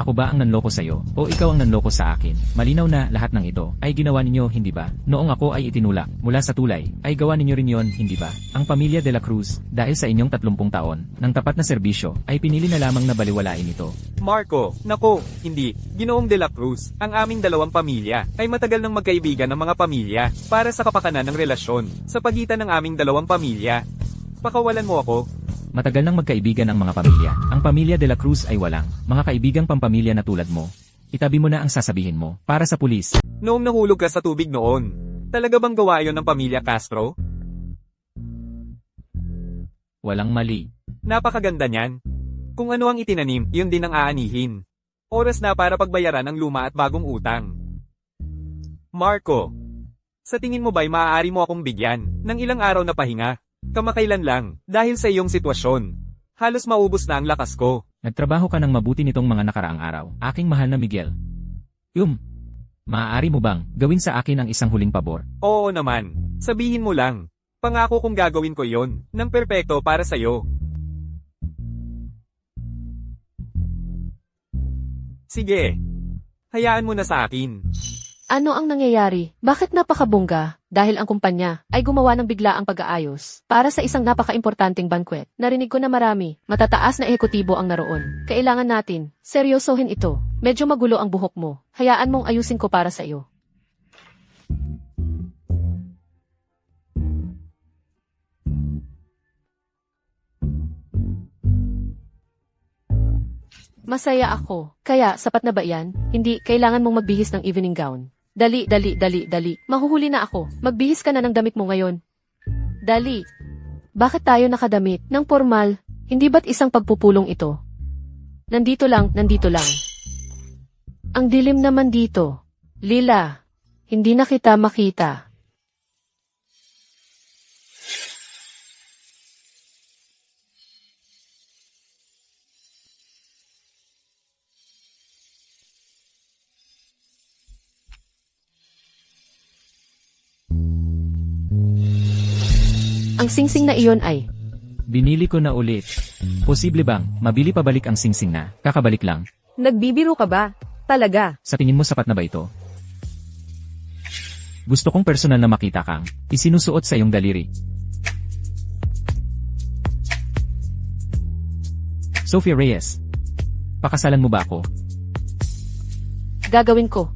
Ako ba ang nanloko sa'yo, o ikaw ang nanloko sa akin? Malinaw na lahat ng ito ay ginawa ninyo, hindi ba? Noong ako ay itinulak mula sa tulay, ay gawa ninyo rin yon, hindi ba? Ang pamilya de la Cruz, dahil sa inyong 30 taon, ng tapat na serbisyo, ay pinili na lamang na baliwalain ito. Marco, nako, hindi. Ginoong de la Cruz, ang aming dalawang pamilya, ay matagal nang magkaibigan ng mga pamilya, para sa kapakanan ng relasyon, sa pagitan ng aming dalawang pamilya. Pakawalan mo ako. Matagal nang magkaibigan ang mga pamilya. Ang pamilya de la Cruz ay walang mga kaibigang pampamilya na tulad mo. Itabi mo na ang sasabihin mo para sa pulis. Noong nahulog ka sa tubig noon, talaga bang gawa yon ng pamilya Castro? Walang mali. Napakaganda niyan. Kung ano ang itinanim, yun din ang aanihin. Oras na para pagbayaran ang luma at bagong utang. Marco, sa tingin mo ba'y maaari mo akong bigyan ng ilang araw na pahinga? Kamakailan lang, dahil sa iyong sitwasyon. Halos maubos na ang lakas ko. Nagtrabaho ka ng mabuti nitong mga nakaraang araw, aking mahal na Miguel. Maaari mo bang gawin sa akin ang isang huling pabor? Oo naman, sabihin mo lang. Pangako kong gagawin ko yon, ng perpekto para sa'yo. Sige, hayaan mo na sa akin. Ano ang nangyayari? Bakit napakabongga? Dahil ang kumpanya ay gumawa ng biglaang pag-aayos para sa isang napaka-importanting banquet. Narinig ko na marami, matataas na ehekutibo ang naroon. Kailangan natin, seryosohin ito. Medyo magulo ang buhok mo. Hayaan mong ayusin ko para sa iyo. Masaya ako. Kaya, sapat na ba yan? Hindi, kailangan mong magbihis ng evening gown. Dali. Mahuhuli na ako. Magbihis ka na ng damit mo ngayon. Dali. Bakit tayo nakadamit ng formal? Hindi ba't isang pagpupulong ito? Nandito lang. Ang dilim naman dito. Lila, hindi na kita makita. Ang singsing na iyon ay Binili ko na ulit. Posible bang mabili pabalik ang singsing na kakabalik lang? Nagbibiro ka ba? Talaga? Sa tingin mo sapat na ba ito? Gusto kong personal na makita kang isinusuot sa iyong daliri. Sophia Reyes, pakasalan mo ba ako? gagawin ko.